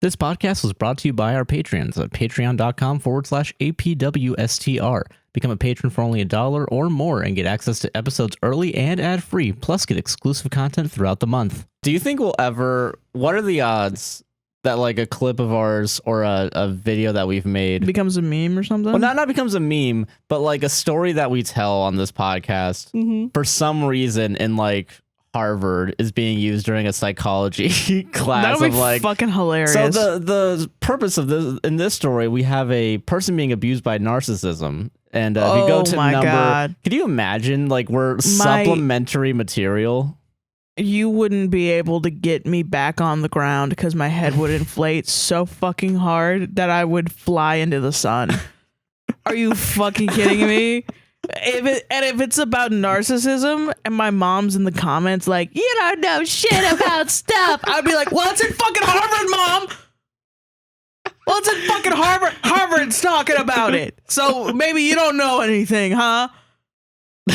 This podcast was brought to you by our patrons at patreon.com/APWSTR. Become a patron for only $1 or more and get access to episodes early and ad-free, plus get exclusive content throughout the month. Do you think we'll ever... What are the odds that like a clip of ours or a video that we've made... becomes a meme or something? Well, not becomes a meme, but like a story that we tell on this podcast, for some reason in like... Harvard is being used during a psychology class. That would be of like fucking hilarious. So the purpose of this in this story, we have a person being abused by narcissism, and if you go to number, could you imagine like we're supplementary material? You wouldn't be able to get me back on the ground because my head would inflate so fucking hard that I would fly into the sun. Are you fucking kidding me? If it's about narcissism and my mom's in the comments like, you don't know shit about stuff, I'd be like, well, it's in fucking Harvard, Mom. Well, it's in fucking Harvard. Harvard's talking about it. So maybe you don't know anything, huh?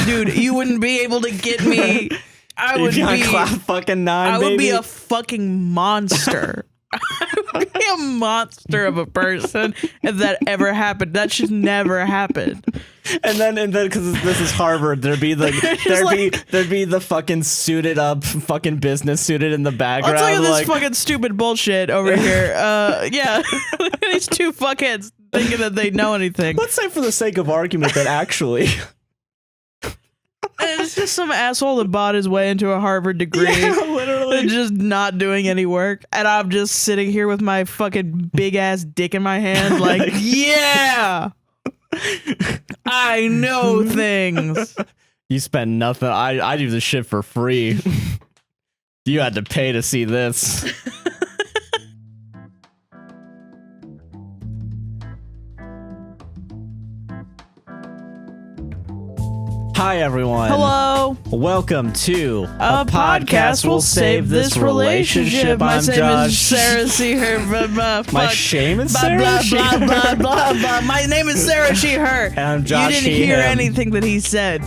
Dude, you wouldn't be able to get me. I would be fucking 9, I would be a fucking monster. I would be a monster of a person if that ever happened. That should never happen. And then because this is Harvard, there'd be the fucking suited up fucking business suited in the background. Let's look at this fucking stupid bullshit over here. Yeah, these two fuckheads thinking that they know anything. Let's say for the sake of argument that actually. And it's just some asshole that bought his way into a Harvard degree. Yeah, literally. And just not doing any work. And I'm just sitting here with my fucking big ass dick in my hand like, yeah, I know things. You spend nothing. I do this shit for free. You had to pay to see this. Hi, everyone. Hello. Welcome to A podcast will save this relationship. My name is Sarah C. Her. My shame is Sarah She. My name is Sarah She. Her. And I'm Josh. You didn't hear anything that he said.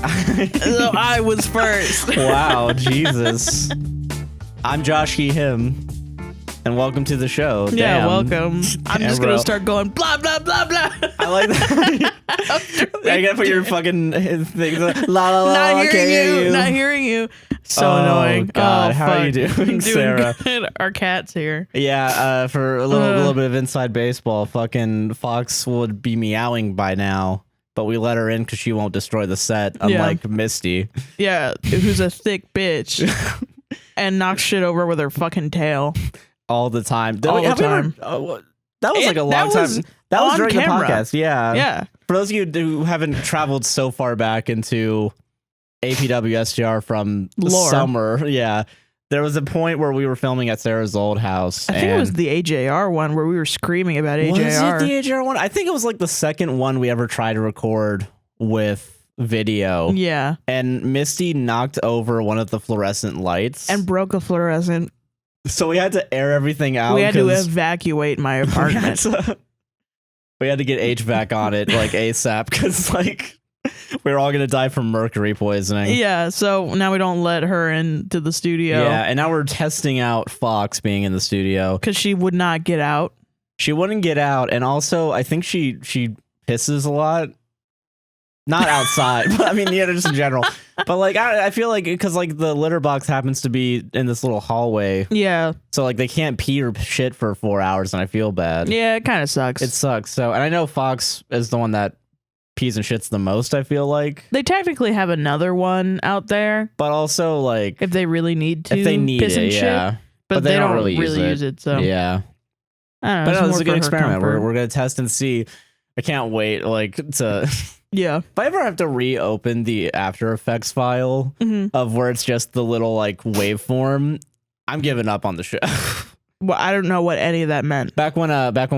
So I was first. Wow, Jesus. I'm Josh He Him. And welcome to the show. Yeah, Damn. welcome. I'm just going to start going blah, blah, blah, blah. I like that. I gotta put your fucking thing. La la la. Not hearing you. Not hearing you. So annoying. God, oh, how are you doing, Sarah? Good. Our cat's here. Yeah, for a little bit of inside baseball, fucking Fox would be meowing by now, but we let her in because she won't destroy the set, unlike Misty. Yeah, who's a thick bitch and knocks shit over with her fucking tail. All the time. That was like a long time. That was during camera. The podcast. Yeah. Yeah. For those of you who haven't traveled so far back into APWSTR from summer, yeah, there was a point where we were filming at Sarah's old house. I think it was the AJR one where we were screaming about AJR. Was it the AJR one? I think it was like the second one we ever tried to record with video. Yeah. And Misty knocked over one of the fluorescent lights. And broke a fluorescent. So we had to air everything out. We had to evacuate my apartment. We had to get HVAC on it like ASAP because like we were all gonna die from mercury poisoning. Yeah, so now we don't let her into the studio. Yeah, and now we're testing out Fox being in the studio because she would not get out. She wouldn't get out, and also I think she pisses a lot. Not outside, but I mean, yeah, just in general. But like, I feel like because like the litter box happens to be in this little hallway. Yeah. So like they can't pee or shit for 4 hours, and I feel bad. Yeah, it kind of sucks. It sucks. So, and I know Fox is the one that pees and shits the most. I feel like they technically have another one out there, but also like if they really need to, if they need piss and it, shit, yeah. But they don't really use it. So yeah. I don't know. But no, it's a good experiment. We're gonna test and see. I can't wait. Like to. Yeah. If I ever have to reopen the After Effects file of where it's just the little like waveform, I'm giving up on the show. Well, I don't know what any of that meant. Back when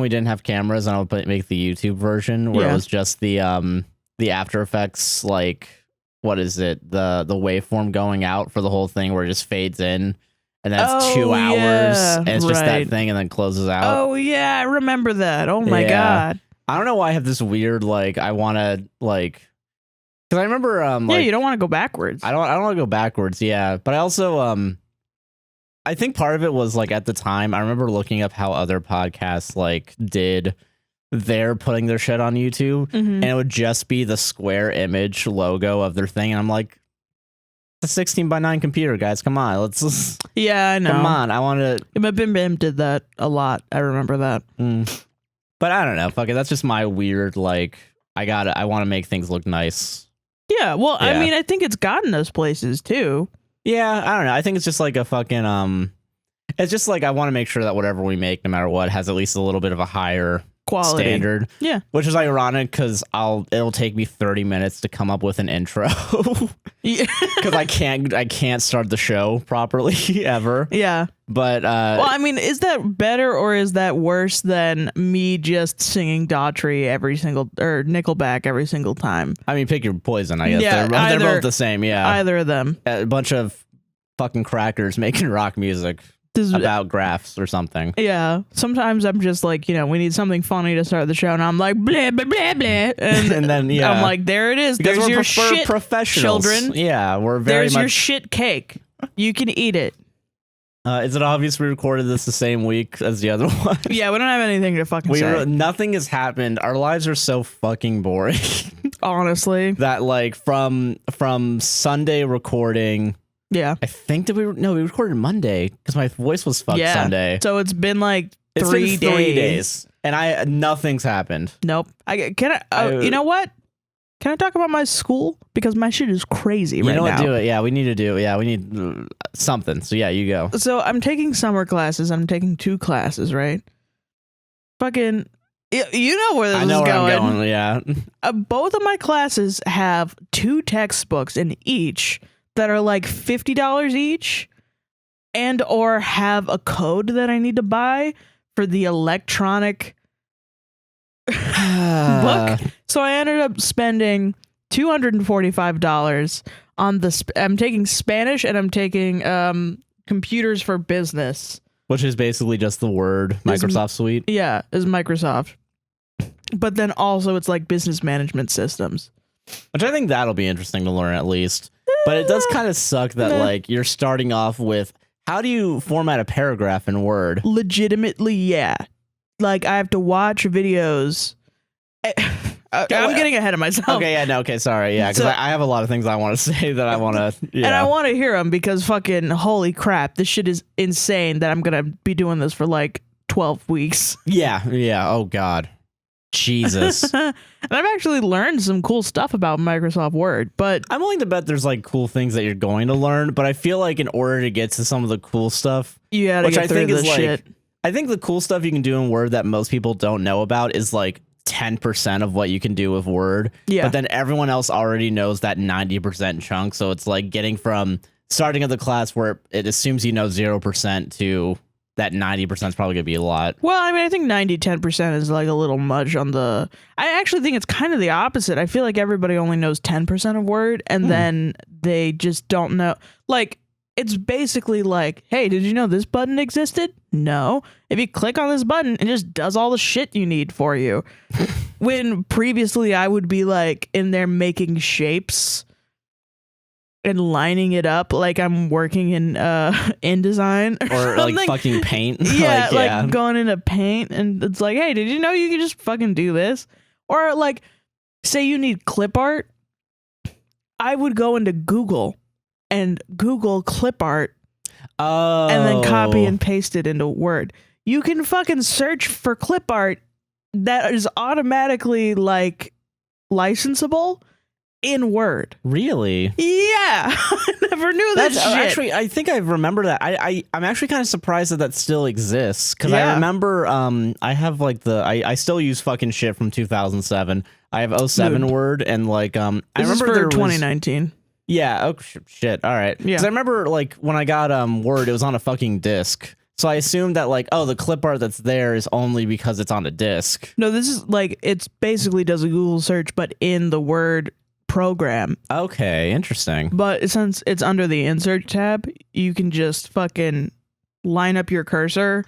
we didn't have cameras and I would make the YouTube version where it was just the After Effects, like what is it? The waveform going out for the whole thing where it just fades in and that's 2 hours and it's just that thing and then closes out. Oh yeah, I remember that. Oh my God. I don't know why I have this weird like I want to like because I remember yeah, you don't want to go backwards. I don't want to go backwards, yeah, but I also I think part of it was like at the time, I remember looking up how other podcasts like did their putting their shit on YouTube, and it would just be the square image logo of their thing. And I'm like, it's a 16:9 computer, guys. Come on, let's. Yeah, I know. Come on, I want to. Bim Bim did that a lot. I remember that. But I don't know. Fuck it. That's just my weird like. I want to make things look nice. Yeah. Well, I mean, I think it's gotten us places too. Yeah, I don't know. I think it's just like a fucking It's just like I want to make sure that whatever we make, no matter what, has at least a little bit of a higher quality standard. Yeah, which is ironic because it'll take me 30 minutes to come up with an intro. Yeah, because I can't start the show properly ever. Yeah, but well, I mean, is that better or is that worse than me just singing Daughtry every single or Nickelback every single time? I mean, pick your poison. I guess yeah, they're both the same. Yeah, either of them. A bunch of fucking crackers making rock music about graphs or something. Yeah, sometimes I'm just like, we need something funny to start the show, and I'm like blah blah blah blah, and then I'm like, there it is. Because there's we're your shit, professionals, children. Yeah, we're very there's much. Your shit cake. You can eat it. Is it obvious we recorded this the same week as the other one? Yeah, we don't have anything to fucking say. Nothing has happened. Our lives are so fucking boring. Honestly, that like from Sunday recording. Yeah, I think we recorded Monday because my voice was fucked Sunday. So it's been like it's 3 been 3 days, and nothing's happened. Nope. You know what? Can I talk about my school because my shit is crazy right now? You know what? Do it. Yeah, we need to do it. Yeah, we need something. So yeah, you go. So I'm taking summer classes. I'm taking 2 classes, right? Fucking, you know where this is going. Where I'm going. Yeah. Both of my classes have 2 textbooks in each that are like $50 each, and or have a code that I need to buy for the electronic book. So I ended up spending $245 on I'm taking Spanish and I'm taking computers for business, which is basically just the Word Microsoft suite. Yeah, is Microsoft. But then also it's like business management systems, which I think that'll be interesting to learn at least. But it does kind of suck that like you're starting off with how do you format a paragraph in Word? Legitimately, yeah. Like I have to watch videos. I'm getting ahead of myself. Okay, yeah, no, okay, sorry, yeah, because I have a lot of things I want to say that I want to, and I want to hear them because fucking holy crap, this shit is insane that I'm gonna be doing this for like 12 weeks. Yeah, oh god. Jesus. And I've actually learned some cool stuff about Microsoft Word, but I'm willing to bet there's like cool things that you're going to learn, but I feel like in order to get to some of the cool stuff, you gotta get through this shit. I think the cool stuff you can do in Word that most people don't know about is like 10% of what you can do with Word. Yeah. But then everyone else already knows that 90% chunk. So it's like getting from starting of the class where it assumes you know 0% to that 90% is probably going to be a lot. Well, I mean, I think 10% is like a little much on the... I actually think it's kind of the opposite. I feel like everybody only knows 10% of Word, and then they just don't know. Like, it's basically like, hey, did you know this button existed? No. If you click on this button, it just does all the shit you need for you. When previously I would be like in there making shapes and lining it up like I'm working in InDesign or like fucking Paint. Yeah, like going into Paint, and it's like, hey, did you know you could just fucking do this? Or like, say you need clip art, I would go into Google and Google clip art, and then copy and paste it into Word. You can fucking search for clip art that is automatically like licensable in Word. Really? Yeah. I never knew that shit. Actually, I think I remember that. I'm actually kind of surprised that still exists, because I remember I have like I still use fucking shit from 2007. I have 07 Word, and like I remember for 2019. Yeah. Oh shit. All right. Yeah. Because I remember like when I got Word, it was on a fucking disc. So I assumed that like, oh, the clip art that's there is only because it's on a disc. No, this is like, it's basically does a Google search, but in the Word program. Okay, interesting. But since it's under the insert tab, you can just fucking line up your cursor,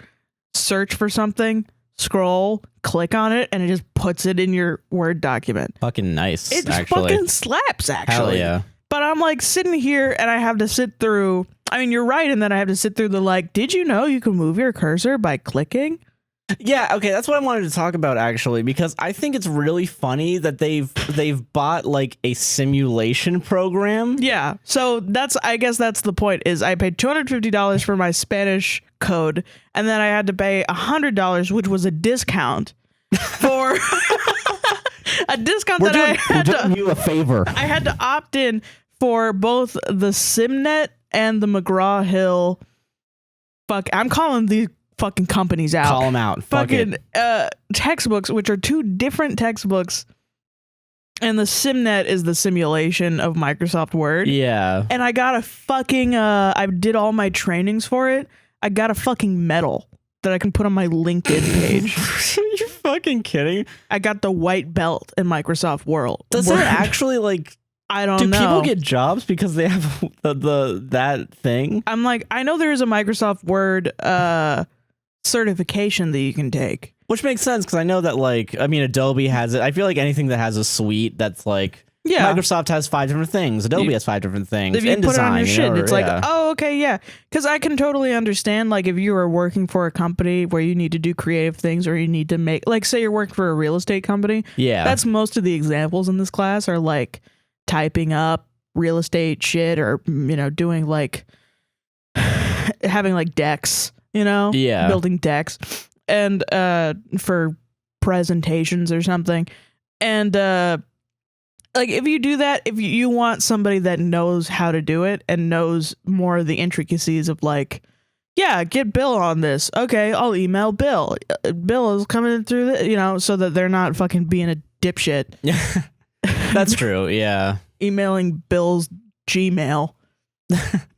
search for something, scroll, click on it, and it just puts it in your Word document. Fucking nice. It just fucking slaps, actually. Hell yeah. But I'm like sitting here and I have to sit through. I mean, you're right in that I have to sit through the like, did you know you can move your cursor by clicking? Yeah, okay, that's what I wanted to talk about actually, because I think it's really funny that they've bought like a simulation program. Yeah. So I guess that's the point is I paid $250 for my Spanish code and then I had to pay $100, which was a discount for a discount We're doing you a favor. I had to opt in for both the SimNet and the McGraw-Hill. Fuck, I'm calling these fucking companies out. Call them out. Fucking textbooks, which are two different textbooks. And the SimNet is the simulation of Microsoft Word. Yeah. And I got a fucking, I did all my trainings for it. I got a fucking medal that I can put on my LinkedIn page. Are you fucking kidding? I got the white belt in Microsoft Word. Does it actually like... I don't know. Do people get jobs because they have that thing? I'm like, I know there is a Microsoft Word certification that you can take. Which makes sense because I know that, like, I mean, Adobe has it. I feel like anything that has a suite that's like, yeah, Microsoft has 5 different things. Adobe has 5 different things. If you put it on your shit, it's like, yeah. oh, okay, yeah. Because I can totally understand, like, if you are working for a company where you need to do creative things or you need to make, like, say you're working for a real estate company. Yeah. That's most of the examples in this class are, like, typing up real estate shit or, you know, doing, like, having, like, decks, you know? Yeah. Building decks. And for presentations or something. And, like, if you do that, if you want somebody that knows how to do it and knows more of the intricacies of, like, yeah, get Bill on this. Okay, I'll email Bill. Bill is coming through the, you know, so that they're not fucking being a dipshit. That's true, yeah. Emailing Bill's Gmail.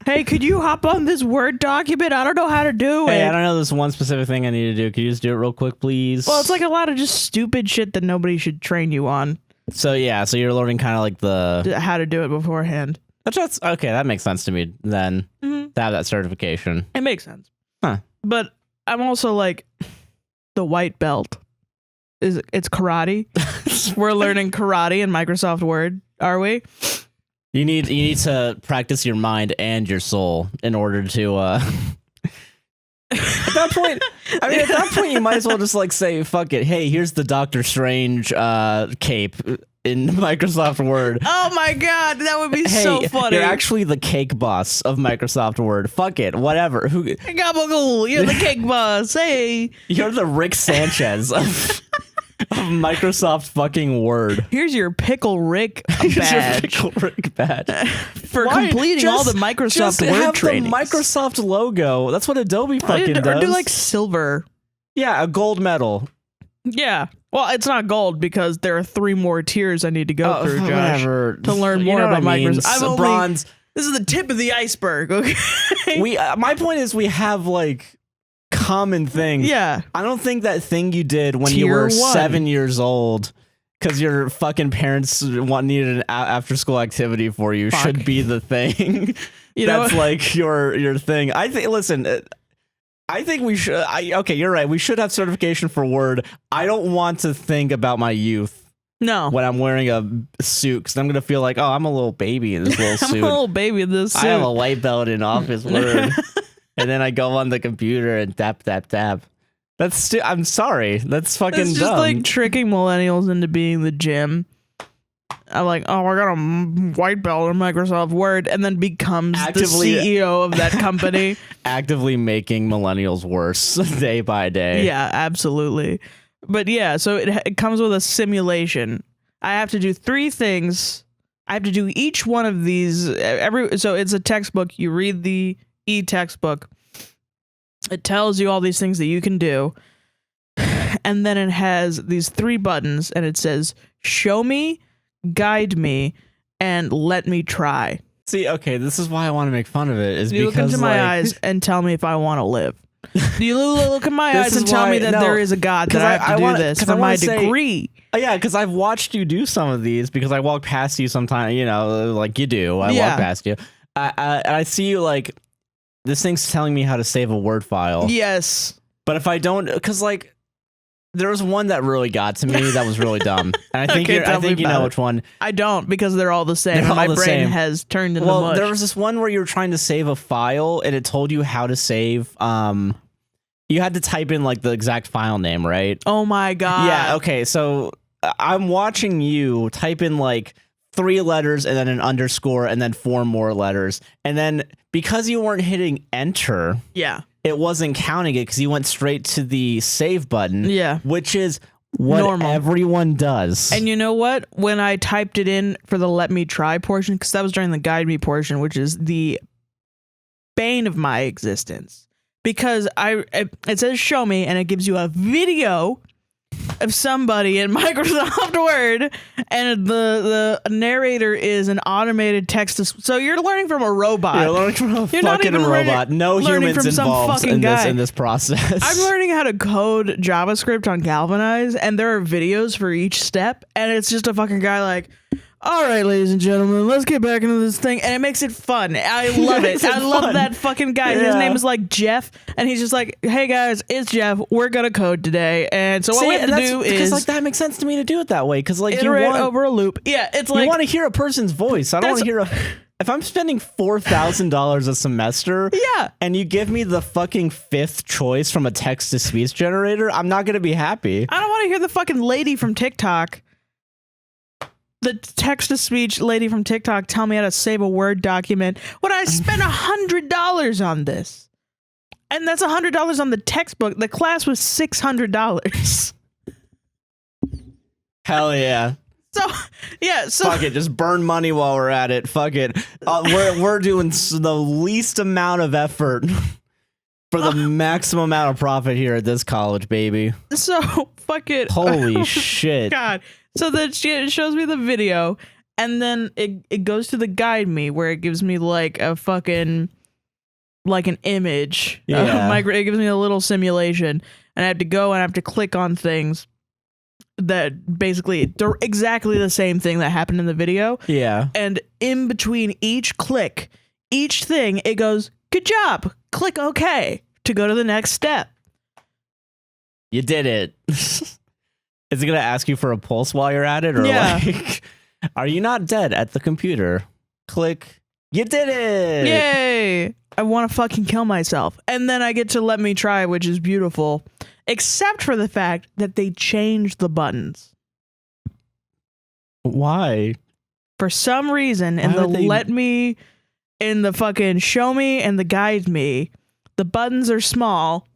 Hey, could you hop on this Word document? I don't know how to do it. Hey, I don't know this one specific thing I need to do. Could you just do it real quick, please? Well, it's like a lot of just stupid shit that nobody should train you on. So, yeah, so you're learning kind of like the... how to do it beforehand. That's okay, that makes sense to me then, to have that certification. It makes sense. Huh. But I'm also like, the white belt. It's karate. We're learning karate in Microsoft Word, are we? You need to practice your mind and your soul in order to at that point, I mean, at that point you might as well just like say, fuck it, hey, here's the Doctor Strange cape in Microsoft Word. Oh my god, that would be so funny. You're actually the cake boss of Microsoft Word. Fuck it, whatever. Gabagool, you're the cake boss. Hey, you're the Rick Sanchez of Microsoft fucking Word. Here's your Pickle Rick badge. Pickle Rick badge. For completing all the Microsoft Word trainings. The Microsoft logo. That's what Adobe fucking does. Or do like silver. Yeah, a gold medal. Yeah. Well, it's not gold because there are 3 more tiers I need to go through, Josh, whatever. To learn more about Microsoft. Bronze. This is the tip of the iceberg. Okay. My point is, we have like common things. Yeah. I don't think that thing you did when you were 7 years old, because your fucking parents needed an after-school activity for you, should be the thing. That's like your thing. I think. Listen. I think we should. Okay, you're right. We should have certification for Word. I don't want to think about my youth. No. When I'm wearing a suit, because I'm gonna feel like, oh, I'm a little baby in this little suit. I'm a little baby in this suit. I have a white belt in Office Word, and then I go on the computer and tap. I'm sorry. That's fucking dumb. It's just like tricking millennials into being the gym. I'm like, oh, I got a white belt in Microsoft Word, and then becomes the CEO of that company. Actively making millennials worse day by day. Yeah, absolutely. But yeah, so it comes with a simulation. I have to do 3 things. I have to do each one of these. So it's a textbook. You read the e-textbook. It tells you all these things that you can do. And then it has these 3 buttons, and it says, show me, guide me, and let me try. See, okay, this is why I want to make fun of it. Is you because look into my eyes and tell me if I want to live. You look in my eyes and tell me that there is a God, that I have to do this for my degree. Yeah, because I've watched you do some of these, because I walk past you sometimes, you know, like you do. I walk past you. I see you like, this thing's telling me how to save a Word file. Yes. But if I don't, because like, There was one that really got to me that was really dumb. And I think you know which one. I don't, because they're all the same. And my brain has turned into mush. There was this one where you were trying to save a file and it told you how to save. You had to type in like the exact file name, right? Oh my God. Yeah. Okay. So I'm watching you type in like 3 letters and then an underscore and then 4 more letters. And then because you weren't hitting enter. Yeah. It wasn't counting it because you went straight to the save button. Yeah. Which is what normal. Everyone does. And you know what? When I typed it in for the let me try portion, because that was during the guide me portion, which is the bane of my existence. Because it says show me and it gives you a video of somebody in Microsoft Word, and the narrator is an automated text. So you're learning from a robot. You're learning from a fucking robot. No humans involved in this process. I'm learning how to code JavaScript on Galvanize, and there are videos for each step, and it's just a fucking guy like, all right, ladies and gentlemen, let's get back into this thing. And it makes it fun. I love it. I love that fucking guy. Yeah. His name is like Jeff. And he's just like, hey guys, it's Jeff. We're going to code today. And so what we have to do is... Because like that makes sense to me to do it that way. Because like you want... over a loop. Yeah, it's like... You want to hear a person's voice. I don't want to hear a... If I'm spending $4,000 a semester, yeah, and you give me the fucking 5th choice from a text-to-speech generator, I'm not going to be happy. I don't want to hear the fucking lady from TikTok... The text-to-speech lady from TikTok tell me how to save a Word document when I spent $100 on this. And that's $100 on the textbook. The class was $600. Hell yeah. So, yeah. So fuck it. Just burn money while we're at it. Fuck it. We're doing the least amount of effort for the maximum amount of profit here at this college, baby. So, fuck it. Holy shit. God. So then it shows me the video, and then it goes to the guide me where it gives me like a fucking like an image. Yeah. It gives me a little simulation, and I have to go and I have to click on things that basically they're exactly the same thing that happened in the video. Yeah. And in between each click, each thing, it goes, good job. Click OK to go to the next step. You did it. Is it going to ask you for a pulse while you're at it? Or like, are you not dead at the computer? Click. You did it. Yay. I want to fucking kill myself. And then I get to let me try, which is beautiful. Except for the fact that they changed the buttons. Why? For some reason, in the let me, in the fucking show me and the guide me, the buttons are small.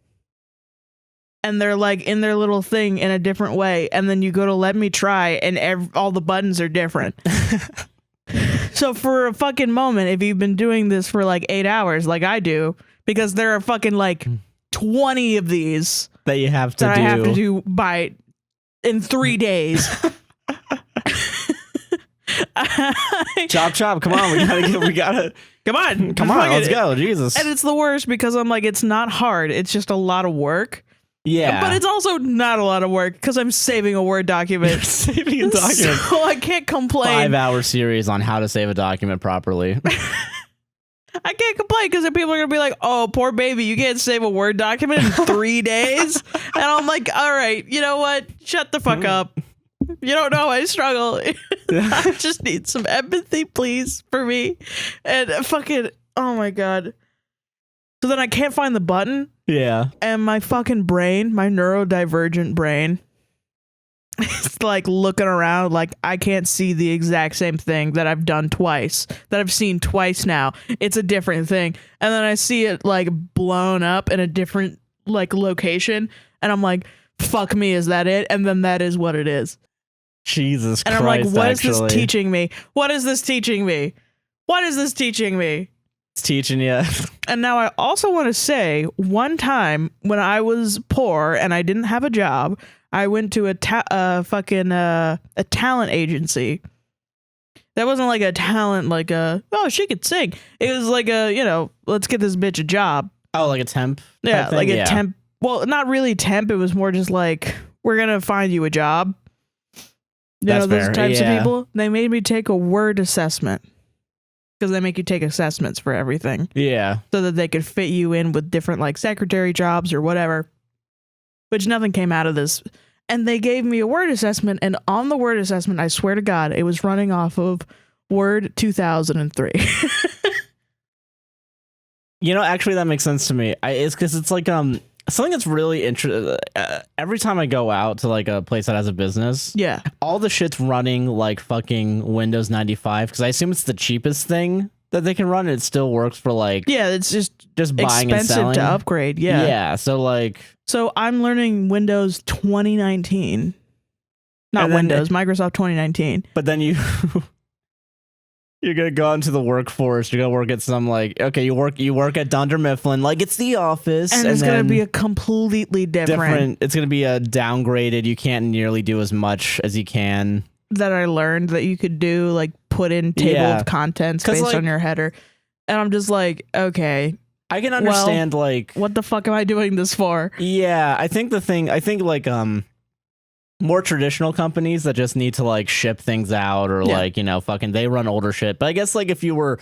And they're like in their little thing in a different way. And then you go to let me try and all the buttons are different. So for a fucking moment, if you've been doing this for like 8 hours, like I do, because there are fucking like 20 of these that you have to I have to do in 3 days. Chop. Come on. We gotta. Come on. Let's go. Jesus. And it's the worst because I'm like, it's not hard. It's just a lot of work. Yeah. But it's also not a lot of work because I'm saving a Word document. You're saving a document. So I can't complain. 5-hour series on how to save a document properly. I can't complain because people are going to be like, oh, poor baby, you can't save a Word document in 3 days. And I'm like, all right, you know what? Shut the fuck up. You don't know I struggle. I just need some empathy, please, for me. And fucking, oh my God. So then I can't find the button. Yeah. And my fucking brain, my neurodivergent brain, it's like looking around like I can't see the exact same thing that I've done twice, that I've seen twice now. It's a different thing. And then I see it like blown up in a different like location. And I'm like, fuck me, is that it? And then that is what it is. Jesus Christ. And I'm like, what is this teaching me? What is this teaching me? What is this teaching me? It's teaching you. And now I also want to say one time when I was poor and I didn't have a job, I went to a talent agency. That wasn't like a talent, like oh, she could sing. It was like let's get this bitch a job. Oh, like a temp? Yeah, like a temp. Well, not really temp. It was more just like, we're going to find you a job. Those types of people. They made me take a Word assessment. Because they make you take assessments for everything. Yeah. So that they could fit you in with different like secretary jobs or whatever. which nothing came out of this. And they gave me a word assessment, and on the word assessment, I swear to God, it was running off of Word 2003. You know, actually, that makes sense to me. It's because it's like something that's really interesting. Every time I go out to like a place that has a business, Yeah. all the shit's running like fucking Windows 95 because I assume it's the cheapest thing that they can run. It still works for like Yeah, it's just buying and expensive selling. to upgrade. Yeah. Yeah. So like, So I'm learning Windows 2019. Not And then- Windows, Microsoft 2019. but then you're gonna go into the workforce. You're gonna work at some like okay, you work at Dunder Mifflin, like it's the office, And it's going to be a completely different It's gonna be a downgraded. You can't nearly do as much as you can. that I learned that you could do, like put in table Yeah. of contents 'Cause, based like- on your header. And I'm just like, okay, I can understand like what the fuck am I doing this for? yeah. I think like more traditional companies that just need to like ship things out or Yeah. like fucking they run older shit. But I guess like if you're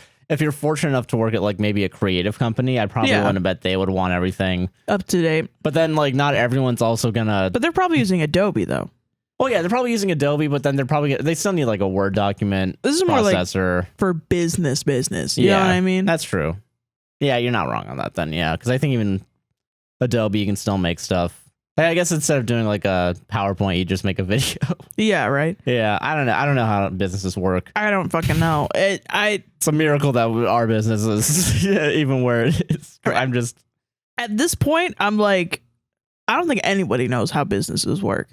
fortunate enough to work at like maybe a creative company, I probably Yeah. wouldn't bet they would want everything. Up to date. But then like not everyone's also gonna. But they're probably using Adobe though. Oh yeah, they're probably using Adobe, but then they still need like a Word document This is more like processor. for business. You know what I mean? That's true. Yeah, you're not wrong on that then. Yeah, because I think even Adobe, you can still make stuff. I guess instead of doing like a PowerPoint, you just make a video. Yeah, right. Yeah, I don't know. I don't know how businesses work. I don't fucking know. It's a miracle that our business is even where it is. I'm just At this point, I'm like, I don't think anybody knows how businesses work.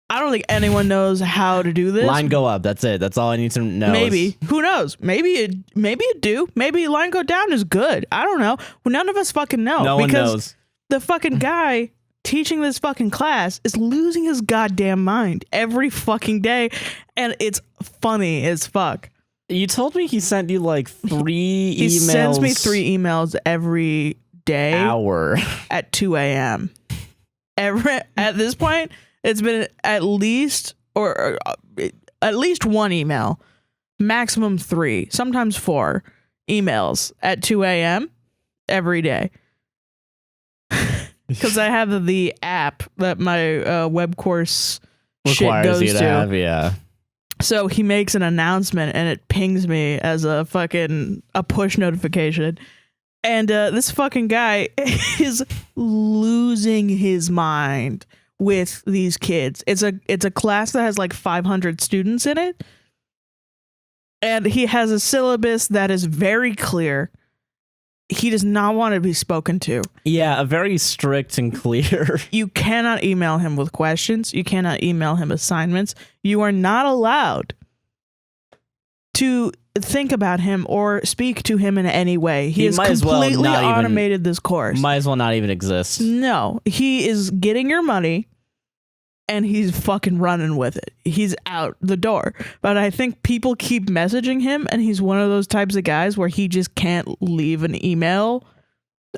I don't think anyone knows how to do this. line go up. That's it. That's all I need to know. Maybe. Who knows? Maybe it do. Maybe line go down is good. I don't know. Well, none of us fucking know. No one because knows. the fucking guy teaching this fucking class is losing his goddamn mind every fucking day, and it's funny as fuck. You told me he sent you like 3 emails. He sends me 3 emails every day hour at 2 a.m. At this point, it's been at least one email, maximum 3, sometimes 4 emails at 2 a.m. every day. Because I have the app that my web course shit requires goes you to have. Yeah. So he makes an announcement and it pings me as a push notification. And this fucking guy is losing his mind with these kids. It's a class that has like 500 students in it. And he has a syllabus that is very clear. He does not want to be spoken to. Yeah, a very strict and clear. You cannot email him with questions. You cannot email him assignments. You are not allowed to think about him or speak to him in any way. He has completely automated this course. Might as well not even exist. No, he is getting your money and he's fucking running with it. He's out the door. But I think people keep messaging him and he's one of those types of guys where he just can't leave an email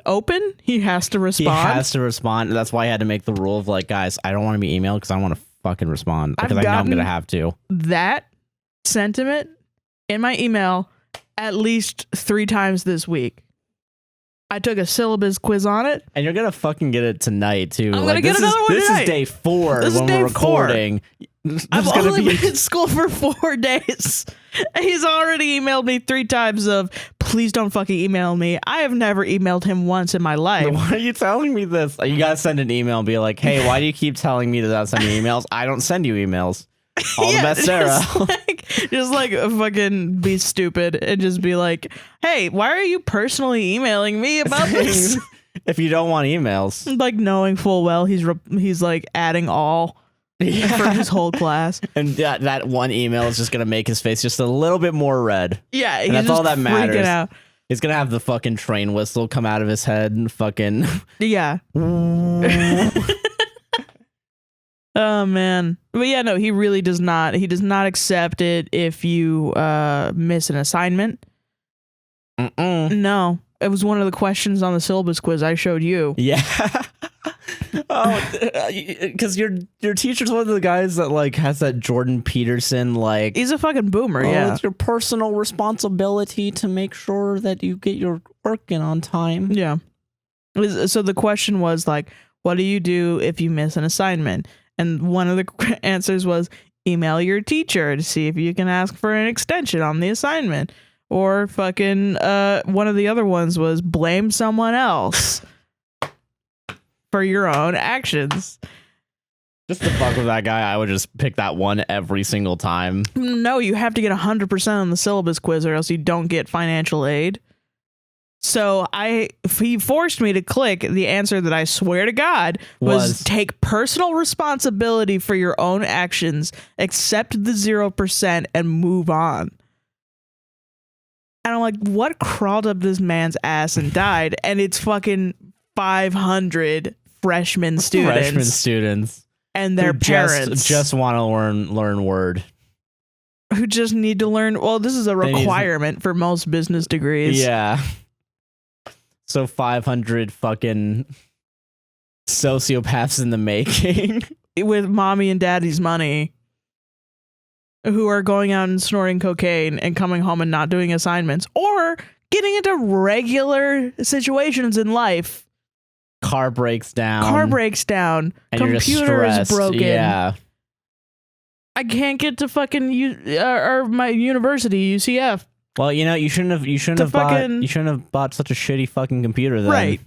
open. He has to respond. That's why I had to make the rule of like, guys, I don't want to be emailed because I want to fucking respond because I know I'm going to have to. That sentiment in my email at least 3 times this week. I took a syllabus quiz on it. And you're going to fucking get it tonight, too. I'm going to get another one tonight. This is day 4 when we're recording. I've only been in school for 4 days. He's already emailed me 3 times of, please don't fucking email me. I have never emailed him once in my life. Why are you telling me this? You got to send an email and be like, hey, why do you keep telling me to not send me emails? I don't send you emails. All the best, Sarah. Just like fucking be stupid and just be like, hey, why are you personally emailing me about this? If you don't want emails. Like knowing full well he's like adding all for his whole class. And that one email is just going to make his face just a little bit more red. Yeah. And that's all that matters. Out. He's going to have the fucking train whistle come out of his head and fucking. Yeah. Oh man. But yeah, no, he really does not. He does not accept it if you miss an assignment. No. It was one of the questions on the syllabus quiz I showed you. Yeah. Because your teacher's one of the guys that like has that Jordan Peterson like. He's a fucking boomer. Yeah. It's your personal responsibility to make sure that you get your work in on time. Yeah. So the question was like, what do you do if you miss an assignment? And one of the answers was email your teacher to see if you can ask for an extension on the assignment. Or fucking one of the other ones was blame someone else for your own actions. Just to fuck with that guy, I would just pick that one every single time. No, you have to get 100% on the syllabus quiz or else you don't get financial aid. So he forced me to click the answer that I swear to God was take personal responsibility for your own actions, accept the 0% and move on. And I'm like, what crawled up this man's ass and died? And it's fucking 500 freshman students. And their parents. Just want to learn Word. Who just need to learn. Well, this is a requirement for most business degrees. Yeah. So 500 fucking sociopaths in the making. With mommy and daddy's money. Who are going out and snorting cocaine and coming home and not doing assignments. Or getting into regular situations in life. Car breaks down. And computer is broken. Yeah. I can't get to fucking my university, UCF. Well, you shouldn't have bought such a shitty fucking computer then. Right.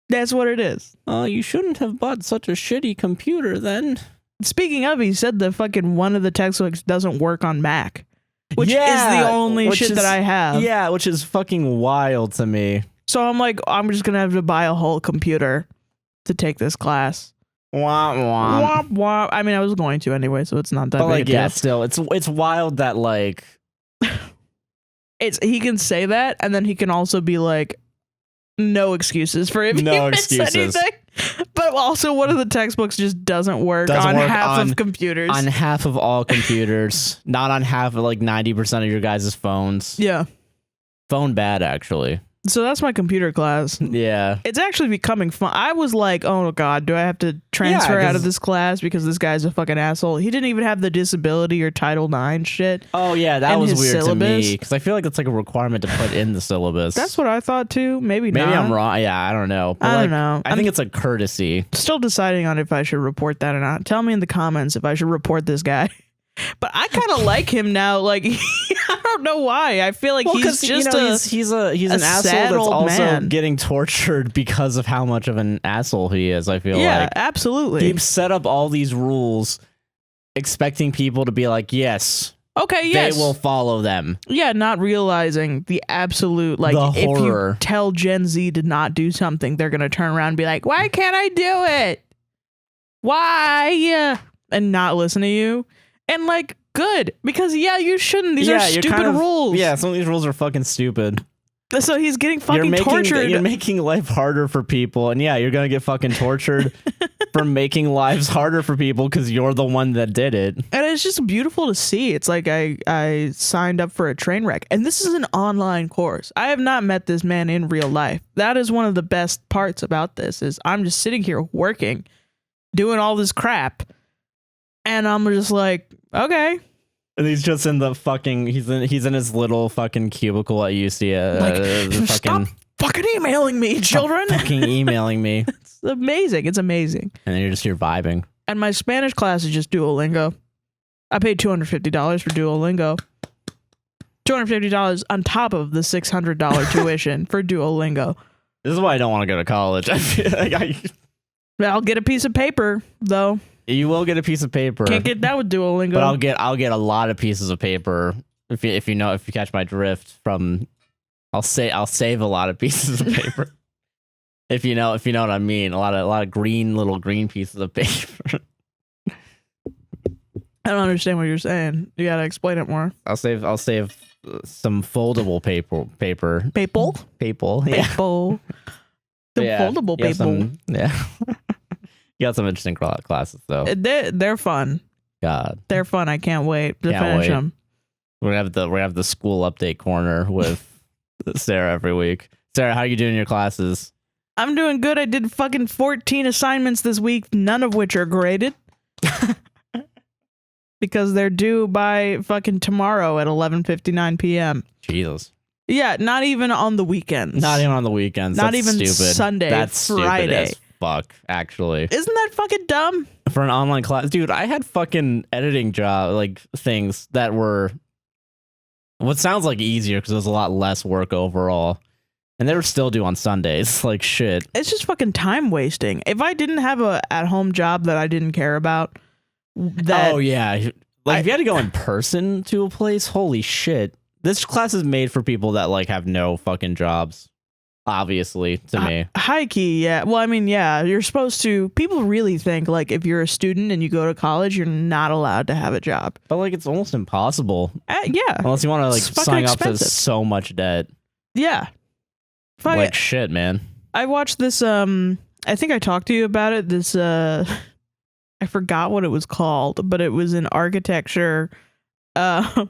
That's what it is. You shouldn't have bought such a shitty computer then. Speaking of, he said the fucking one of the textbooks doesn't work on Mac. Which is the only shit that I have. Yeah, which is fucking wild to me. So I'm like, I'm just going to have to buy a whole computer to take this class. Womp womp. Womp womp. I mean, I was going to anyway, so it's not that big like, a deal. yeah, still, it's wild that, like... He can say that, and then he can also be like, no excuses for if he missed anything. But also, one of the textbooks just doesn't work on half of computers. On half of all computers. Not on half of, like, 90% of your guys' phones. Yeah. Phone bad, actually. So that's my computer class. Yeah. It's actually becoming fun. I was like, oh God, do I have to transfer out of this class because this guy's a fucking asshole? He didn't even have the disability or Title IX shit. Oh yeah, that was weird to me because I feel like it's like a requirement to put in the syllabus. That's what I thought too. Maybe not. I'm wrong. Yeah, I don't know. But I don't know. I think it's a courtesy. Still deciding on if I should report that or not. Tell me in the comments if I should report this guy. But I kind of like him now. Like, I don't know why. I feel like he's just he's an asshole that's also getting tortured because of how much of an asshole he is. I feel like. Yeah, absolutely. He's set up all these rules, expecting people to be like, yes. Okay, yes. They will follow them. Yeah, not realizing the absolute, like, the horror. If you tell Gen Z to not do something, they're going to turn around and be like, why can't I do it? Why? And not listen to you. And, like, good. Because, yeah, you shouldn't. These are stupid rules. Yeah, some of these rules are fucking stupid. So he's getting fucking tortured. You're making life harder for people. And, yeah, you're going to get fucking tortured for making lives harder for people because you're the one that did it. And it's just beautiful to see. It's like I signed up for a train wreck. And this is an online course. I have not met this man in real life. That is one of the best parts about this is I'm just sitting here working, doing all this crap. And I'm just like, okay. And he's just in the fucking, he's in his little fucking cubicle at UC. Stop fucking emailing me, children. Stop fucking emailing me. It's amazing. It's amazing. And then you're just here vibing. And my Spanish class is just Duolingo. I paid $250 for Duolingo. $250 on top of the $600 tuition for Duolingo. This is why I don't want to go to college. I feel like I'll get a piece of paper, though. You will get a piece of paper. Can't get that with Duolingo. But I'll get a lot of pieces of paper if you catch my drift. I'll save a lot of pieces of paper. if you know what I mean. A lot of little green pieces of paper. I don't understand what you're saying. You gotta explain it more. I'll save some foldable paper. Paper. Yeah. Paper. Foldable paper. Yeah. You got some interesting classes, though. They're fun. God. They're fun. I can't wait to finish them. We're gonna have the school update corner with Sarah every week. Sarah, how are you doing in your classes? I'm doing good. I did fucking 14 assignments this week, none of which are graded. Because they're due by fucking tomorrow at 11:59 p.m. Jesus. Yeah, not even on the weekends. Not even on the weekends. Not That's even stupid. Sunday, That's Friday. Stupid fuck, actually. Isn't that fucking dumb? For an online class, dude, I had fucking editing job like things that were what sounds like easier because it was a lot less work overall. And they were still due on Sundays. Like, shit. It's just fucking time wasting. If I didn't have a at-home job that I didn't care about, that... Oh, yeah. Like, if you had to go in person to a place, holy shit. This class is made for people that, like, have no fucking jobs. Obviously, to me. High key, yeah. Well, I mean, yeah, you're supposed to... People really think, like, if you're a student and you go to college, you're not allowed to have a job. But, like, it's almost impossible. Yeah. Unless you want to, like, sign up to so much debt. Yeah. Like shit, man. I watched this, I think I talked to you about it, this, I forgot what it was called, but it was an architecture, I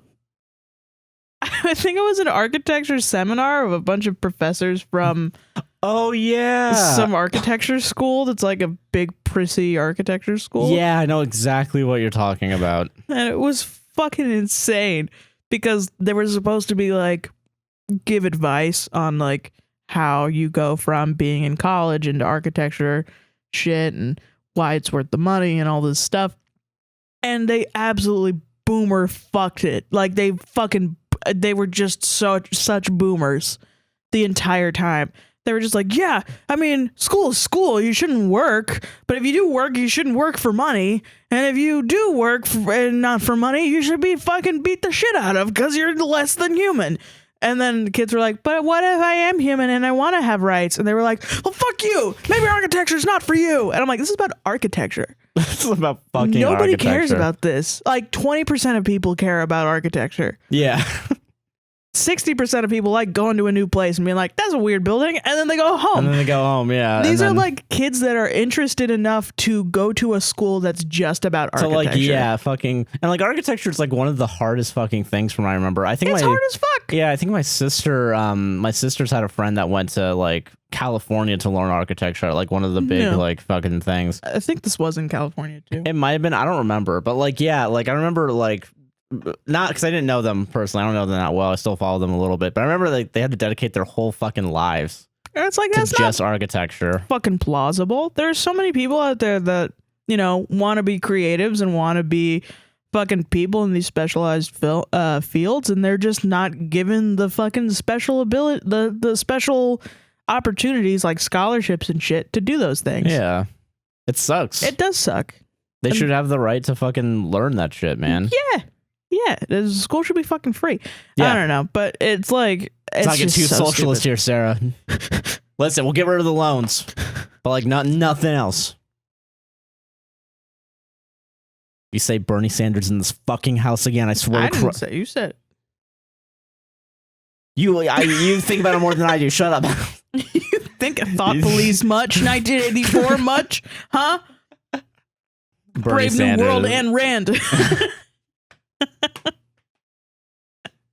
think it was an architecture seminar of a bunch of professors from... Oh, yeah. Some architecture school that's like a big, prissy architecture school. Yeah, I know exactly what you're talking about. And it was fucking insane because they were supposed to be like, give advice on like, how you go from being in college into architecture shit and why it's worth the money and all this stuff. And they absolutely boomer fucked it. Like they were just such boomers the entire time. They were just like, yeah, I mean, school is school. You shouldn't work. But if you do work, you shouldn't work for money. And if you do work and not for money, you should be fucking beat the shit out of because you're less than human. And then the kids were like, but what if I am human and I want to have rights? And they were like, well, fuck you. Maybe architecture is not for you. And I'm like, this is about architecture. This is about fucking Nobody architecture. cares about this. Like 20% of people care about architecture. Yeah. 60% of people like going to a new place and being like, that's a weird building. And then they go home. And then they go home, yeah. These are like kids that are interested enough to go to a school that's just about architecture. So like, yeah, fucking, and like architecture is like one of the hardest fucking things from what I remember. I think it's hard as fuck. Yeah, I think my sister's had a friend that went to like California to learn architecture, like one of the big like fucking things. I think this was in California too. It might have been, I don't remember, but like, yeah, like I remember like, not because I didn't know them personally. I don't know them that well. I still follow them a little bit, but I remember like they had to dedicate their whole fucking lives. It's like that's just not architecture. Fucking plausible. There's so many people out there that want to be creatives and want to be fucking people in these specialized fields, and they're just not given the fucking special ability, the special opportunities like scholarships and shit to do those things. Yeah, it sucks. It does suck. They should have the right to fucking learn that shit, man. Yeah. Yeah, the school should be fucking free. Yeah. I don't know, but it's like it's not getting too socialist here, Sarah. Listen, we'll get rid of the loans, but like nothing else. You say Bernie Sanders in this fucking house again? I swear. I didn't say. You said. You think about it more than I do. Shut up. You think thought police much? 1984 much? Huh? Bernie Brave Sanders. New World and Rand.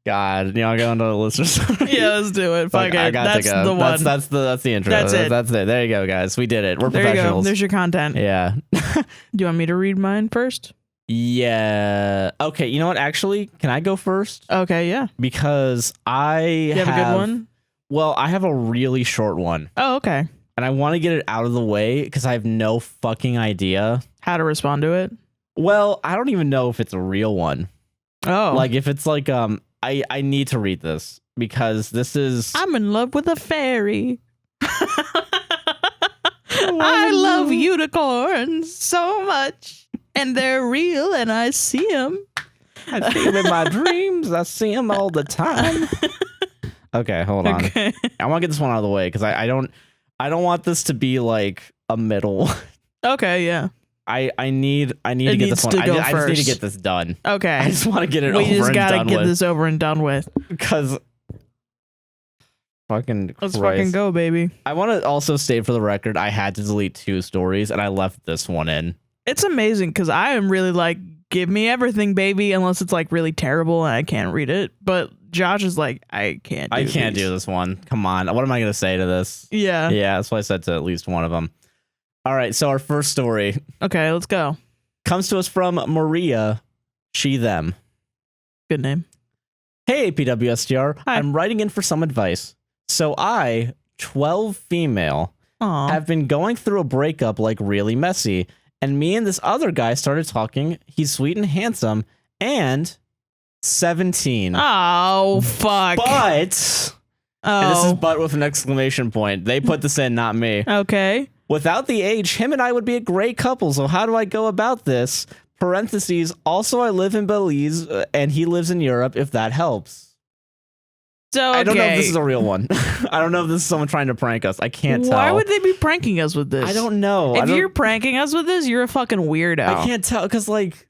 God, you want to go into the listeners? Yeah, let's do it. Fuck it. That's the one. That's the intro. That's it. That's it. There you go, guys. We did it. We're there professionals. You go. There's your content. Yeah. Do you want me to read mine first? Yeah. Okay. You know what? Actually, can I go first? Okay. Yeah. Because you have a good one. Well, I have a really short one. Oh, okay. And I want to get it out of the way because I have no fucking idea how to respond to it. Well, I don't even know if it's a real one. Oh. Like if it's like I need to read this because this is I'm in love with a fairy. I love unicorns so much and they're real and I see them. I see them in my dreams. I see them all the time. Okay, hold on. Okay. I want to get this one out of the way because I don't want this to be like a middle. Okay, yeah. I need to get this one. I just need to get this done. Okay. I just want to get it over and done with. We just gotta get this over and done with. Because fucking let's fucking go, baby. I want to also state for the record, I had to delete 2 stories and I left this one in. It's amazing because I am really like, give me everything, baby, unless it's like really terrible and I can't read it. But Josh is like, I can't do this one. Come on. What am I going to say to this? Yeah. Yeah, that's what I said to at least one of them. All right, so our first story. Okay, let's go. Comes to us from Maria, she, them. Good name. Hey, APWSTR. Hi. I'm writing in for some advice. So I, 12 female, have been going through a breakup like really messy. And me and this other guy started talking. He's sweet and handsome and 17. Oh, fuck. But, and this is but with an exclamation point. They put this in, not me. Okay. Without the age, him and I would be a great couple. So how do I go about this? Parentheses, also I live in Belize and he lives in Europe, if that helps. So, okay. I don't know if this is a real one. I don't know if this is someone trying to prank us. I can't tell. Why would they be pranking us with this? I don't know. If you're pranking us with this, you're a fucking weirdo. I can't tell because, like...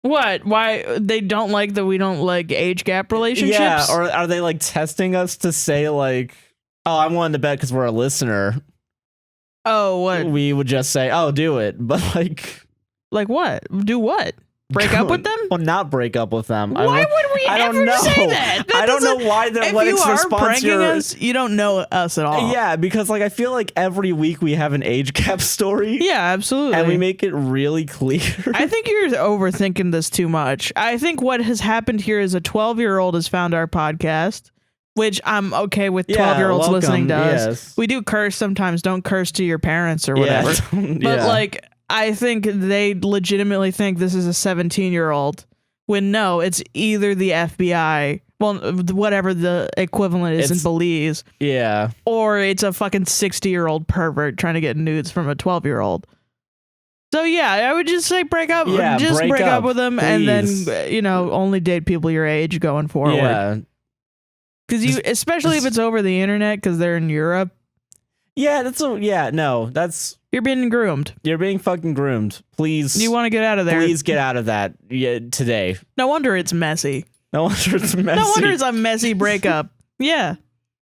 What? Why? They don't like that we don't like age gap relationships? Yeah, or are they, like, testing us to say, like, oh, I'm willing to bet because we're a listener. Oh, what? We would just say, oh, do it. But, like... Like what? Do what? Break up with them? Well, not break up with them. Why would we ever say that? I don't know why they're letting us response your... us, you don't know us at all. Yeah, because like I feel like every week we have an age gap story. Yeah, absolutely. And we make it really clear. I think you're overthinking this too much. I think what has happened here is a 12-year-old has found our podcast, which I'm okay with 12-year-olds listening to us. Yes. We do curse sometimes. Don't curse to your parents or whatever. But like... I think they legitimately think this is a 17-year-old when no, it's either the FBI, well, whatever the equivalent is in Belize. Yeah. Or it's a fucking 60-year-old pervert trying to get nudes from a 12-year-old. So yeah, I would just say break up. Yeah, just break up with them please. And then, you know, only date people your age going forward. Yeah. Because you, especially if it's over the internet because they're in Europe. Yeah, that's... You're being groomed. You're being fucking groomed. Please. You want to get out of there. Please get out of that today. No wonder it's messy. No wonder it's messy. No wonder it's a messy breakup. Yeah.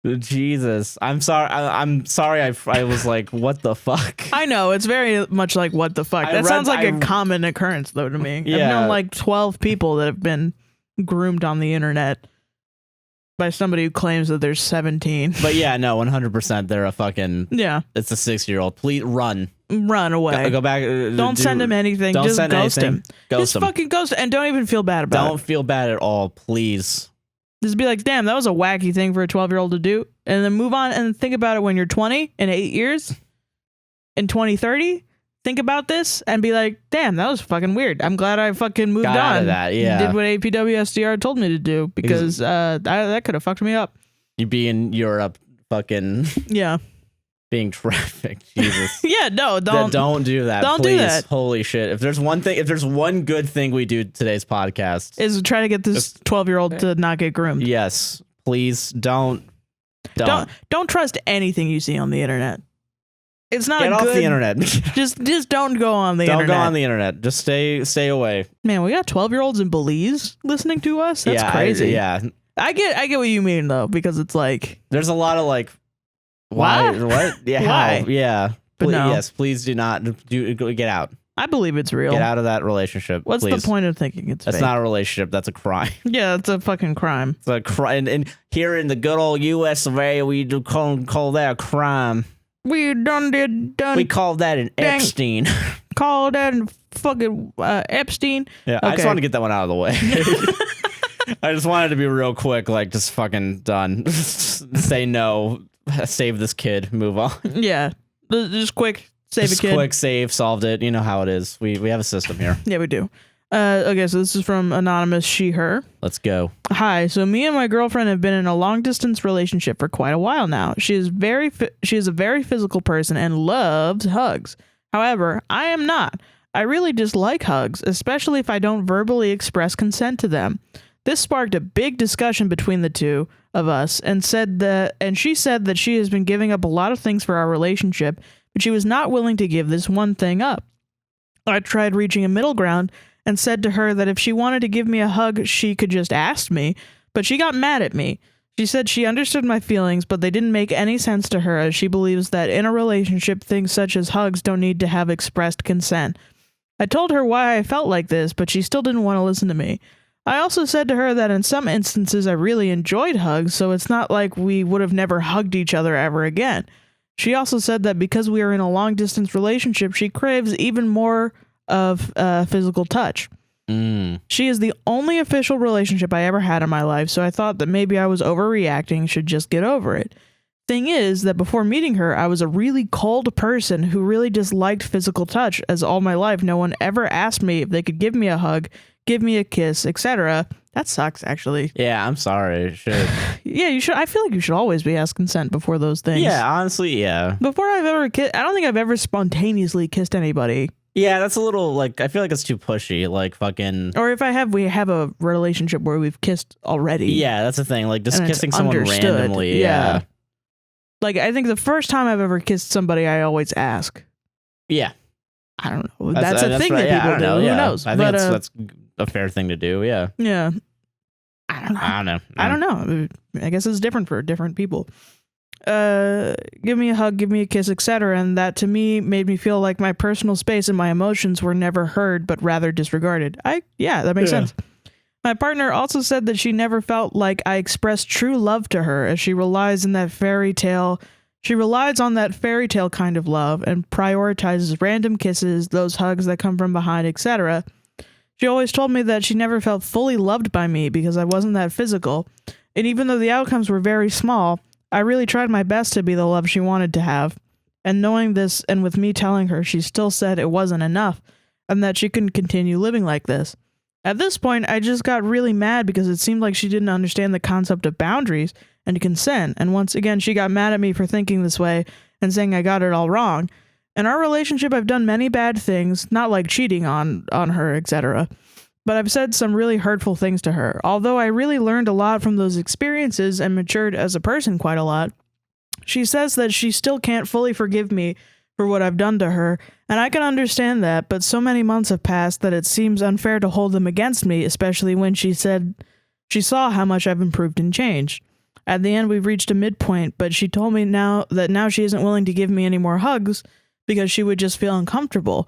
Jesus. I'm sorry. I'm sorry. I was like, what the fuck? I know. It's very much like, what the fuck? That sounds like a common occurrence, though, to me. Yeah. I've known like 12 people that have been groomed on the internet by somebody who claims that they're 17. But yeah, no, 100%. They're a fucking... Yeah. It's a 6-year-old. Please run. Run away. Go back. Don't send him anything. Just ghost him. Ghost him. Just fucking ghost him. And don't even feel bad about it. Don't feel bad at all, please. Just be like, damn, that was a wacky thing for a 12-year-old to do. And then move on and think about it when you're 20 in 8 years. In 2030. Think about this and be like, damn, that was fucking weird. I'm glad I fucking moved on. Out of that, yeah. Did what APWSTR told me to do because that could have fucked me up. You'd be in Europe fucking... Yeah. Being trafficked. Jesus. Yeah, no, don't do that. Don't please. do that. Holy shit. If there's one good thing we do today's podcast is try to get this 12-year-old to not get groomed. Yes. Please don't trust anything you see on the internet. It's not Get off the internet. just don't go on the internet. Don't go on the internet. Just stay away. Man, we got 12-year-olds in Belize listening to us. That's crazy. I get what you mean though, because it's like there's a lot of like why? What? Yeah. Why? How? Yeah. But no. Yes, please do not get out. I believe it's real. Get out of that relationship. What's please. the point of thinking it's That's fake? not a relationship. That's a crime. Yeah, it's a fucking crime. It's a crime. And here in the good old U.S. of A., we do call that a crime. We We call that an Epstein. Call that an fucking Epstein. Yeah, okay. I just want to get that one out of the way. I just wanted to be real quick, like just fucking done. Say no. Save this kid. Move on. Yeah, just quick. Save a kid. Quick save. Solved it. You know how it is. We have a system here. Yeah, we do. Okay, so this is from anonymous she her. Let's go. Hi. So me and my girlfriend have been in a long distance relationship for quite a while now. She is a very physical person and loves hugs. However, I am not. I really dislike hugs, especially if I don't verbally express consent to them. This sparked a big discussion between the two of us and she said that she has been giving up a lot of things for our relationship, but she was not willing to give this one thing up. I tried reaching a middle ground and said to her that if she wanted to give me a hug, she could just ask me, but she got mad at me. She said she understood my feelings, but they didn't make any sense to her as she believes that in a relationship, things such as hugs don't need to have expressed consent. I told her why I felt like this, but she still didn't want to listen to me. I also said to her that in some instances I really enjoyed hugs, so it's not like we would have never hugged each other ever again. She also said that because we are in a long-distance relationship, she craves even more of physical touch. She is the only official relationship I ever had in my life, so I thought that maybe I was overreacting, should just get over it. Thing is that before meeting her, I was a really cold person who really disliked physical touch, as all my life no one ever asked me if they could give me a hug, give me a kiss, etc. That sucks, actually. Yeah, I'm sorry. Should. Yeah, you should. I feel like you should always be asked consent before those things. Yeah, honestly, yeah. Before I've ever kissed, I don't think I've ever spontaneously kissed anybody. Yeah, that's a little, like, I feel like it's too pushy, like, fucking... Or if we have a relationship where we've kissed already. Yeah, that's the thing, like, just kissing someone randomly, yeah. Like, I think the first time I've ever kissed somebody, I always ask. Yeah. I don't know. That's a thing that people do. Who knows? I think that's a fair thing to do, yeah. Yeah. I don't know. I guess it's different for different people. Give me a hug, give me a kiss, etc. And that to me made me feel like my personal space and my emotions were never heard, but rather disregarded. That makes sense. My partner also said that she never felt like I expressed true love to her, as she relies on that fairy tale kind of love and prioritizes random kisses, those hugs that come from behind, etc. She always told me that she never felt fully loved by me because I wasn't that physical. And even though the outcomes were very small, I really tried my best to be the love she wanted to have. And knowing this, and with me telling her, she still said it wasn't enough and that she couldn't continue living like this. At this point, I just got really mad because it seemed like she didn't understand the concept of boundaries and consent. And once again, she got mad at me for thinking this way and saying I got it all wrong. In our relationship, I've done many bad things, not like cheating on her, etc. But I've said some really hurtful things to her. Although I really learned a lot from those experiences and matured as a person quite a lot, she says that she still can't fully forgive me for what I've done to her, and I can understand that, but so many months have passed that it seems unfair to hold them against me, especially when she said she saw how much I've improved and changed. At the end, we've reached a midpoint, but she told me now she isn't willing to give me any more hugs because she would just feel uncomfortable.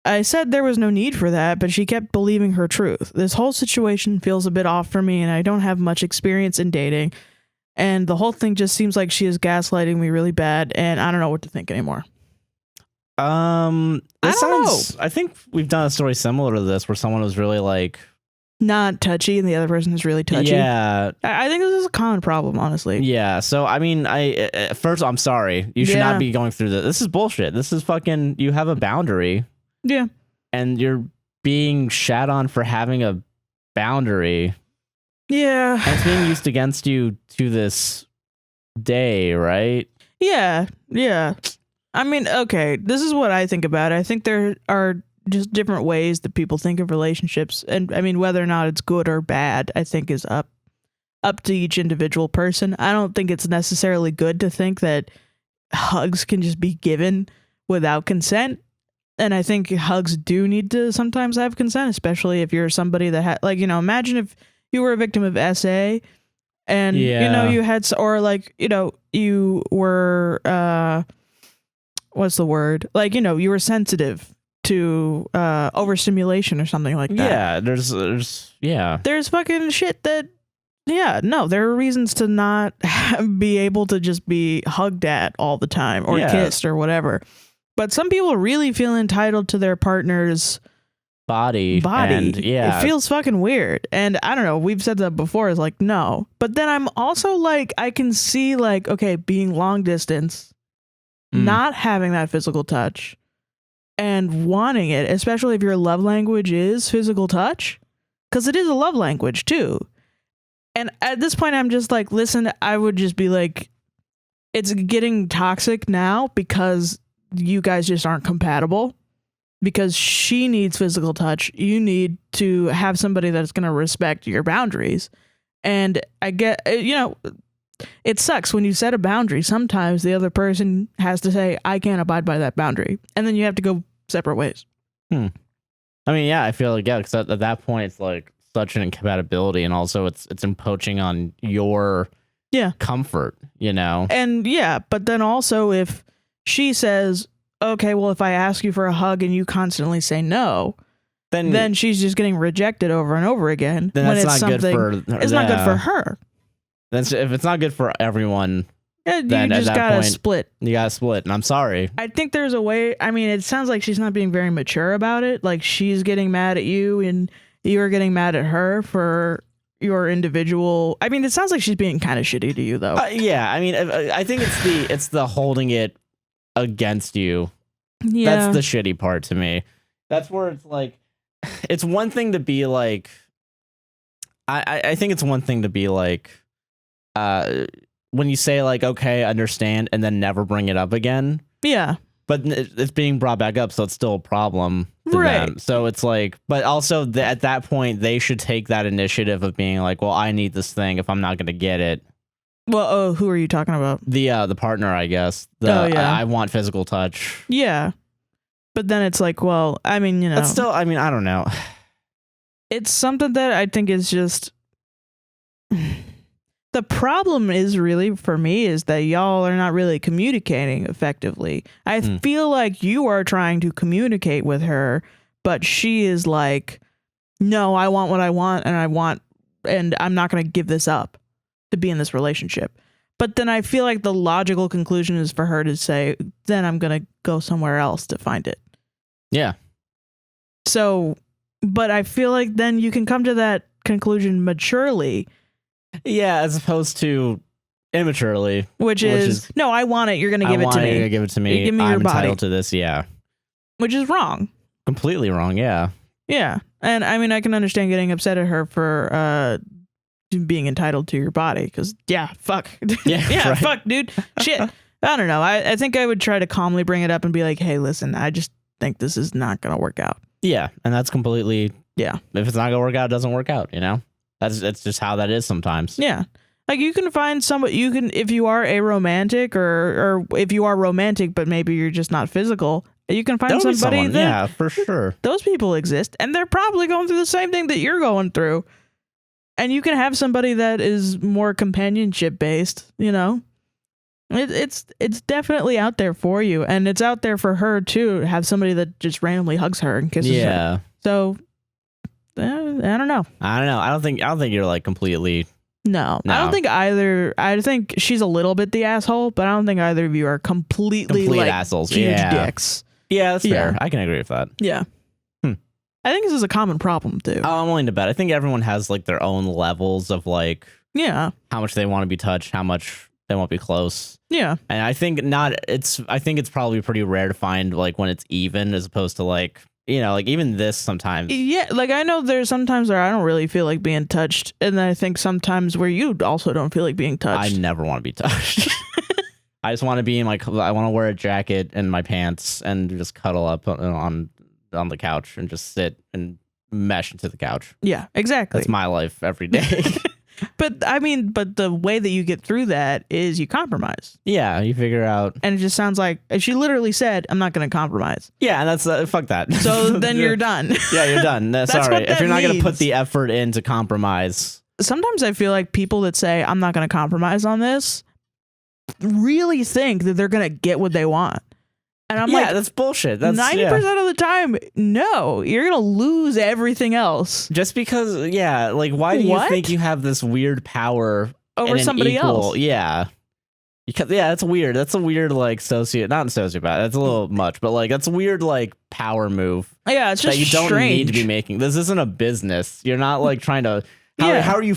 I said there was no need for that, but she kept believing her truth. This whole situation feels a bit off for me, and I don't have much experience in dating, and the whole thing just seems like she is gaslighting me really bad, and I don't know what to think anymore. I think we've done a story similar to this where someone was really like not touchy and the other person is really touchy. Yeah. I think this is a common problem, honestly. Yeah. So, I mean, first, I'm sorry. You should not be going through this. This is bullshit. This is fucking, you have a boundary. Yeah. And you're being shat on for having a boundary. Yeah. And it's being used against you to this day, right? Yeah. Yeah. I mean, okay, this is what I think about it. I think there are just different ways that people think of relationships. And I mean, whether or not it's good or bad, I think is up to each individual person. I don't think it's necessarily good to think that hugs can just be given without consent. And I think hugs do need to sometimes have consent, especially if you're somebody that like, you know, imagine if you were a victim of SA and, you know, you had, or like, you know, you were, what's the word? Like, you know, you were sensitive to overstimulation or something like that. Yeah, there's fucking shit that, there are reasons to not be able to just be hugged at all the time or kissed or whatever. But some people really feel entitled to their partner's body. And, it feels fucking weird. And I don't know, we've said that before, is like, no. But then I'm also like, I can see like, okay, being long distance, not having that physical touch and wanting it, especially if your love language is physical touch, because it is a love language too. And at this point, I'm just like, listen, I would just be like, it's getting toxic now because you guys just aren't compatible, because she needs physical touch. You need to have somebody that's going to respect your boundaries. And I get, you know, it sucks when you set a boundary. Sometimes the other person has to say, I can't abide by that boundary. And then you have to go separate ways. I mean, yeah, I feel like, because at that point, it's like such an incompatibility. And also it's poaching on your comfort, you know? And but then also if she says, okay, well, if I ask you for a hug and you constantly say no, then she's just getting rejected over and over again. Then when it's not good for it's not good for her. If it's not good for everyone, then you just at that gotta point, split. You gotta split, and I'm sorry. I think there's a way. I mean, it sounds like she's not being very mature about it. Like she's getting mad at you, and you're getting mad at her for, your individual. I mean, it sounds like she's being kind of shitty to you, though. Yeah, I mean, I think it's the holding it against you. Yeah, that's the shitty part to me. That's where it's like, it's one thing to be like, I think it's one thing to be like, when you say like, okay, understand, and then never bring it up again. Yeah. But it's being brought back up, so it's still a problem to them. So it's like, but also at that point, they should take that initiative of being like, well, I need this thing if I'm not going to get it. Well, who are you talking about? The partner, I guess. I want physical touch. Yeah. But then it's like, well, I mean, you know. But still, I mean, I don't know. It's something that I think is just... The problem is really for me is that y'all are not really communicating effectively. I feel like you are trying to communicate with her, but she is like, no, I want what I want and I'm not going to give this up to be in this relationship. But then I feel like the logical conclusion is for her to say, then I'm going to go somewhere else to find it. Yeah. So, but I feel like then you can come to that conclusion maturely. Yeah, as opposed to immaturely, which is no, I want it. You're gonna give it to me. You're gonna give it to me. Give me I'm your body. entitled to this. Yeah, which is wrong. Completely wrong. Yeah. Yeah, and I mean, I can understand getting upset at her for being entitled to your body because fuck. Yeah, right. Fuck, dude. Shit. I don't know. I think I would try to calmly bring it up and be like, hey, listen, I just think this is not gonna work out. Yeah, and that's completely. Yeah. If it's not gonna work out, it doesn't work out. You know. That's just how that is sometimes. Yeah. Like you can find somebody, you can, if you are aromantic or if you are romantic, but maybe you're just not physical, you can find somebody that, yeah, for sure. Those people exist and they're probably going through the same thing that you're going through. And you can have somebody that is more companionship based, you know, it's definitely out there for you. And it's out there for her too, to have somebody that just randomly hugs her and kisses her. So I don't know. I don't think you're like completely. No, I don't think either. I think she's a little bit the asshole, but I don't think either of you are complete like assholes. Huge dicks. Yeah, that's fair. I can agree with that. Yeah. I think this is a common problem too. I'm willing to bet. I think everyone has like their own levels of like how much they want to be touched, how much they won't be close. Yeah. And I think it's probably pretty rare to find like when it's even as opposed to like. You know, like even this sometimes. Yeah, like I know there's sometimes where I don't really feel like being touched. And then I think sometimes where you also don't feel like being touched. I never want to be touched. I just want to be in I want to wear a jacket and my pants and just cuddle up on the couch and just sit and mesh into the couch. Yeah, exactly. That's my life every day. But I mean, the way that you get through that is you compromise. Yeah, you figure out. And it just sounds like she literally said, I'm not going to compromise. Yeah, and that's fuck that. So then you're done. Yeah, you're done. Sorry. If you're not going to put the effort in to compromise. Sometimes I feel like people that say, I'm not going to compromise on this, really think that they're going to get what they want. And I'm like, that's bullshit. That's 90% of the time, no, you're going to lose everything else. Just because, like, why do you think you have this weird power over somebody else? Yeah. Because, that's weird. That's a weird, like, not sociopath. That's a little much, but, like, that's a weird, like, power move. Yeah, it's just that you don't need to be making. This isn't a business. You're not, like, trying to. How are you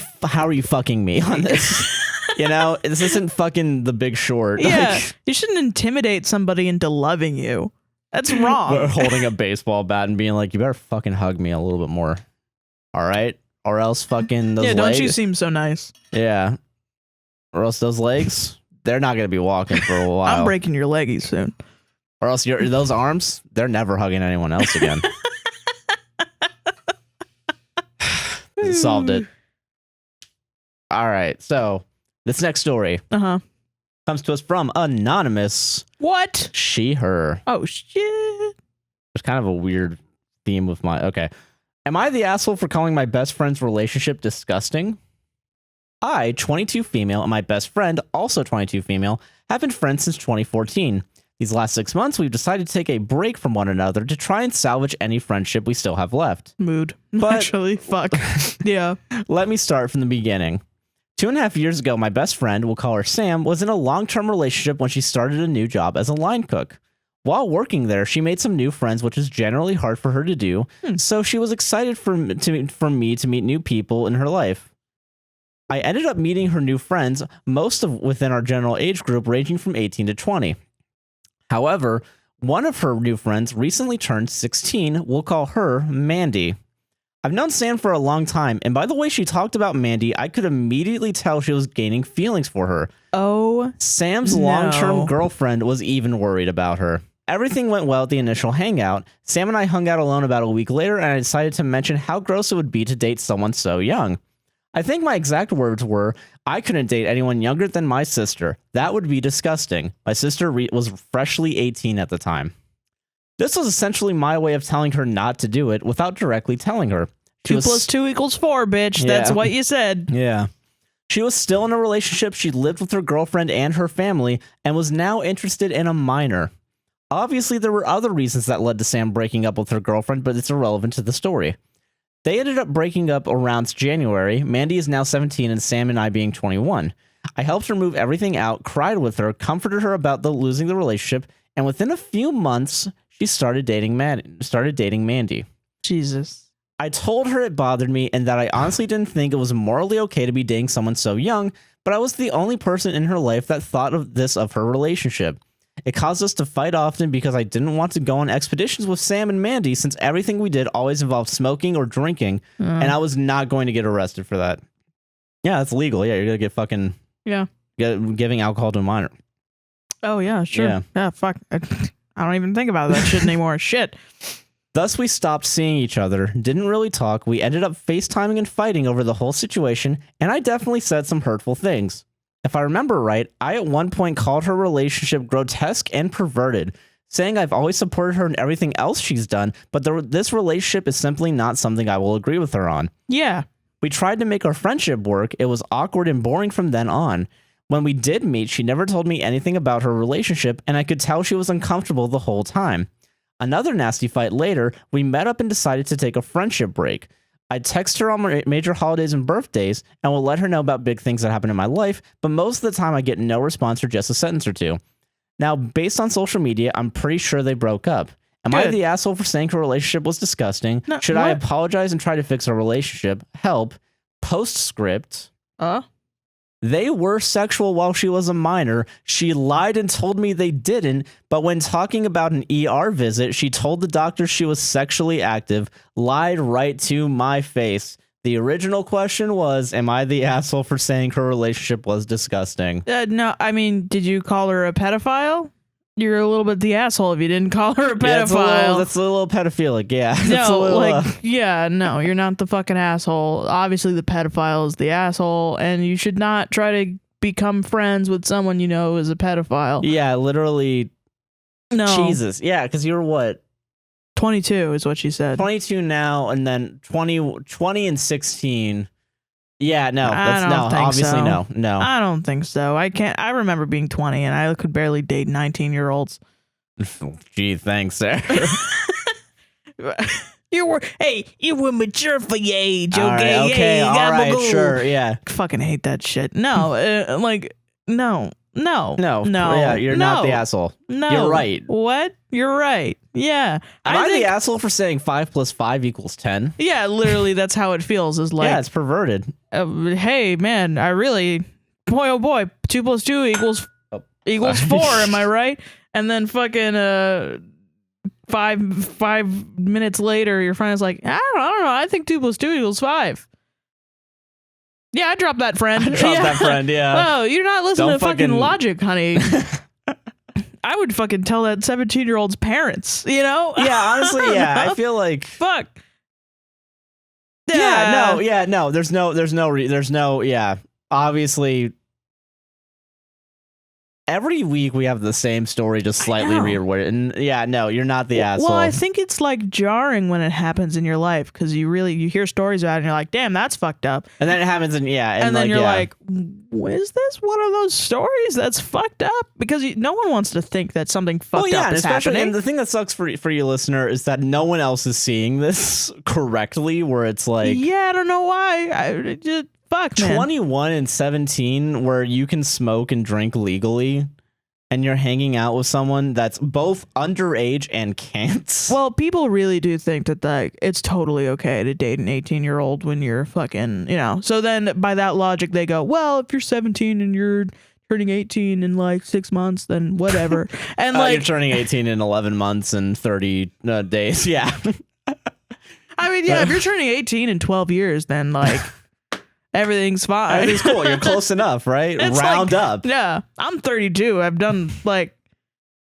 fucking me on this? You know, this isn't fucking The Big Short. Yeah, you shouldn't intimidate somebody into loving you. That's wrong. Holding a baseball bat and being like, you better fucking hug me a little bit more. All right? Or else fucking those legs. Yeah, don't you seem so nice. Yeah. Or else those legs, they're not going to be walking for a while. I'm breaking your leggies soon. Or else those arms, they're never hugging anyone else again. Solved it. All right, so this next story comes to us from Anonymous. What? She, her. Oh, shit. There's kind of a weird theme with my... Okay. Am I the asshole for calling my best friend's relationship disgusting? I, 22 female, and my best friend, also 22 female, have been friends since 2014. These last 6 months, we've decided to take a break from one another to try and salvage any friendship we still have left. Mood. But, actually, fuck. Yeah. Let me start from the beginning. 2.5 years ago, my best friend, we'll call her Sam, was in a long-term relationship when she started a new job as a line cook. While working there, she made some new friends, which is generally hard for her to do, so she was excited for me to meet new people in her life. I ended up meeting her new friends, most of within our general age group ranging from 18 to 20. However, one of her new friends recently turned 16. We'll call her Mandy. I've known Sam for a long time, and by the way she talked about Mandy, I could immediately tell she was gaining feelings for her. Oh, Sam's long-term girlfriend was even worried about her. Everything went well at the initial hangout. Sam and I hung out alone about a week later, and I decided to mention how gross it would be to date someone so young. I think my exact words were, I couldn't date anyone younger than my sister. That would be disgusting. My sister was freshly 18 at the time. This was essentially my way of telling her not to do it without directly telling her. 2 + 2 = 4, bitch. Yeah. That's what you said. Yeah. She was still in a relationship. She lived with her girlfriend and her family and was now interested in a minor. Obviously, there were other reasons that led to Sam breaking up with her girlfriend, but it's irrelevant to the story. They ended up breaking up around January. Mandy is now 17 and Sam and I being 21. I helped her move everything out, cried with her, comforted her about losing the relationship, and within a few months, she started dating Mandy. Jesus. I told her it bothered me and that I honestly didn't think it was morally okay to be dating someone so young, but I was the only person in her life that thought of her relationship. It caused us to fight often because I didn't want to go on expeditions with Sam and Mandy since everything we did always involved smoking or drinking, and I was not going to get arrested for that. Yeah, that's legal. Yeah, you're going to get fucking... Yeah. Giving alcohol to a minor. Oh, yeah, sure. Yeah, fuck. I don't even think about that shit anymore. Shit. Thus, we stopped seeing each other, didn't really talk. We ended up FaceTiming and fighting over the whole situation, and I definitely said some hurtful things. If I remember right, I at one point called her relationship grotesque and perverted, saying I've always supported her in everything else she's done, but this relationship is simply not something I will agree with her on. Yeah. We tried to make our friendship work. It was awkward and boring from then on. When we did meet, she never told me anything about her relationship, and I could tell she was uncomfortable the whole time. Another nasty fight later, we met up and decided to take a friendship break. I text her on major holidays and birthdays and will let her know about big things that happen in my life, but most of the time I get no response or just a sentence or two. Now, based on social media, I'm pretty sure they broke up. Am I the asshole for saying her relationship was disgusting? No, should I apologize and try to fix our relationship? Help. Postscript. They were sexual while she was a minor. She lied and told me they didn't, but when talking about an ER visit, she told the doctor she was sexually active, lied right to my face. The original question was, am I the asshole for saying her relationship was disgusting? No, I mean, did you call her a pedophile? You're a little bit the asshole if you didn't call her a pedophile. Yeah, that's a little pedophilic, yeah. No, no, you're not the fucking asshole. Obviously, the pedophile is the asshole, and you should not try to become friends with someone you know is a pedophile. Yeah, literally. No. Jesus. Yeah, because you're what? 22 is what she said. 22 now, and then 20 and 16. Yeah, no, obviously so. No. I don't think so. I remember being 20 and I could barely date 19-year-olds. Gee, thanks, sir. You were mature for your age, okay? Okay, all right, sure, yeah. I fucking hate that shit. No, no. Yeah, you're not the asshole. No. You're right. What? You're right. Yeah. Am I the asshole for saying 5 + 5 = 10? Yeah, literally, that's how it feels. Is like, yeah, it's perverted. Hey, man, boy, oh boy, 2 + 2 equals 4. Am I right? And then fucking 5 minutes later, your friend is like, I don't know. I think 2 + 2 = 5. Yeah, I dropped that friend. Oh, you're not listening to fucking logic, honey. I would fucking tell that 17-year-old's parents, you know? Yeah, honestly, yeah. I feel like... Fuck. No. There's no, yeah. Obviously... Every week we have the same story, just slightly rewritten. Yeah, no, you're not the asshole. Well, I think it's like jarring when it happens in your life because you hear stories about it and you're like, damn, that's fucked up. And then it happens and then you're like, is this one of those stories that's fucked up? Because no one wants to think that something fucked up is happening. And the thing that sucks for you, listener, is that no one else is seeing this correctly. Where it's like, yeah, I don't know why. Fuck, man. 21 and 17 where you can smoke and drink legally. and you're hanging out with someone that's both underage and can't. Well, people really do think that like it's totally okay to date an 18-year-old when you're fucking, So then by that logic, they go, well, if you're 17 and you're turning 18 in like 6 months, then whatever. And you're turning 18 in 11 months and 30 days. Yeah. I mean, yeah, if you're turning 18 in 12 years, then like everything's fine. Everything's cool. You're close enough, right? Round up. Yeah. I'm 32. I've done like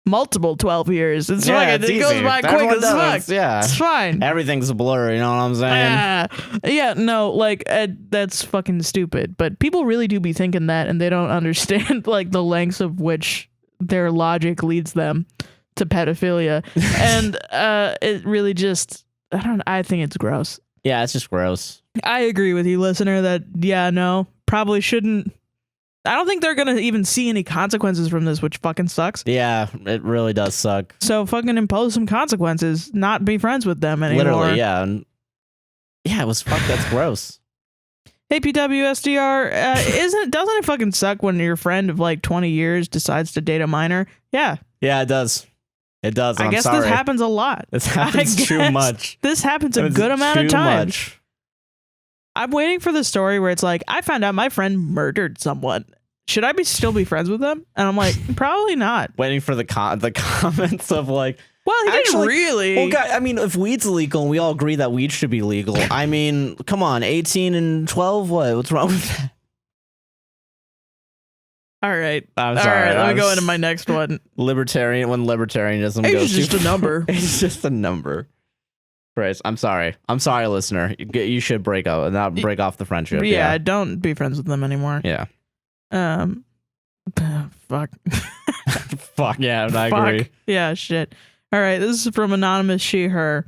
multiple 12 years. It's like it goes by quick as fuck. Yeah. It's fine. Everything's a blur. You know what I'm saying? Yeah. No, like that's fucking stupid. But people really do be thinking that, and they don't understand like the lengths of which their logic leads them to pedophilia. And it really just, I think it's gross. Yeah, it's just gross. I agree with you, listener, that, probably shouldn't. I don't think they're going to even see any consequences from this, which fucking sucks. Yeah, it really does suck. So fucking impose some consequences, not be friends with them anymore. Literally, yeah. Yeah, it was that's gross. APWSTR, doesn't it fucking suck when your friend of like 20 years decides to date a minor? Yeah. Yeah, it does. It does. I guess this happens a lot. This happens too much. This happens a good amount of times. I'm waiting for the story where it's like, I found out my friend murdered someone. Should I still be friends with them? And I'm like, probably not. Waiting for the comments of like, well, he didn't really. Well, guys, I mean, if weed's legal and we all agree that weed should be legal, I mean, come on, 18 and 12, what's wrong with that? All right. I'm sorry. All right, let me go into my next one. When libertarianism goes goes just a number. It's just a number. Bryce, I'm sorry, listener. You should break off the friendship. Yeah, don't be friends with them anymore. Yeah. Fuck. Fuck yeah, I agree. Yeah, shit. All right, this is from anonymous she/her.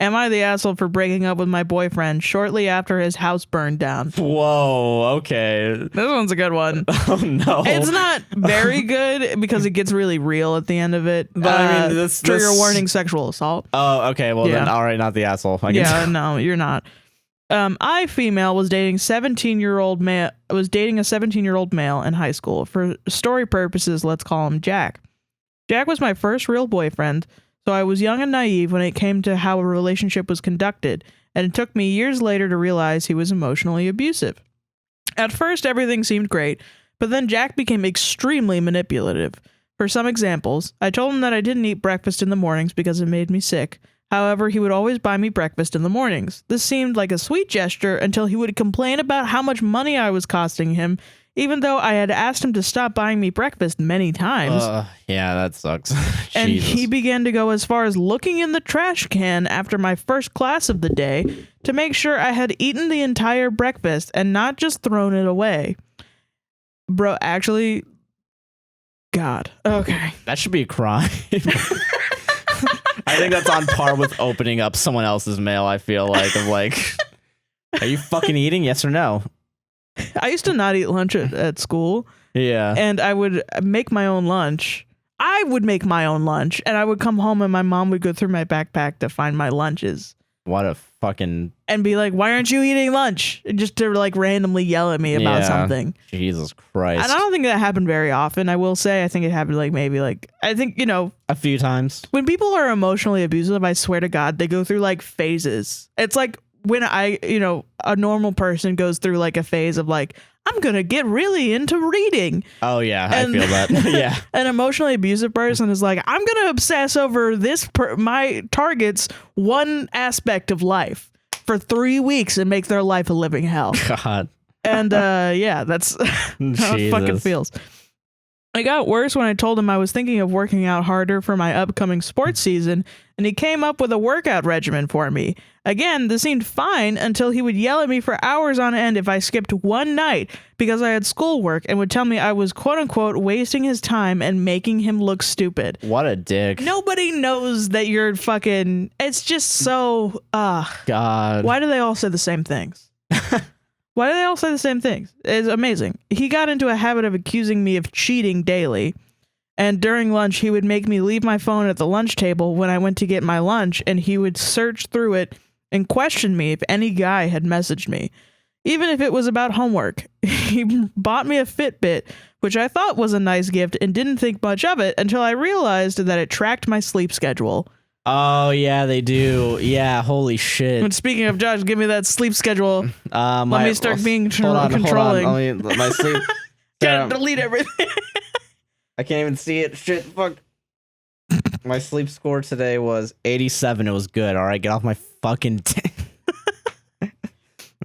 Am I the asshole for breaking up with my boyfriend shortly after his house burned down? Whoa, okay. This one's a good one. Oh, no. It's not very good because it gets really real at the end of it. But I mean, this trigger warning, sexual assault. Oh, okay. Well, then, all right, not the asshole. No, you're not. I, female, was dating a 17-year-old male in high school. For story purposes, let's call him Jack. Jack was my first real boyfriend. So I was young and naive when it came to how a relationship was conducted, and it took me years later to realize he was emotionally abusive. At first, everything seemed great, but then Jack became extremely manipulative. For some examples, I told him that I didn't eat breakfast in the mornings because it made me sick. However, he would always buy me breakfast in the mornings. This seemed like a sweet gesture until he would complain about how much money I was costing him, even though I had asked him to stop buying me breakfast many times. Yeah, that sucks. And he began to go as far as looking in the trash can after my first class of the day to make sure I had eaten the entire breakfast and not just thrown it away. Bro, actually, God. Okay. That should be a crime. I think that's on par with opening up someone else's mail, I feel like. Of like, are you fucking eating? Yes or no? I used to not eat lunch at school. Yeah. And I would make my own lunch. I would make my own lunch, and I would come home and my mom would go through my backpack to find my lunches. What a fucking... And be like, why aren't you eating lunch? Just to like randomly yell at me about something. Jesus Christ. And I don't think that happened very often. I will say, I think it happened I think, a few times. When people are emotionally abusive, I swear to God, they go through like phases. It's like when a normal person goes through like a phase of like, I'm going to get really into reading. Oh, yeah. I feel that. Yeah. An emotionally abusive person is like, I'm going to obsess over my target's one aspect of life for 3 weeks and make their life a living hell. God. And that's how it fucking feels. It got worse when I told him I was thinking of working out harder for my upcoming sports season, and he came up with a workout regimen for me. Again, this seemed fine until he would yell at me for hours on end if I skipped one night because I had schoolwork, and would tell me I was quote-unquote wasting his time and making him look stupid. What a dick. Nobody knows that you're fucking... It's just so... God. Why do they all say the same things? Why do they all say the same things? It's amazing. He got into a habit of accusing me of cheating daily. And during lunch, he would make me leave my phone at the lunch table when I went to get my lunch, and he would search through it and question me if any guy had messaged me. even if it was about homework. He bought me a Fitbit, which I thought was a nice gift and didn't think much of it until I realized that it tracked my sleep schedule. Oh, yeah, they do. Yeah, holy shit. And speaking of Josh, give me that sleep schedule. Let me start being controlling. Hold on. My sleep. Gotta delete everything. I can't even see it. Shit, fuck. My sleep score today was 87. It was good. All right, get off my fucking...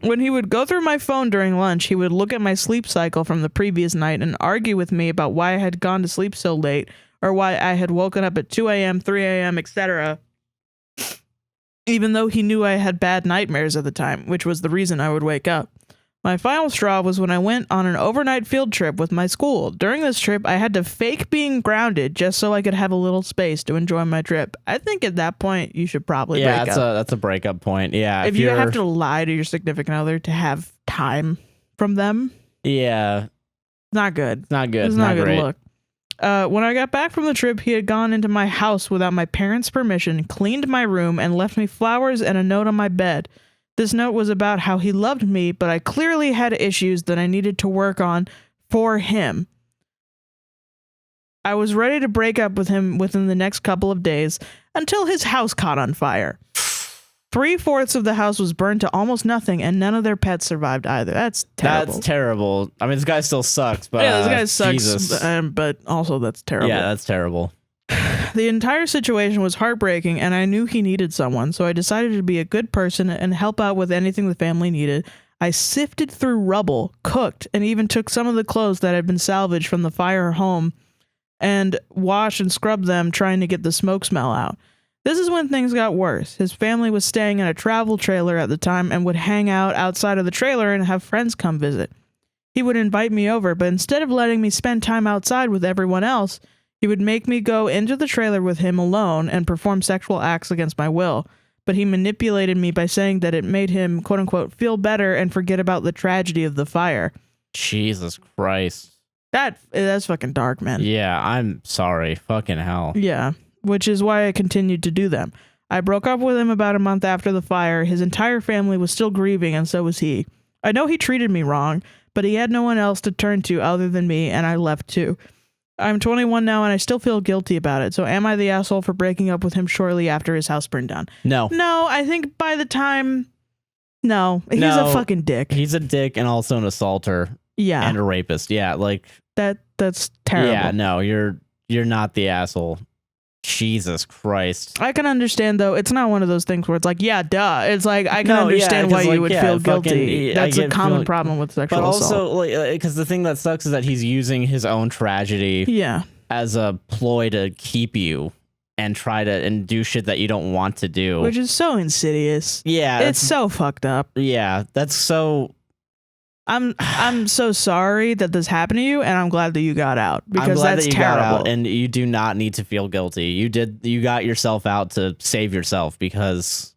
When he would go through my phone during lunch, he would look at my sleep cycle from the previous night and argue with me about why I had gone to sleep so late or why I had woken up at 2 a.m., 3 a.m., etc. Even though he knew I had bad nightmares at the time, which was the reason I would wake up. My final straw was when I went on an overnight field trip with my school. During this trip, I had to fake being grounded just so I could have a little space to enjoy my trip. I think at that point, you should probably break up. Yeah, that's a breakup point. Yeah. If you have to lie to your significant other to have time from them. Yeah. Not good. It's not good. It's not a good look. When I got back from the trip, he had gone into my house without my parents' permission, cleaned my room, and left me flowers and a note on my bed. This note was about how he loved me, but I clearly had issues that I needed to work on for him. I was ready to break up with him within the next couple of days until his house caught on fire. 3/4 of the house was burned to almost nothing, and none of their pets survived either. That's terrible. That's terrible. I mean, this guy still sucks, but yeah, this guy sucks. Jesus. But also that's terrible. Yeah, that's terrible. The entire situation was heartbreaking, and I knew he needed someone, so I decided to be a good person and help out with anything the family needed. I sifted through rubble, cooked, and even took some of the clothes that had been salvaged from the fire home and washed and scrubbed them, trying to get the smoke smell out. This is when things got worse. His family was staying in a travel trailer at the time and would hang out outside of the trailer and have friends come visit. He would invite me over, but instead of letting me spend time outside with everyone else, he would make me go into the trailer with him alone and perform sexual acts against my will. But he manipulated me by saying that it made him, quote unquote, feel better and forget about the tragedy of the fire. Jesus Christ. That's fucking dark, man. Yeah, I'm sorry. Fucking hell. Yeah, which is why I continued to do them. I broke up with him about a month after the fire. His entire family was still grieving, and so was he. I know he treated me wrong, but he had no one else to turn to other than me, and I left too. I'm 21 now, and I still feel guilty about it. So am I the asshole for breaking up with him shortly after his house burned down? No. No, I think by the time... No, he's a fucking dick. He's a dick and also an assaulter. Yeah. And a rapist. Yeah, like... That's terrible. Yeah, no, you're not the asshole. Jesus Christ. I can understand, though. It's not one of those things where it's like, yeah, duh. It's like, I can understand why you would feel guilty. That's a common problem with sexual assault. But also, because the thing that sucks is that he's using his own tragedy as a ploy to keep you and try to do shit that you don't want to do. Which is so insidious. Yeah. It's so fucked up. Yeah, that's so... I'm so sorry that this happened to you, and I'm glad that you got out, because that's terrible. Got out, and you do not need to feel guilty. You got yourself out to save yourself, because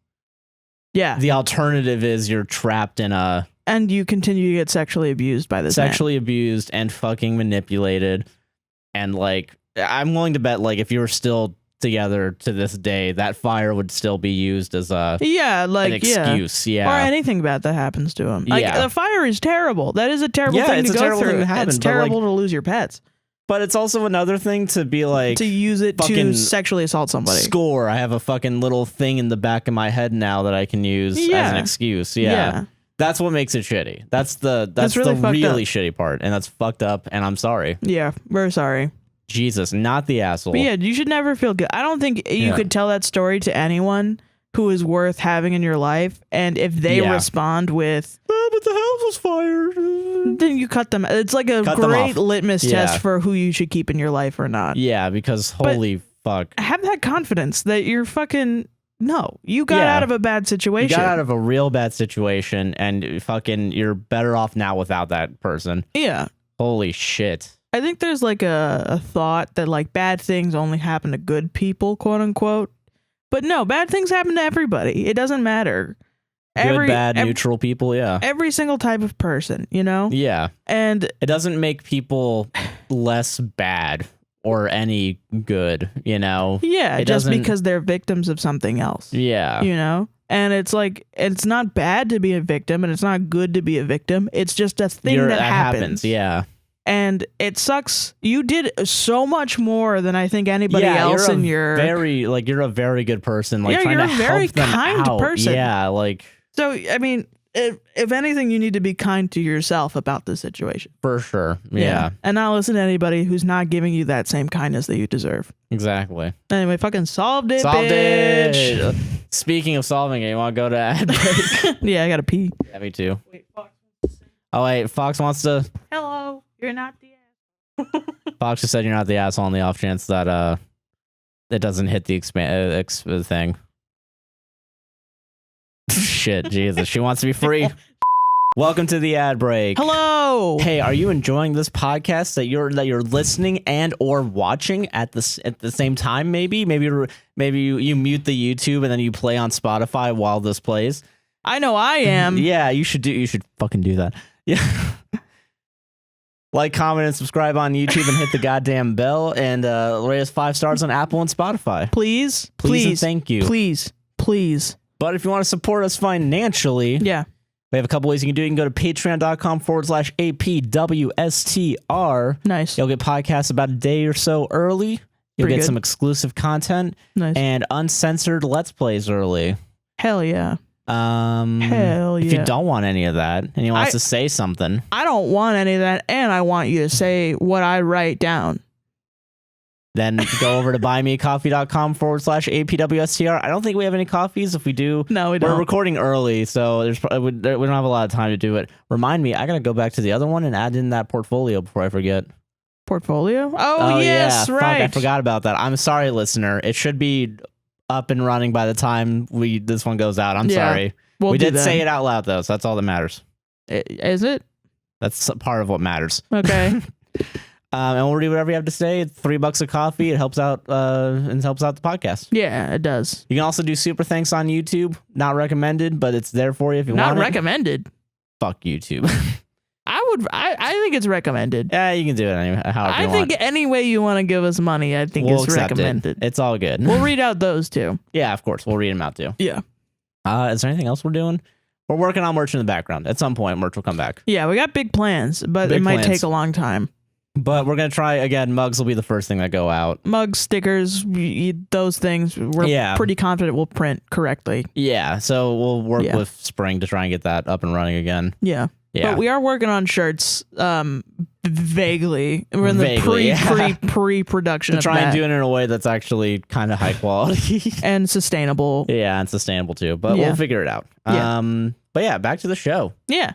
the alternative is you're trapped in a... And you continue to get sexually abused by this Sexually abused and fucking manipulated. And like, I'm willing to bet, like, if you were still together to this day, that fire would still be used as an excuse. Yeah. Or anything bad that happens to him. Like, the fire is terrible. That is a terrible thing to go through. It's terrible to lose your pets. But it's also another thing to be like... To use it to sexually assault somebody. Score. I have a fucking little thing in the back of my head now that I can use as an excuse. Yeah. That's what makes it shitty. That's really shitty part. And that's fucked up, and I'm sorry. Yeah, we're sorry. Jesus, not the asshole. But yeah, you should never feel good. I don't think you could tell that story to anyone who is worth having in your life, and if they respond with, "Oh, but the house was fired," then you cut them. It's like a great litmus test for who you should keep in your life or not. Yeah, because holy fuck. Have that confidence that you're fucking... No, you got out of a bad situation. You got out of a real bad situation, and fucking you're better off now without that person. Yeah. Holy shit. I think there's like a thought that like bad things only happen to good people, quote unquote. But no, bad things happen to everybody. It doesn't matter. Good, bad, neutral people, yeah. Every single type of person, you know? Yeah. And it doesn't make people less bad or any good, you know? Yeah, just because they're victims of something else. Yeah. You know? And it's like, it's not bad to be a victim and it's not good to be a victim. It's just a thing that happens. Yeah. And it sucks. You did so much more than I think anybody else in your... you're a very good person. Like, you're a very kind person. Yeah, like... So, I mean, if anything, you need to be kind to yourself about the situation. For sure. Yeah. And not listen to anybody who's not giving you that same kindness that you deserve. Exactly. Anyway, fucking solved it, bitch. Speaking of solving it, you want to go to ad break? Yeah, I got to pee. Yeah, me too. Wait, Fox. Oh, wait, Fox wants to... Hello, you're not the ass. Fox just said you're not the asshole on the off chance that it doesn't hit the thing. Shit, Jesus. She wants to be free. Welcome to the ad break. Hello. Hey, are you enjoying this podcast that you're listening and or watching at the same time? Maybe you mute the YouTube and then you play on Spotify while this plays. I know I am. Yeah, you should fucking do that. Yeah. Like, comment, and subscribe on YouTube and hit the goddamn bell and rate us 5 stars on Apple and Spotify. Please, and thank you. Please. But if you want to support us financially, yeah, we have a couple ways you can do it. You can go to patreon.com/APWSTR. Nice. You'll get podcasts about a day or so early. You'll get some exclusive content. Nice. And uncensored Let's Plays early. Hell yeah. Hell yeah. If you don't want any of that and you want us to say something. I don't want any of that, and I want you to say what I write down. Then go over to buymeacoffee.com/APWSTR. I don't think we have any coffees. If we do, no, we don't. We're recording early, so we don't have a lot of time to do it. Remind me, I got to go back to the other one and add in that portfolio before I forget. Portfolio? Oh yes, yeah. Right. Fuck, I forgot about that. I'm sorry, listener. It should be up and running by the time this one goes out. I'm sorry. We did say it out loud, though, so that's all that matters. Is it? That's part of what matters. Okay. And we'll read whatever you have to say. It's $3 a coffee. It helps out and helps out the podcast. Yeah, it does. You can also do super thanks on YouTube. Not recommended, but it's there for you if you want it. Not recommended. Fuck YouTube. I think it's recommended. Yeah, you can do it anyway. However you want. I think any way you want to give us money, I think it's recommended. It's all good. We'll read out those too. Yeah, of course. We'll read them out too. Yeah. Is there anything else we're doing? We're working on merch in the background. At some point, merch will come back. Yeah, we got big plans, but it might take a long time. But we're going to try, again, mugs will be the first thing that go out. Mugs, stickers, those things, we're pretty confident we'll print correctly. Yeah, so we'll work with Spring to try and get that up and running again. Yeah. But we are working on shirts vaguely. We're in the pre-production to try and do it in a way that's actually kind of high quality. And sustainable. Yeah, and sustainable too. But we'll figure it out. Yeah. But yeah, back to the show. Yeah.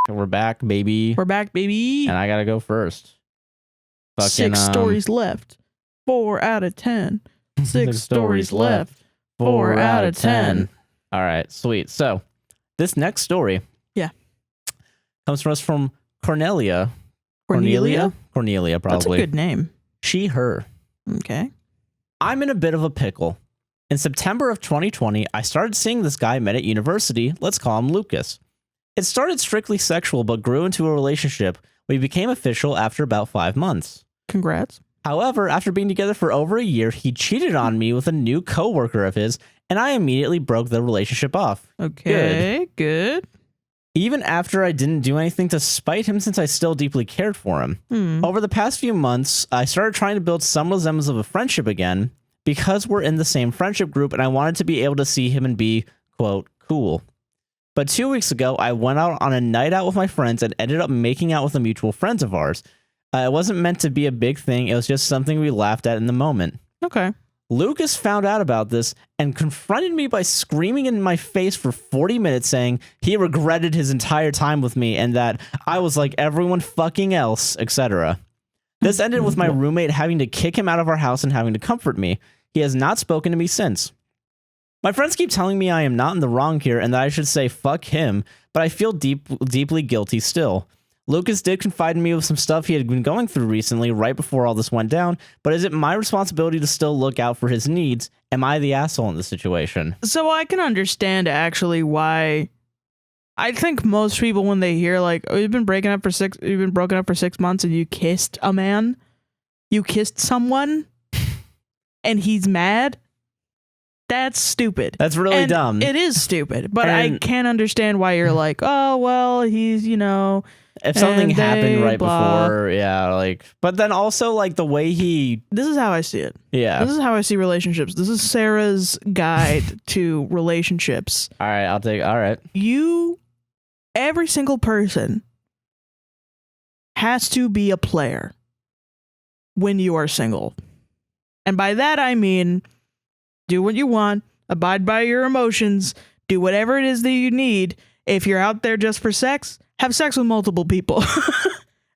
We're back, baby. We're back, baby. And I got to go first. 6 stories left. 4 out of 10. 6 stories left. 4 out of 10. All right, sweet. So this next story comes from us from Cornelia. Cornelia, probably. That's a good name. She, her. Okay. I'm in a bit of a pickle. In September of 2020, I started seeing this guy I met at university. Let's call him Lucas. It started strictly sexual, but grew into a relationship. We became official after about 5 months. Congrats. However, after being together for over a year, he cheated on me with a new coworker of his, and I immediately broke the relationship off. Okay, good. Even after I didn't do anything to spite him, since I still deeply cared for him. Over the past few months, I started trying to build some resemblance of a friendship again because we're in the same friendship group and I wanted to be able to see him and be, quote, cool. But 2 weeks ago, I went out on a night out with my friends and ended up making out with a mutual friend of ours. It wasn't meant to be a big thing. It was just something we laughed at in the moment. Okay. Lucas found out about this and confronted me by screaming in my face for 40 minutes saying he regretted his entire time with me and that I was like everyone fucking else, etc. This ended with my roommate having to kick him out of our house and having to comfort me. He has not spoken to me since. My friends keep telling me I am not in the wrong here and that I should say fuck him, but I feel deeply guilty still. Lucas did confide in me with some stuff he had been going through recently right before all this went down, but is it my responsibility to still look out for his needs? Am I the asshole in this situation? So I can understand actually why. I think most people when they hear like, oh, you've been broken up for 6 months and you kissed a man, you kissed someone and he's mad. That's stupid. That's really dumb. It is stupid, but I can't understand why you're like, oh, well, he's, if something happened right before, like, but then also like the way this is how I see it. Yeah. This is how I see relationships. This is Sarah's guide to relationships. All right. Every single person has to be a player when you are single. And by that, I mean, do what you want, abide by your emotions, do whatever it is that you need. If you're out there just for sex, have sex with multiple people.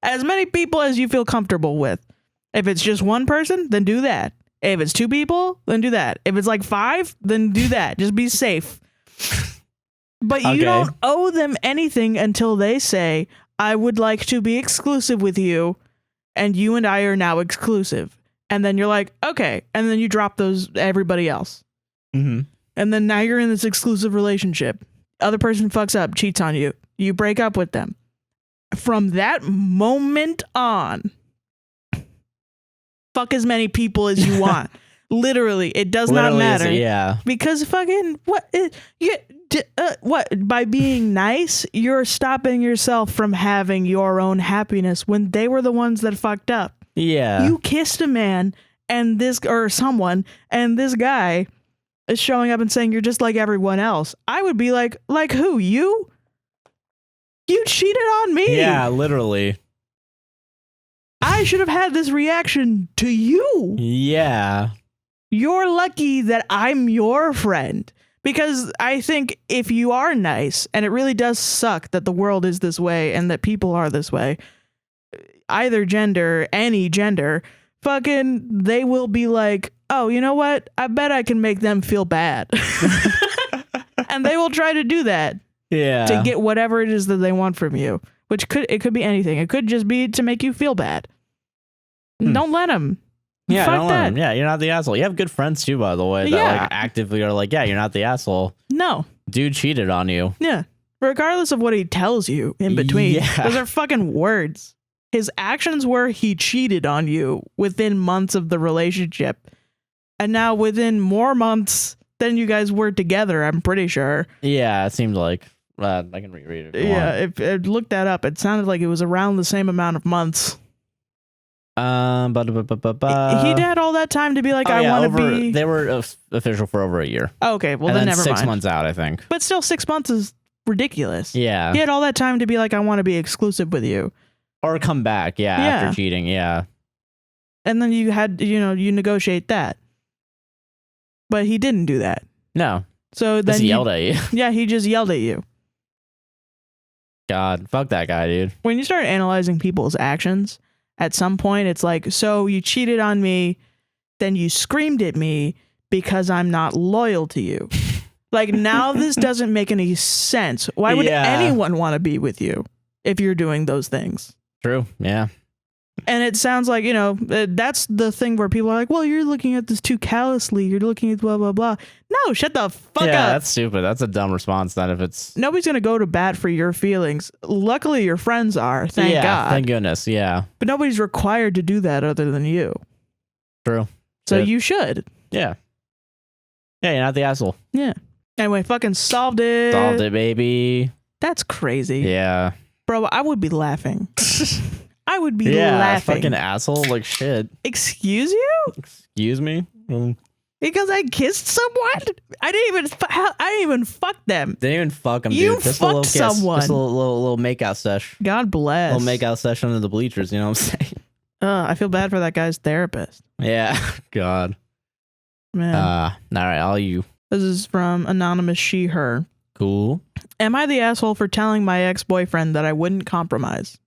As many people as you feel comfortable with. If it's just one person, then do that. If it's 2 people, then do that. If it's like 5, then do that. Just be safe. But you don't owe them anything until they say, I would like to be exclusive with you, and you and I are now exclusive. And then you're like, okay. And then you drop everybody else. Mm-hmm. And then now you're in this exclusive relationship. Other person fucks up, cheats on you. You break up with them. From that moment on, fuck as many people as you want. Literally, it does not matter. Yeah. Because fucking what? By being nice, you're stopping yourself from having your own happiness when they were the ones that fucked up. Yeah. You kissed a man or someone, and this guy is showing up and saying you're just like everyone else. I would be like who? You? You cheated on me. Yeah, literally. I should have had this reaction to you. Yeah. You're lucky that I'm your friend. Because I think if you are nice, and it really does suck that the world is this way and that people are this way, either gender, any gender, fucking, they will be like, oh, you know what? I bet I can make them feel bad. And they will try to do that. Yeah. To get whatever it is that they want from you, which could be anything. It could just be to make you feel bad. Don't let them. Yeah, Fuck don't that. let them. Yeah, you're not the asshole. You have good friends too, by the way, that like actively are like, yeah, you're not the asshole. No. Dude cheated on you. Yeah. Regardless of what he tells you in between. Yeah. Those are fucking words. His actions were he cheated on you within months of the relationship. And now within more months than you guys were together, I'm pretty sure. Yeah, it seemed like. I can reread it. Yeah, if look that up. It sounded like it was around the same amount of months. He had all that time to be like, I want to be. They were official for over a year. Okay, well then never mind. 6 months out, I think. But still, 6 months is ridiculous. Yeah. He had all that time to be like, I want to be exclusive with you. Or come back, after cheating, yeah. And then you had, you negotiate that. But he didn't do that. No. So then he yelled at you. Yeah, he just yelled at you. God, fuck that guy, dude. When you start analyzing people's actions, at some point it's like, so you cheated on me, then you screamed at me because I'm not loyal to you. Like, now this doesn't make any sense. Why would anyone want to be with you if you're doing those things? True, yeah. And it sounds like, that's the thing where people are like, well, you're looking at this too callously. You're looking at blah, blah, blah. No, shut the fuck up. Yeah, that's stupid. That's a dumb response then if it's... Nobody's going to go to bat for your feelings. Luckily, your friends are. Thank God. Thank goodness, yeah. But nobody's required to do that other than you. True. So you should. Yeah. Yeah, you're not the asshole. Yeah. Anyway, fucking solved it. Solved it, baby. That's crazy. Yeah. Bro, I would be laughing. I would be laughing. Fucking asshole, like shit. Excuse you? Excuse me? Because I kissed someone? I didn't even fuck them. Didn't even fuck them, you dude. Just fucked a little kiss. someone. Just a little makeout sesh. God bless. A little makeout sesh under the bleachers, you know what I'm saying? I feel bad for that guy's therapist. Yeah. God. Man. All right, all you. This is from anonymous she, her. Cool. Am I the asshole for telling my ex-boyfriend that I wouldn't compromise?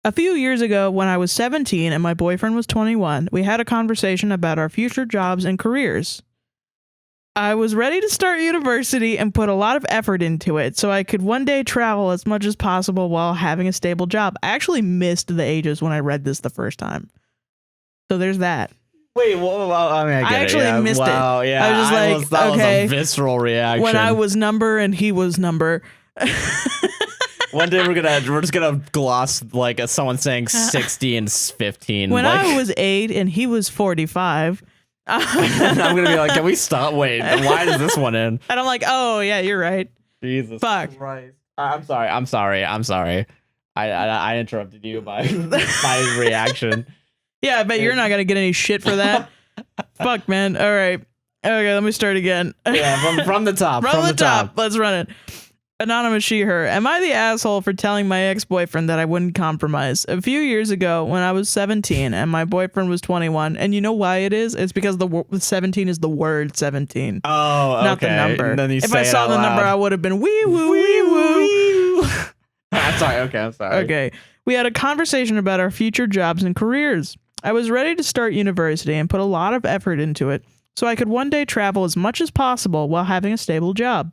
A few years ago, when I was 17 and my boyfriend was 21, we had a conversation about our future jobs and careers. I was ready to start university and put a lot of effort into it so I could one day travel as much as possible while having a stable job. I actually missed the ages when I read this the first time. So there's that. Wait, well, I mean, I actually missed it. Wow, yeah. I was just like, that okay, was a visceral reaction. When I was number and he was number. One day we're just gonna gloss like someone saying 60 and 15. When I was 8 and he was 45, I'm gonna be like, can we stop? Wait, why does this one end? And I'm like, oh yeah, you're right. Jesus Fuck. Christ. I'm sorry. I interrupted you by my reaction. Yeah, I bet you're not gonna get any shit for that. Fuck, man. All right. Okay, let me start again. Yeah, from the top. From the top. Let's run it. Anonymous she, her. Am I the asshole for telling my ex-boyfriend that I wouldn't compromise? A few years ago when I was 17 and my boyfriend was 21, and you know why it is? It's because the 17 is the word 17. Oh, okay. Not the number. And then you if say I saw the number, I would have been wee woo wee woo. I'm sorry. Okay, I'm sorry. Okay. We had a conversation about our future jobs and careers. I was ready to start university and put a lot of effort into it so I could one day travel as much as possible while having a stable job.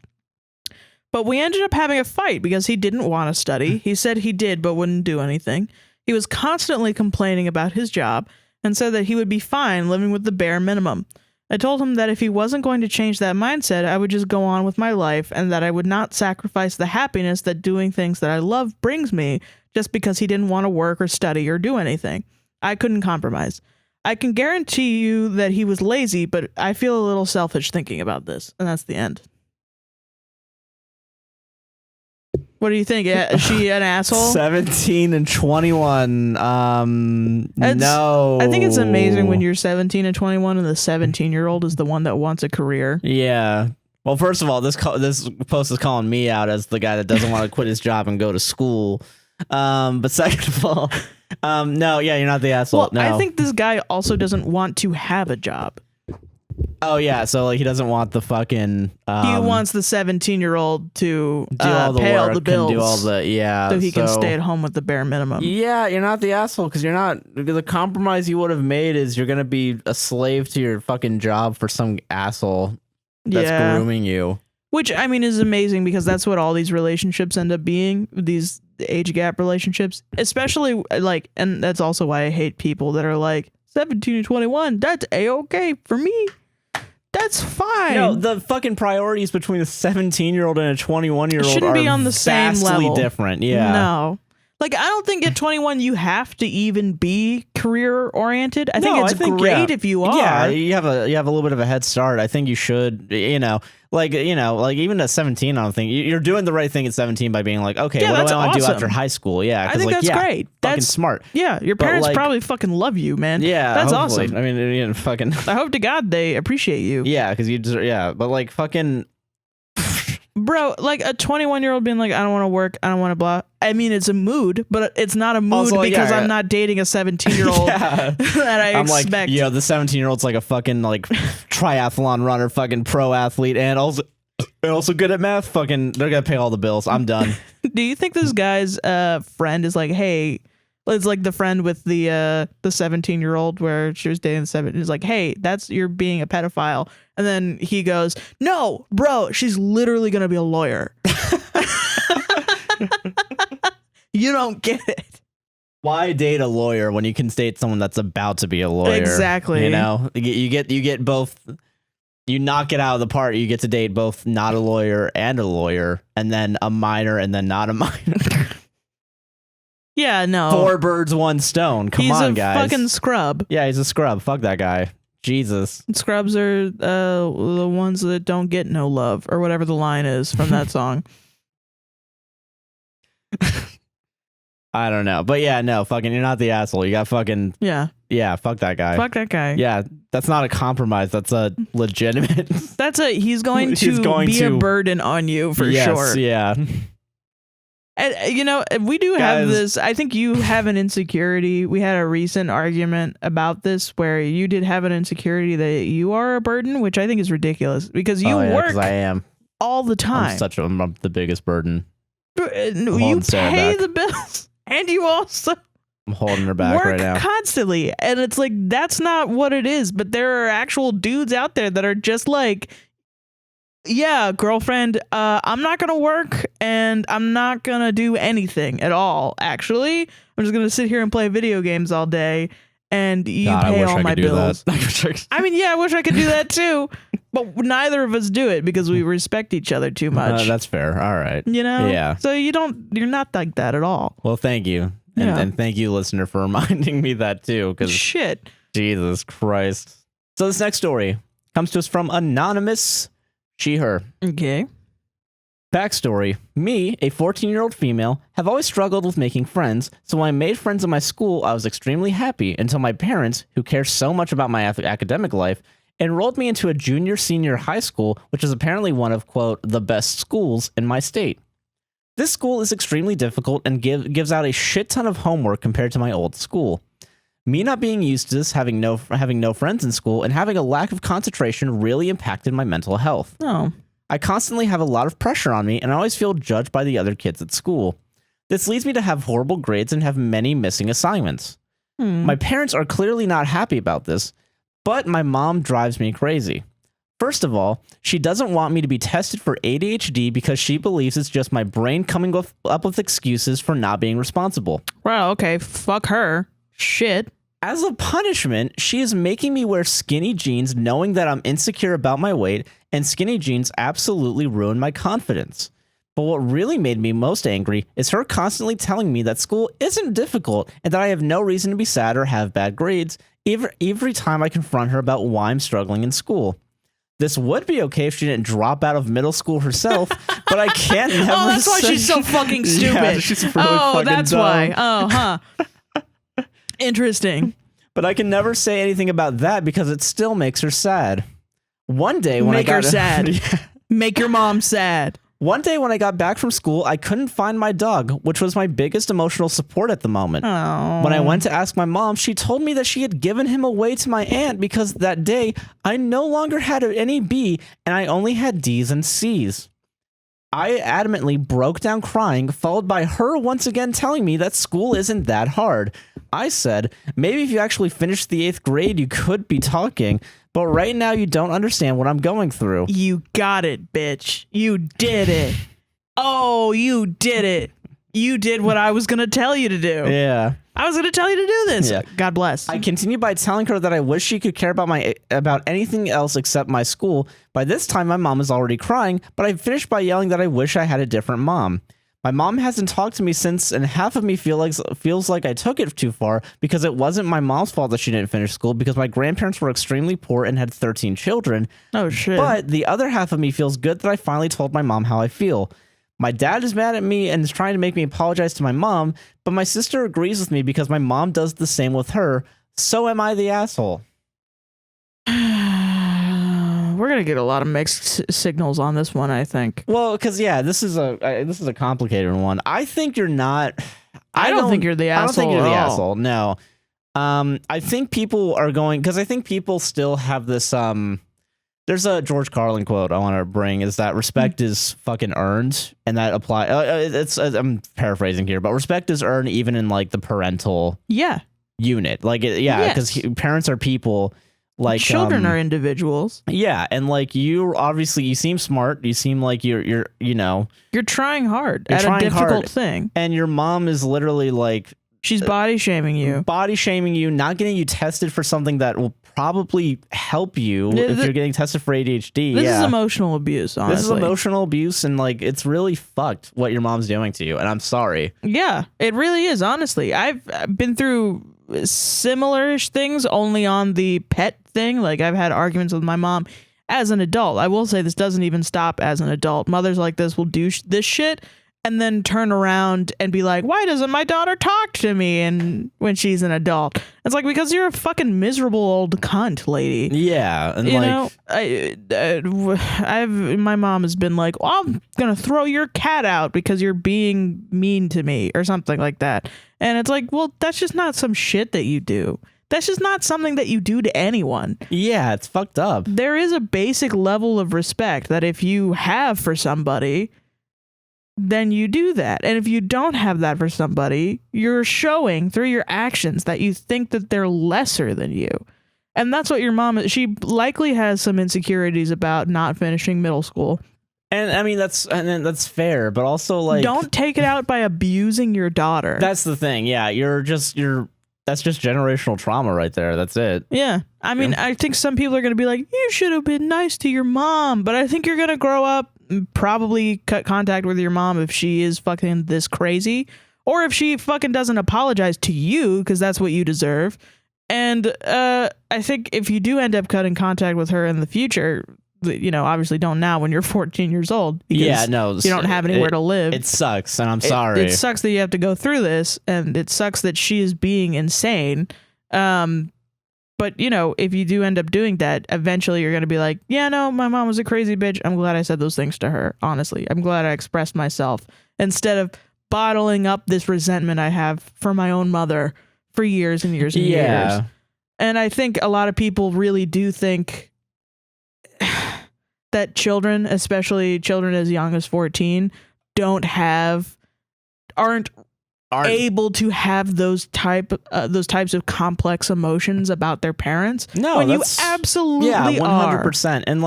But we ended up having a fight because he didn't want to study. He said he did, but wouldn't do anything. He was constantly complaining about his job and said that he would be fine living with the bare minimum. I told him that if he wasn't going to change that mindset, I would just go on with my life and that I would not sacrifice the happiness that doing things that I love brings me just because he didn't want to work or study or do anything. I couldn't compromise. I can guarantee you that he was lazy, but I feel a little selfish thinking about this. And that's the end. What do you think? Is she an asshole? 17 and 21. No. I think it's amazing when you're 17 and 21 and the 17-year-old is the one that wants a career. Yeah. Well, first of all, this post is calling me out as the guy that doesn't want to quit his job and go to school. But second of all, no, yeah, you're not the asshole. Well, no. I think this guy also doesn't want to have a job. Oh yeah, so like he doesn't want the fucking. He wants the 17-year-old to do all the pay work all the bills, and do all the so he can stay at home with the bare minimum. Yeah, you're not the asshole because you're not. The compromise you would have made is you're gonna be a slave to your fucking job for some asshole that's grooming you. Which I mean is amazing because that's what all these relationships end up being. These age gap relationships, especially like, and that's also why I hate people that are like 17 to 21. That's a-okay for me. That's fine. No, the fucking priorities between a 17-year-old and a 21-year-old shouldn't be on the same level. Different. Yeah. No. Like, I don't think at 21 you have to even be career oriented. I think it's great if you are. Yeah, you have a little bit of a head start. I think you should, like even at 17, I don't think you're doing the right thing at 17 by being like, okay, what do I want to do after high school? Yeah, I think that's great. That's smart. Yeah, your parents probably fucking love you, man. Yeah, that's hopefully. awesome. I mean, fucking. I hope to God they appreciate you. Yeah, because you deserve. Yeah, but like fucking. Bro, like a 21-year-old being like, I don't want to work, I don't want to blah. I mean, it's a mood, but it's not a mood also, because I'm not dating a 17-year-old that I expect. Like, the 17-year-old's like a fucking like triathlon runner, fucking pro athlete, and also good at math. Fucking, they're gonna pay all the bills. I'm done. Do you think this guy's friend is like, hey, it's like the friend with the 17-year-old where she was dating the 7? He's like, hey, you're being a pedophile. And then he goes, no, bro, she's literally going to be a lawyer. You don't get it. Why date a lawyer when you can date someone that's about to be a lawyer? Exactly. You get both. You knock it out of the park. You get to date both not a lawyer, and then a minor, and then not a minor. Yeah, no. 4 birds, 1 stone. Come on, guys. He's a fucking scrub. Yeah, he's a scrub. Fuck that guy. Jesus. Scrubs are the ones that don't get no love, or whatever the line is from that song. I don't know. But yeah, no, fucking, you're not the asshole. You got fucking... Yeah, fuck that guy. Fuck that guy. Yeah, that's not a compromise. That's a legitimate... He's going to be a burden on you for sure. Yeah. And, we do have this. I think you have an insecurity. We had a recent argument about this where you did have an insecurity that you are a burden, which I think is ridiculous because you work I am. all the time. I'm the biggest burden. You pay the bills and you also I'm holding her back right now. Constantly. And it's like, that's not what it is. But there are actual dudes out there that are just like, yeah, girlfriend, I'm not going to work and I'm not going to do anything at all. Actually, I'm just going to sit here and play video games all day and you pay all my bills. I mean, yeah, I wish I could do that too, but neither of us do it because we respect each other too much. That's fair. All right. Yeah. So you're not like that at all. Well, thank you. And thank you, listener, for reminding me that too. Because shit. Jesus Christ. So this next story comes to us from anonymous she, her. Okay. Backstory. Me, a 14-year-old female, have always struggled with making friends, so when I made friends in my school, I was extremely happy until my parents, who care so much about my academic life, enrolled me into a junior-senior high school, which is apparently one of, quote, the best schools in my state. This school is extremely difficult and gives out a shit ton of homework compared to my old school. Me not being used to this, having no friends in school, and having a lack of concentration really impacted my mental health. Oh. I constantly have a lot of pressure on me, and I always feel judged by the other kids at school. This leads me to have horrible grades and have many missing assignments. My parents are clearly not happy about this, but my mom drives me crazy. First of all, she doesn't want me to be tested for ADHD because she believes it's just my brain coming up with excuses for not being responsible. Well, okay, fuck her. Shit. As a punishment, she is making me wear skinny jeans knowing that I'm insecure about my weight, and skinny jeans absolutely ruin my confidence. But what really made me most angry is her constantly telling me that school isn't difficult and that I have no reason to be sad or have bad grades every time I confront her about why I'm struggling in school. This would be okay if she didn't drop out of middle school herself, but I can't never Oh, that's why she's so fucking stupid. Yeah, she's really fucking that's dumb. why. Oh, huh. Interesting. But I can never say anything about that because it still makes her sad. One day when Make I her got sad. Yeah. Make your mom sad. One day when I got back from school, I couldn't find my dog, which was my biggest emotional support at the moment. Oh. When I went to ask my mom, she told me that she had given him away to my aunt because that day I no longer had any B and I only had D's and C's. I adamantly broke down crying, followed by her once again telling me that school isn't that hard. I said, maybe if you actually finished the 8th grade, you could be talking, but right now you don't understand what I'm going through. You got it, bitch. You did it. Oh, you did it. You did what I was going to tell you to do. Yeah. I was going to tell you to do this. Yeah. God bless. I continued by telling her that I wish she could care about anything else except my school. By this time, my mom is already crying, but I finished by yelling that I wish I had a different mom. My mom hasn't talked to me since, and half of me feels like I took it too far because it wasn't my mom's fault that she didn't finish school because my grandparents were extremely poor and had 13 children. Oh, shit. But the other half of me feels good that I finally told my mom how I feel. My dad is mad at me and is trying to make me apologize to my mom, but my sister agrees with me because my mom does the same with her. So am I the asshole? We're going to get a lot of mixed signals on this one, I think. Well, because, yeah, this is a complicated one. I think you're not... I don't think you're the asshole. I don't think you're the asshole, no. I think people are going... Because I think people still have this... There's a George Carlin quote I want to bring is that respect is fucking earned, and that apply. I'm paraphrasing here, but respect is earned even in like the parental unit. Like because parents are people. Like children are individuals. Yeah, and like you seem smart. You seem like you're trying hard at a difficult thing, and your mom is literally like. She's body shaming you. Not getting you tested for something that will probably help you if you're getting tested for ADHD. This is emotional abuse, honestly. This is emotional abuse, and like it's really fucked what your mom's doing to you, and I'm sorry. Yeah, it really is, honestly. I've been through similar-ish things, only on the pet thing. Like, I've had arguments with my mom as an adult. I will say this doesn't even stop as an adult. Mothers like this will do this shit and then turn around and be like, why doesn't my daughter talk to me? And when she's an adult, it's like, because you're a fucking miserable old cunt, lady. Yeah. And my mom has been like, well, I'm going to throw your cat out because you're being mean to me or something like that. And it's like, well, that's just not some shit that you do. That's just not something that you do to anyone. Yeah, it's fucked up. There is a basic level of respect that if you have for somebody, then you do that. And if you don't have that for somebody, you're showing through your actions that you think that they're lesser than you. And that's what your mom is. She likely has some insecurities about not finishing middle school. And I mean, that's fair, but also like, don't take it out by abusing your daughter. That's the thing. Yeah. That's just generational trauma right there. That's it. Yeah. I mean, I think some people are going to be like, you should have been nice to your mom, but I think you're going to grow up, probably cut contact with your mom if she is fucking this crazy, or if she fucking doesn't apologize to you because that's what you deserve, And I think if you do end up cutting contact with her in the future, obviously don't now when you're 14 years old. Because you don't have anywhere to live. It sucks, and I'm sorry. It sucks that you have to go through this, and it sucks that she is being insane. But, if you do end up doing that, eventually you're going to be like, yeah, no, my mom was a crazy bitch. I'm glad I said those things to her, honestly. I'm glad I expressed myself instead of bottling up this resentment I have for my own mother for years and years and years. And I think a lot of people really do think that children, especially children as young as 14, aren't able to have those types of complex emotions about their parents. No, when you absolutely 100%. And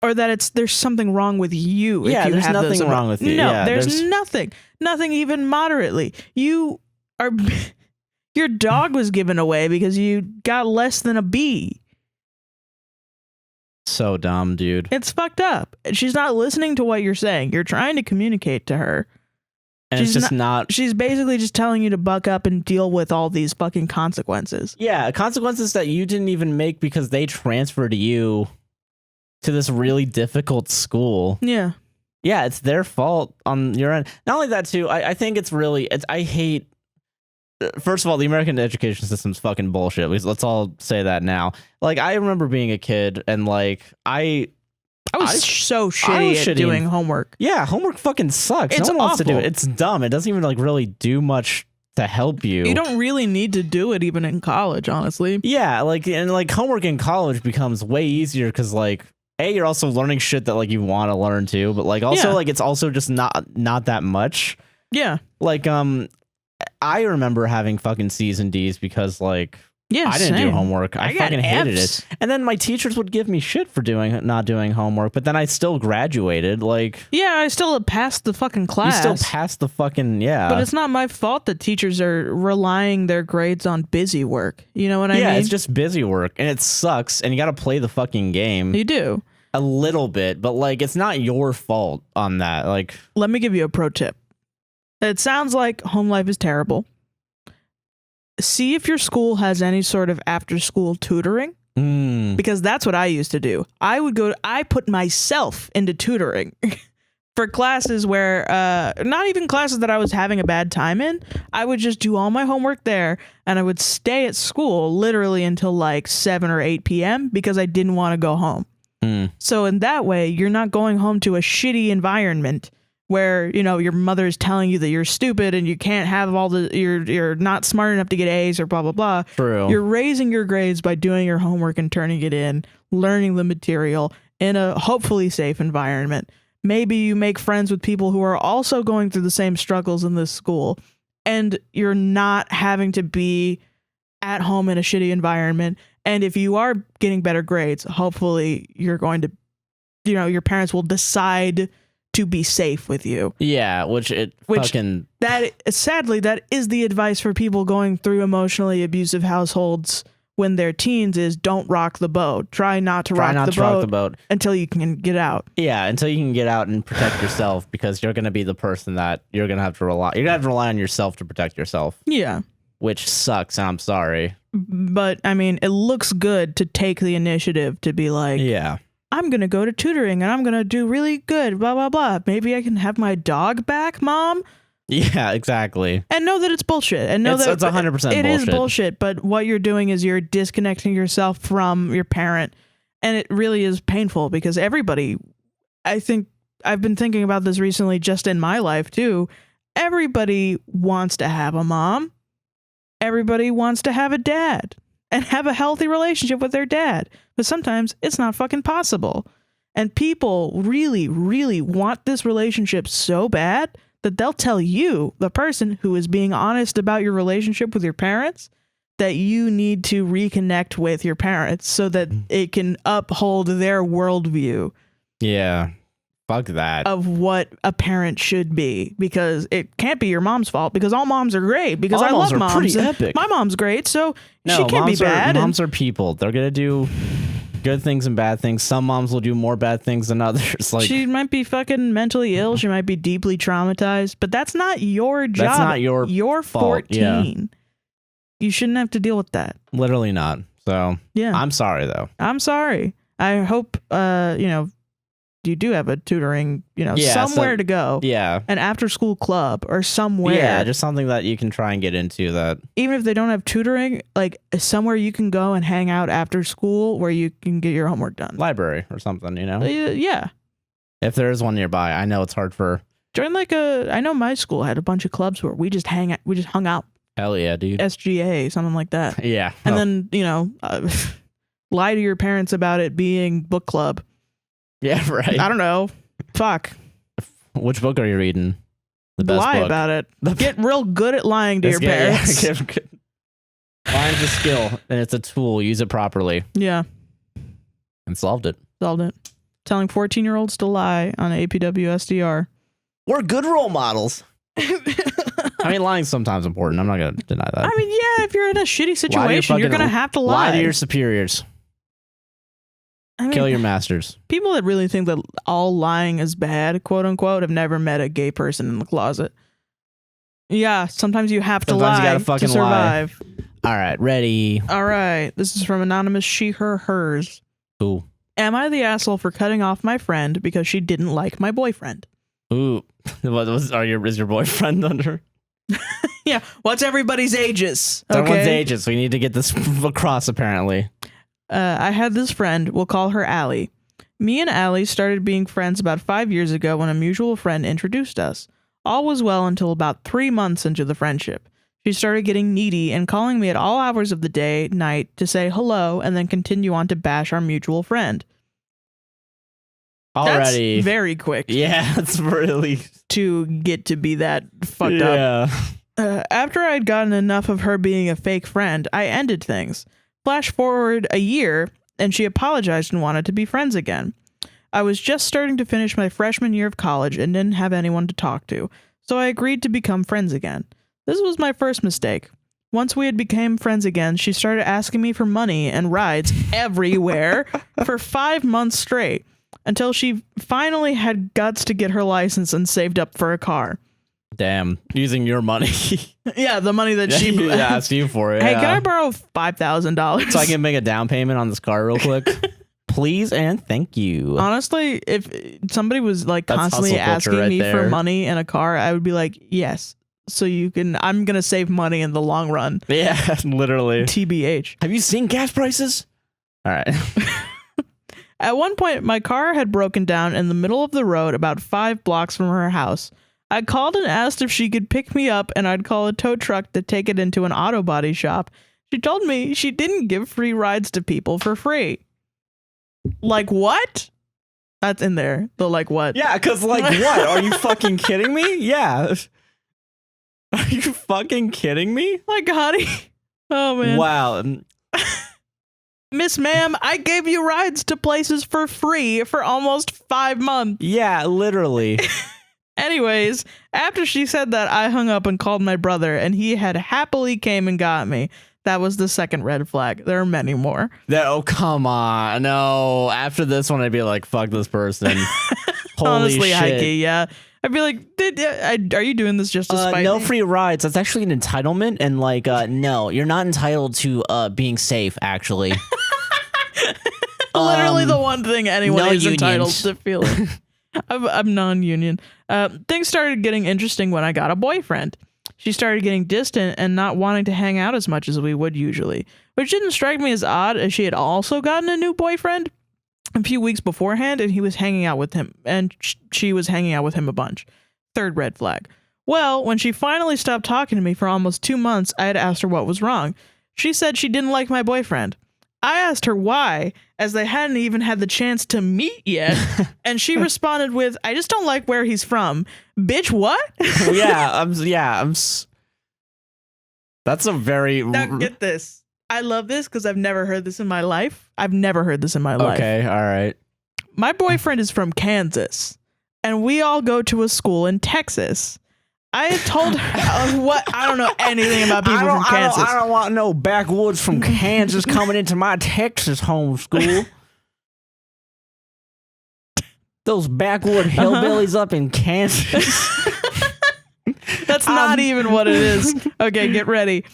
or that there's something wrong with you. Yeah, if you there's have nothing wrong with you. No, yeah, there's nothing even moderately. You are. Your dog was given away because you got less than a B. So dumb, dude. It's fucked up. She's not listening to what you're saying. You're trying to communicate to her. And it's just not. She's basically just telling you to buck up and deal with all these fucking consequences. Yeah, consequences that you didn't even make because they transferred you to this really difficult school. Yeah. Yeah, it's their fault on your end. Not only that, too, I think I hate. First of all, the American education system's fucking bullshit. Let's all say that now. I remember being a kid and I was so shitty at doing homework. Yeah, homework fucking sucks. It's no one wants to do awful. it. It's dumb. It doesn't even really do much to help you. You don't really need to do it even in college, honestly. Yeah, homework in college becomes way easier because you're also learning shit that you want to learn too, but also it's also just not that much. Yeah. I remember having fucking C's and D's because I didn't same. do homework. I fucking hated Fs. it. And then my teachers would give me shit for not doing homework, but then I still graduated. Yeah, I still passed the fucking class. You still passed the fucking, yeah. But it's not my fault that teachers are relying their grades on busy work. You know what I mean? Yeah, it's just busy work, and it sucks, and you got to play the fucking game. You do. A little bit, but it's not your fault on that. Let me give you a pro tip. It sounds like home life is terrible. See if your school has any sort of after-school tutoring, because that's what I used to do. I put myself into tutoring for classes where, not even classes that I was having a bad time in. I would just do all my homework there, and I would stay at school literally until 7 or 8 p.m. because I didn't want to go home. So in that way, you're not going home to a shitty environment where, your mother is telling you that you're stupid and you can't have you're not smart enough to get A's or blah, blah, blah. True. You're raising your grades by doing your homework and turning it in, learning the material in a hopefully safe environment. Maybe you make friends with people who are also going through the same struggles in this school, and you're not having to be at home in a shitty environment. And if you are getting better grades, hopefully you're going to, your parents will decide to be safe with you. Yeah, sadly, that is the advice for people going through emotionally abusive households when they're teens is don't rock the boat. Try not to rock the boat until you can get out. Yeah, until you can get out and protect yourself, because you're going to be the person that you're going to have to rely. You're going to have to rely on yourself to protect yourself. Yeah. Which sucks, and I'm sorry. But, I mean, it looks good to take the initiative to be like, yeah, I'm going to go to tutoring and I'm going to do really good, blah, blah, blah. Maybe I can have my dog back, Mom. Yeah, exactly. And know that it's bullshit. And know that it's 100% bullshit. It is bullshit, but what you're doing is you're disconnecting yourself from your parent. And it really is painful because everybody, I think, I've been thinking about this recently just in my life too. Everybody wants to have a mom. Everybody wants to have a dad and have a healthy relationship with their dad. But sometimes it's not fucking possible. And people really, really want this relationship so bad that they'll tell you, the person who is being honest about your relationship with your parents, that you need to reconnect with your parents so that it can uphold their worldview. Yeah. Fuck that. Of what a parent should be, because it can't be your mom's fault, because all moms are great, because I love moms. Pretty epic. My mom's great, so she can't be bad. Moms are people. They're going to do good things and bad things. Some moms will do more bad things than others. She might be fucking mentally ill. She might be deeply traumatized, but that's not your job. That's not your You're fault. 14. You shouldn't have to deal with that. Literally not. So yeah, I'm sorry though. I'm sorry. I hope you do have a tutoring, somewhere to go. Yeah. An after school club or somewhere. Yeah, just something that you can try and get into that. Even if they don't have tutoring, like somewhere you can go and hang out after school where you can get your homework done. Library or something, Yeah. If there is one nearby. I know it's hard for. Join I know my school had a bunch of clubs where we just hung out. Hell yeah, dude. SGA, something like that. Yeah. And then, lie to your parents about it being book club. Yeah, right. I don't know. Fuck. Which book are you reading? The best lie book. About it. Get real good at lying to your parents. Yeah. Lying's a skill, and it's a tool. Use it properly. Yeah. And solved it. Telling 14-year-olds to lie on APWSTR. We're good role models. I mean, lying's sometimes important. I'm not going to deny that. I mean, yeah, if you're in a shitty situation, you're going to have to lie. Lie to your superiors. Kill your masters. People that really think that all lying is bad, quote unquote, have never met a gay person in the closet. Yeah, sometimes you have to lie to survive. All right, ready. All right, this is from anonymous she, her, hers. Ooh. Am I the asshole for cutting off my friend because she didn't like my boyfriend? Ooh. Is your boyfriend under? Yeah. What's everybody's ages? Everyone's ages. We need to get this across, apparently. I had this friend, we'll call her Allie. Me and Allie started being friends about 5 years ago when a mutual friend introduced us. All was well until about 3 months into the friendship. She started getting needy and calling me at all hours of the day, night, to say hello and then continue on to bash our mutual friend. Already. That's very quick. Yeah, it's really... to get to be that fucked up. After I'd gotten enough of her being a fake friend, I ended things. Flash forward a year, and she apologized and wanted to be friends again. I was just starting to finish my freshman year of college and didn't have anyone to talk to, so I agreed to become friends again. This was my first mistake. Once we had become friends again, she started asking me for money and rides everywhere for 5 months straight, until she finally had guts to get her license and saved up for a car. Damn, using your money. Yeah, the money that she asked you for it. Hey, can I borrow $5,000 so I can make a down payment on this car real quick? Please and thank you. Honestly, if somebody was like constantly asking me for money and a car, I would be like, yes. So I'm gonna save money in the long run. Yeah, literally. TBH. Have you seen gas prices? All right. At one point, my car had broken down in the middle of the road about 5 blocks from her house. I called and asked if she could pick me up and I'd call a tow truck to take it into an auto body shop. She told me she didn't give free rides to people for free. Like what? That's in there. The like what? Yeah, because like what? Are you fucking kidding me? Yeah. Are you fucking kidding me? Like, honey. Oh, man. Wow. Miss ma'am, I gave you rides to places for free for almost 5 months. Yeah, literally. Anyways, after she said that, I hung up and called my brother, and he had happily came and got me. That was the second red flag. There are many more. Oh, come on. No. After this one, I'd be like, fuck this person. Holy honestly, shit. Heike, yeah. I'd be like, are you doing this just to spite no me? free rides. That's actually an entitlement. And like, no, you're not entitled to being safe, actually. Literally the one thing anyone is entitled to feeling. I'm non-union. Things started getting interesting when I got a boyfriend. She started getting distant and not wanting to hang out as much as we would usually, which didn't strike me as odd as she had also gotten a new boyfriend a few weeks beforehand and he was hanging out with him and she was hanging out with him a bunch. Third red flag. Well, when she finally stopped talking to me for almost 2 months, I had asked her what was wrong. She said she didn't like my boyfriend. I asked her why, as they hadn't even had the chance to meet yet, and she responded with, I just don't like where he's from. Bitch, what? That's a very... Now get this. I love this because I've never heard this in my life. Okay, all right. My boyfriend is from Kansas, and we all go to a school in Texas. I had told her what I don't know anything about people from Kansas. I don't want no backwoods from Kansas coming into my Texas home school. Those backwood hillbillies up in Kansas. That's not even what it is. Okay, get ready.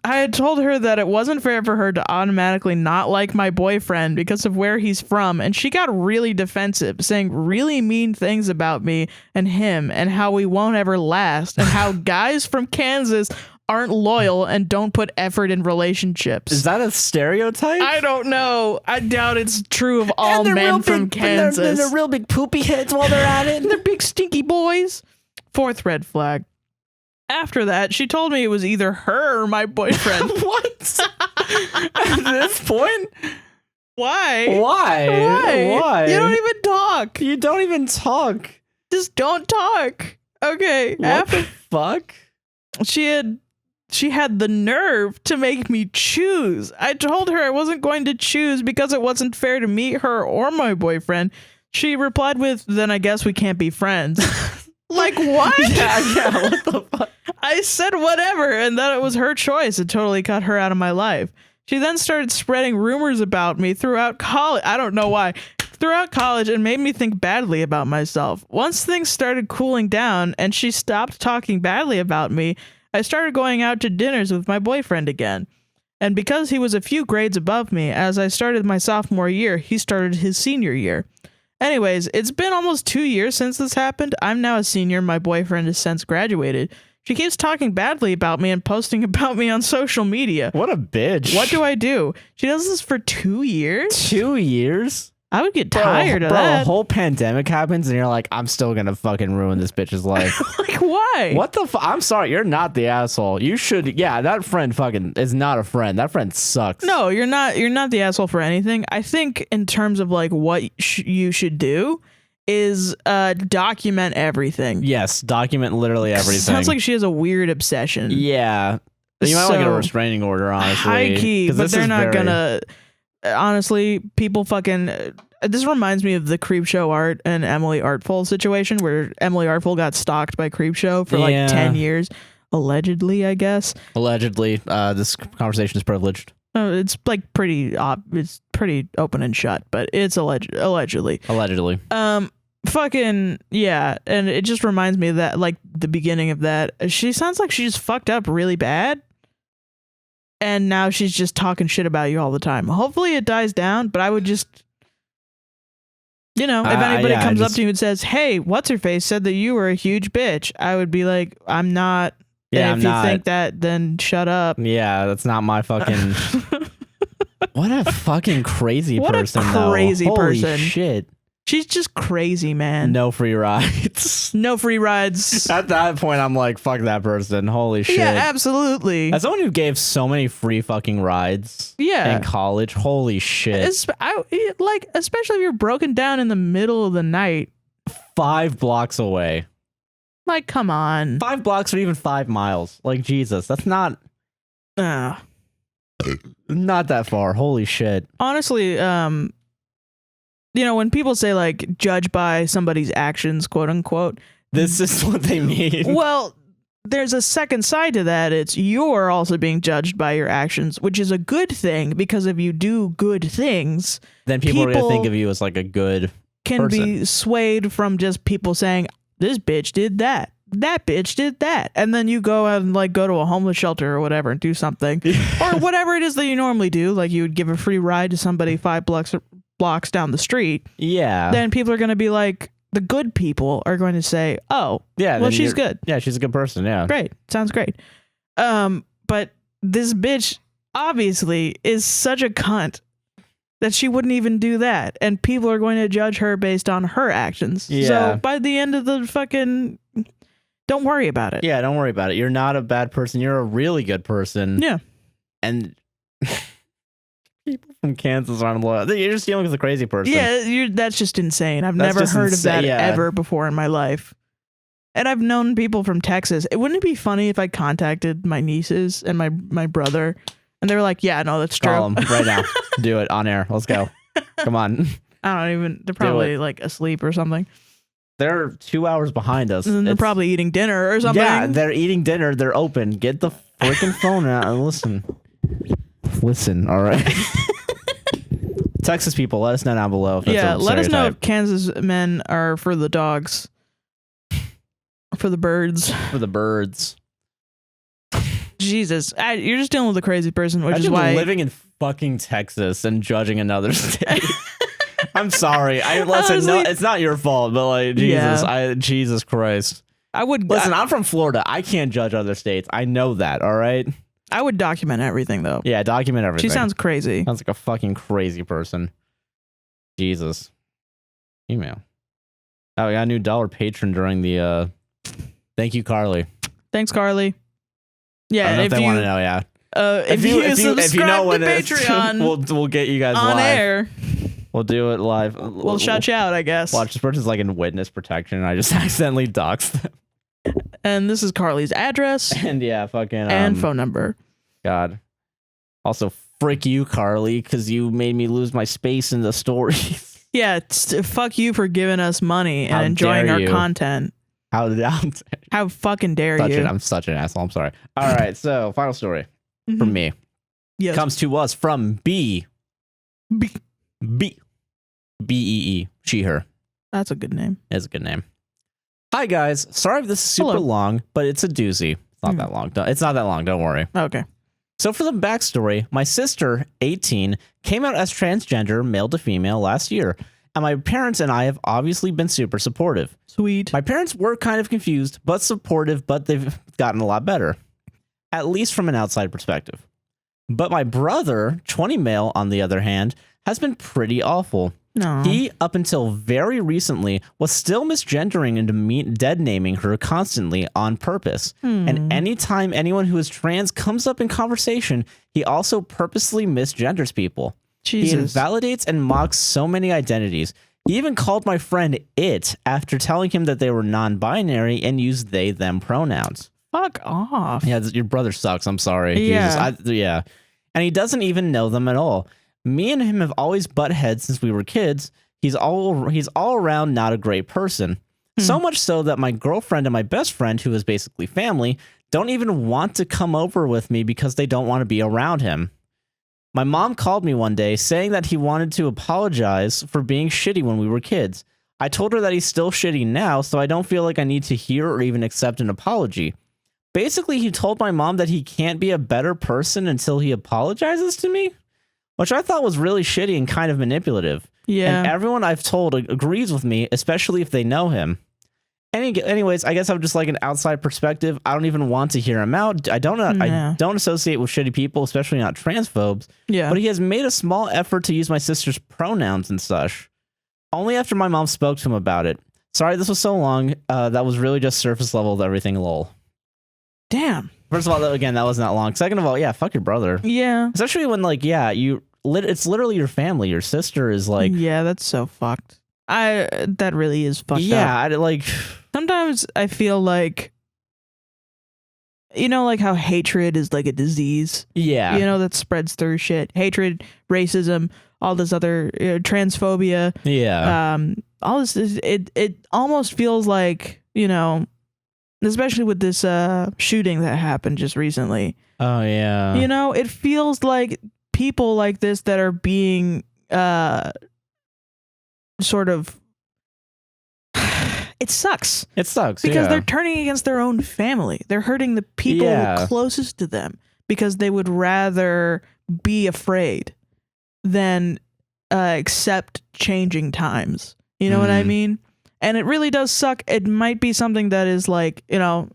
I had told her that it wasn't fair for her to automatically not like my boyfriend because of where he's from, and she got really defensive, saying really mean things about me and him and how we won't ever last and how guys from Kansas aren't loyal and don't put effort in relationships. Is that a stereotype? I don't know. I doubt it's true of all men from Kansas. They're real big poopy heads while they're at it. They're big stinky boys. 4th red flag. After that, she told me it was either her or my boyfriend. What? At this point? Why? Why? You don't even talk. You don't even talk. Just don't talk. Okay. What the fuck? She had the nerve to make me choose. I told her I wasn't going to choose because it wasn't fair to meet her or my boyfriend. She replied with, then I guess we can't be friends. Like, what? Yeah, what the fuck? I said whatever, and that it was her choice. It totally cut her out of my life. She then started spreading rumors about me throughout college. I don't know why. Throughout college, and made me think badly about myself. Once things started cooling down and she stopped talking badly about me, I started going out to dinners with my boyfriend again. And because he was a few grades above me, as I started my sophomore year, he started his senior year. Anyways, it's been almost 2 years since this happened. I'm now a senior. My boyfriend has since graduated. She keeps talking badly about me and posting about me on social media. What a bitch. What do I do? She does this for 2 years? 2 years? I would get tired of that. that. A whole pandemic happens and you're like, I'm still gonna fucking ruin this bitch's life. Like, why? What the I'm sorry, you're not the asshole. You should, yeah, that friend fucking is not a friend. That friend sucks. No, you're not the asshole for anything. I think in terms of like what you should do is document everything. Yes, document literally everything. Sounds like she has a weird obsession. Yeah. You might want to get a restraining order, honestly. High key, but they're not gonna... Honestly, people fucking... This reminds me of the Creepshow Art and Emily Artful situation where Emily Artful got stalked by Creepshow for like 10 years. Allegedly, I guess. Allegedly. This conversation is privileged. It's like it's pretty open and shut, but it's allegedly. Allegedly. Fucking yeah, and it just reminds me of that, like the beginning of that. She sounds like she just fucked up really bad. And now she's just talking shit about you all the time. Hopefully it dies down, but I would just, if anybody comes up to you and says, hey, what's her face said that you were a huge bitch, I would be like, I'm not. Yeah, and if you think that, then shut up. Yeah, that's not my fucking... What a fucking crazy person, though. What a crazy person. Holy shit. She's just crazy, man. No free rides. No free rides. At that point, I'm like, fuck that person. Holy shit. Yeah, absolutely. As someone who gave so many free fucking rides in college, holy shit. Especially if you're broken down in the middle of the night. 5 blocks away. Like, come on. 5 blocks or even 5 miles. Like, Jesus, that's not... Not that far. Holy shit. Honestly, when people say like judge by somebody's actions, quote unquote, this is what they mean. Well, there's a second side to that. It's you're also being judged by your actions, which is a good thing because if you do good things, then people are going to think of you as like a good person. Be swayed from just people saying this bitch did that. That bitch did that. And then you go and like go to a homeless shelter or whatever and do something or whatever it is that you normally do. Like you would give a free ride to somebody 5 blocks down the street. Yeah. Then people are going to be like, the good people are going to say, oh, yeah, well, she's good. Yeah, she's a good person. Yeah. Great. Sounds great. But this bitch obviously is such a cunt that she wouldn't even do that. And people are going to judge her based on her actions. Yeah. So by the end of the fucking... Don't worry about it. Yeah, don't worry about it. You're not a bad person. You're a really good person. Yeah. And people from Kansas aren't loyal. You're just dealing with a crazy person. Yeah, that's just insane. I've never heard of that ever before in my life. And I've known people from Texas. Wouldn't it be funny if I contacted my nieces and my brother and they were like, yeah, no, that's true. Call them right now. Do it on air. Let's go. Come on. They're probably like asleep or something. They're 2 hours behind us. And they're probably eating dinner or something. Yeah, they're eating dinner. They're open. Get the freaking phone out and listen. Listen, all right? Texas people, let us know down below. If that's let us know if Kansas men are for the dogs. For the birds. For the birds. Jesus, you're just dealing with a crazy person, which is Imagine why living in fucking Texas and judging another state. I'm sorry. Listen, Honestly, no, it's not your fault, but like Jesus, Jesus Christ. I would listen. I'm from Florida. I can't judge other states. I know that. All right. I would document everything though. Yeah, document everything. She sounds crazy. Sounds like a fucking crazy person. Jesus. Email. Oh, we got a new $1 patron during the. Thank you, Carly. Thanks, Carly. Yeah, I don't know if they want to know. Yeah. If you know when to Patreon, we'll get you guys on live. air. We'll do it live. We'll shout you out, I guess. Watch, this person's like in witness protection, and I just accidentally doxed them. And this is Carly's address. And yeah, fucking and phone number. God. Also, frick you, Carly, because you made me lose my space in the stories. Yeah, fuck you for giving us money and enjoying our content. How fucking dare you? I'm such an asshole. I'm sorry. All right, so final story from me. Yes. Comes to us from B. B-E-E. She, her. That's a good name. It's a good name. Hi, guys. Sorry if this is super long, but it's a doozy. It's not that long. It's not that long. Don't worry. Okay. So for the backstory, my sister, 18, came out as transgender, male to female, last year. And my parents and I have obviously been super supportive. Sweet. My parents were kind of confused, but supportive, but they've gotten a lot better. At least from an outside perspective. But my brother, 20 male, on the other hand, has been pretty awful. No. He, up until very recently, was still misgendering and dead naming her constantly on purpose. And anytime anyone who is trans comes up in conversation, he also purposely misgenders people. Jesus. He invalidates and mocks so many identities. He even called my friend it after telling him that they were non-binary and used they, them pronouns. Fuck off. Yeah, your brother sucks. I'm sorry. Yeah. Jesus. And he doesn't even know them at all. Me and him have always butt heads since we were kids. He's all around not a great person. So much so that my girlfriend and my best friend, who is basically family, don't even want to come over with me because they don't want to be around him. My mom called me one day saying that he wanted to apologize for being shitty when we were kids. I told her that he's still shitty now, so I don't feel like I need to hear or even accept an apology. Basically, he told my mom that he can't be a better person until he apologizes to me, which I thought was really shitty and kind of manipulative. Yeah. And everyone I've told agrees with me, especially if they know him. Anyways, I guess I'm just like an outside perspective. I don't even want to hear him out. I don't associate with shitty people, especially not transphobes. Yeah. But he has made a small effort to use my sister's pronouns and such. Only after my mom spoke to him about it. Sorry, this was so long. That was really just surface level of everything, lol. Damn. First of all, again, that wasn't that long. Second of all, yeah, fuck your brother. Yeah. Especially when, like, yeah, it's literally your family. Your sister is like... Yeah, that's so fucked. That really is fucked up. Yeah, sometimes I feel like, you know, like how hatred is like a disease. Yeah. You know, that spreads through shit. Hatred, racism, all this other transphobia. Yeah. All this is, it almost feels like, you know, especially with this shooting that happened just recently. Oh yeah. You know, it feels like people like this that are being sort of, it sucks because they're turning against their own family. They're hurting the people closest to them because they would rather be afraid than accept changing times. You know what I mean? And it really does suck. It might be something that is like, you know,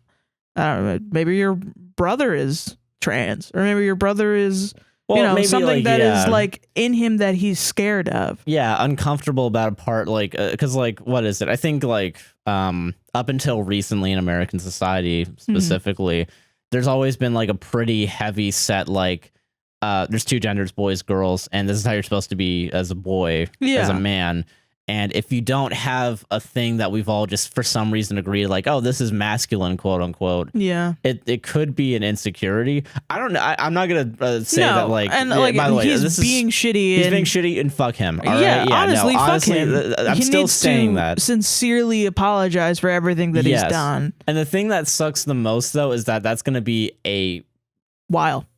I don't know, maybe your brother is trans, or maybe your brother is, you know, something that is like in him that he's scared of. Yeah, uncomfortable about a part, like, because like, what is it? I think like up until recently in American society specifically, there's always been like a pretty heavy set, like, there's two genders, boys, girls, and this is how you're supposed to be as a boy, as a man. And if you don't have a thing that we've all just for some reason agreed, like, oh, this is masculine, quote unquote. Yeah. It could be an insecurity. I don't know. I'm not going to say that, like, and like, by the way, he's being shitty. He's being shitty and fuck him. All right? Yeah, honestly, fuck him. I'm still saying that. Sincerely apologize for everything that he's done. And the thing that sucks the most, though, is that that's going to be a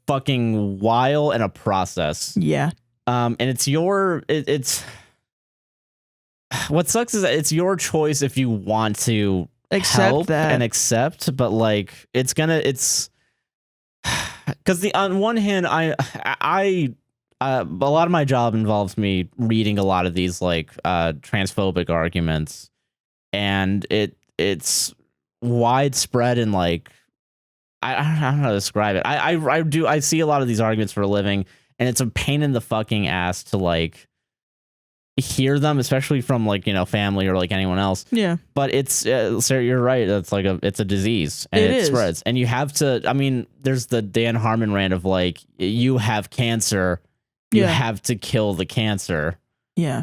fucking while and a process. Yeah. And it's it's what sucks is that it's your choice if you want to accept help that and accept, but like it's because on one hand, a lot of my job involves me reading a lot of these like transphobic arguments, and it's widespread and like I don't know how to describe it. I see a lot of these arguments for a living, and it's a pain in the fucking ass to like hear them, especially from like, you know, family or like anyone else. Yeah. But it's Sarah, you're right. It's like it's a disease, and it spreads, and you have to. I mean, there's the Dan Harmon rant of like, you have cancer, you have to kill the cancer. Yeah.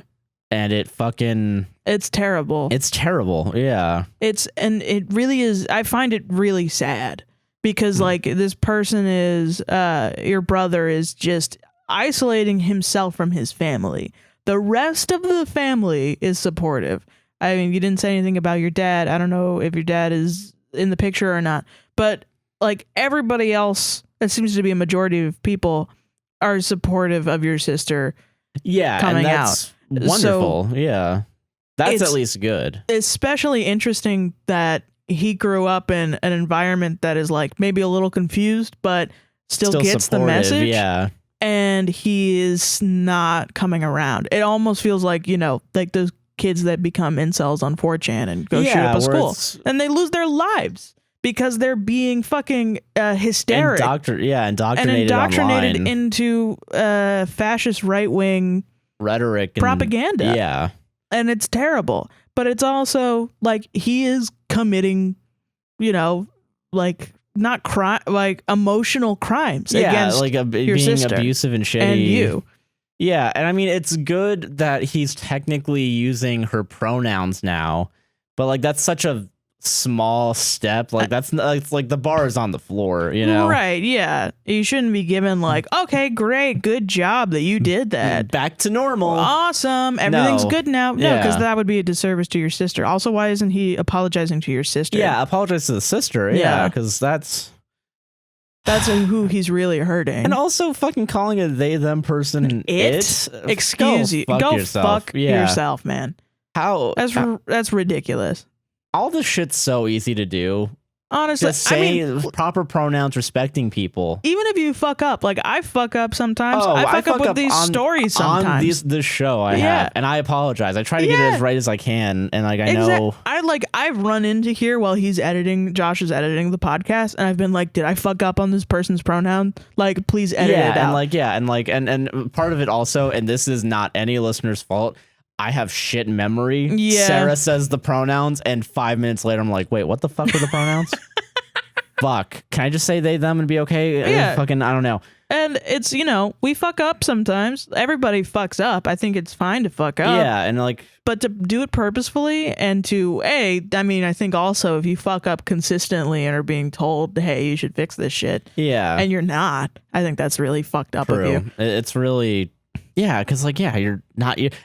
And it's terrible. It's terrible. Yeah. And it really is. I find it really sad because like this person is, your brother is just isolating himself from his family. The rest of the family is supportive. I mean, you didn't say anything about your dad. I don't know if your dad is in the picture or not, but like everybody else, it seems to be a majority of people are supportive of your sister. Yeah. Coming and that's out. Wonderful. So yeah. That's at least good. Especially interesting that he grew up in an environment that is like maybe a little confused, but still gets supportive, the message. Yeah. And he is not coming around. It almost feels like, you know, like those kids that become incels on 4chan and go shoot up a school. And they lose their lives because they're being fucking hysteric. Indoctrinated online. Into fascist right-wing rhetoric and propaganda. Yeah. And it's terrible. But it's also like he is committing, you know, like not crime, like emotional crimes against like your being sister abusive and shitty. and you. Yeah, and I mean it's good that he's technically using her pronouns now, but like that's such a small step. Like that's it's like the bar is on the floor, you know? Right? Yeah, you shouldn't be given like, okay, great, good job that you did that. Back to normal. Awesome, everything's good now. No, because Yeah. that would be a disservice to your sister. Also, why isn't he apologizing to your sister? Yeah, apologize to the sister. Yeah. Yeah, because that's who he's really hurting. and also fucking calling a they them person it. Excuse you. Go fuck Yeah. yourself, man. How That's ridiculous. all this shit's so easy to do. Honestly, Just say proper pronouns, respecting people. even if you fuck up, like I fuck up sometimes. Oh, I fuck up with these on- stories sometimes. On this show I have, and I apologize. I try to get it as right as I can, and like I know I've run into here while Josh is editing the podcast, and I've been like, did I fuck up on this person's pronoun? Like, please edit it out. And part of it also, and this is not any listener's fault, I have shit memory. Yeah. Sarah says the pronouns, and 5 minutes later, I'm like, wait, what the fuck were the pronouns? Fuck. Can I just say they, them, and be okay? Yeah. Fucking, I don't know. And it's, you know, we fuck up sometimes. Everybody fucks up. I think it's fine to fuck up. Yeah, and like, But to do it purposefully and to, I think also if you fuck up consistently and are being told, hey, you should fix this shit. yeah. And you're not, I think that's really fucked up True. of you. It's really, yeah, because like, yeah, you're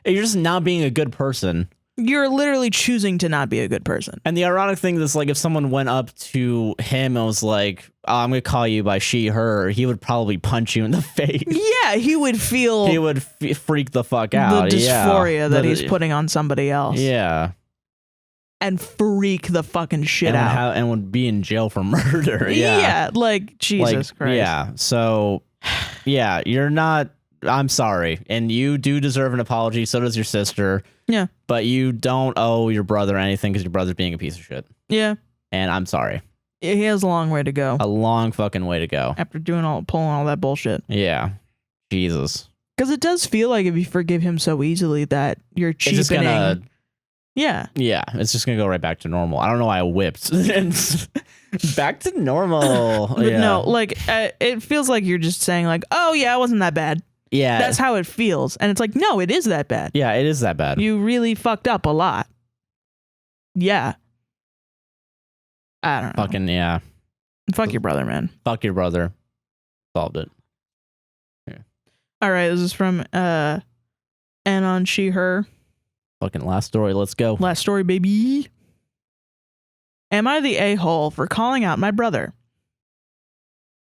just not being a good person. You're literally choosing to not be a good person. And the ironic thing is, like, if someone went up to him and was like, oh, I'm going to call you by she, her, he would probably punch you in the face. Yeah, he would feel He would freak the fuck out. the dysphoria that he's putting on somebody else. Yeah. And freak the fucking shit out. And would be in jail for murder. Yeah. Yeah, like, Jesus Christ. Yeah. So, yeah, you're not. I'm sorry. And you do deserve an apology. So does your sister. Yeah. But you don't owe your brother anything because your brother's being a piece of shit. Yeah. And I'm sorry. He has a long way to go. A long fucking way to go. After pulling all that bullshit. Yeah. Jesus. Because it does feel like if you forgive him so easily that you're cheapening. It's just gonna, yeah. Yeah. It's just going to go right back to normal. I don't know why I whipped. Back to normal. But no, like, it feels like you're just saying like, oh yeah, it wasn't that bad. Yeah. That's how it feels. And it's like, no, it is that bad. Yeah, it is that bad. You really fucked up a lot. Yeah. I don't know. Fucking, yeah. Fuck your brother, man. Fuck your brother. Solved it. Yeah. All right. This is from Anon She Her. Fucking last story. Let's go. Last story, baby. Am I the a-hole for calling out my brother?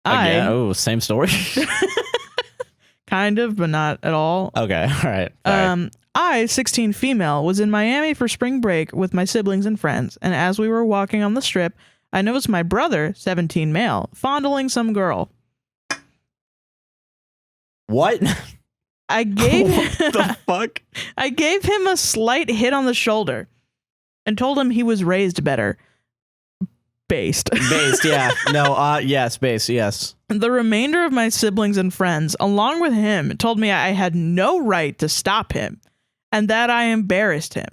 Oh, same story. Kind of, but not at all. Okay, all right. I, 16 female, was in Miami for spring break with my siblings and friends, and as we were walking on the strip, I noticed my brother, 17 male, fondling some girl. What? I gave What the fuck? I gave him a slight hit on the shoulder and told him he was raised better. Based, yeah. No, yes, based, yes. The remainder of my siblings and friends, along with him, told me I had no right to stop him and that I embarrassed him.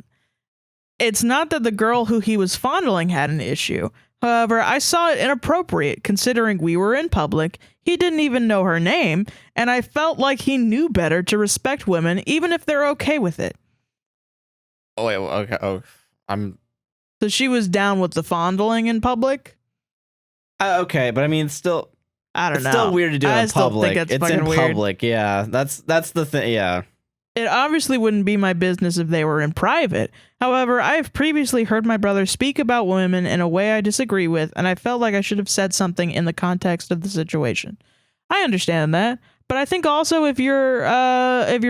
It's not that the girl who he was fondling had an issue. However, I saw it inappropriate considering we were in public, he didn't even know her name, and I felt like he knew better to respect women even if they're okay with it. Oh, wait, okay. Oh, So she was down with the fondling in public? Okay, but I mean, still, I don't know. It's still weird to do in public. Think it's in weird. public, yeah. That's the thing, yeah. It obviously wouldn't be my business if they were in private. However, I have previously heard my brother speak about women in a way I disagree with, and I felt like I should have said something in the context of the situation. I understand that, but I think also if your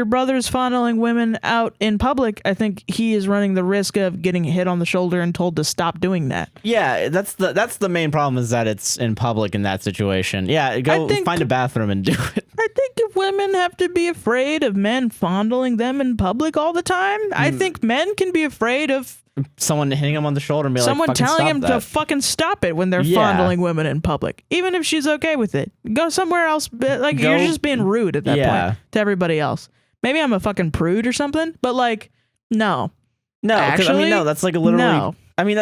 brother's fondling women out in public, I think he is running the risk of getting hit on the shoulder and told to stop doing that. Yeah, that's the main problem is that it's in public in that situation. Yeah, go find a bathroom and do it. I think if women have to be afraid of men fondling them in public all the time, I think men can be afraid of someone hitting them on the shoulder and be someone like, telling him to fucking stop it when they're fondling women in public, even if she's okay with it. Go somewhere else. Like, you're just being rude at that point to everybody else. Maybe I'm a fucking prude or something, but like, no, because I mean, no, that's like a literally. No. I mean,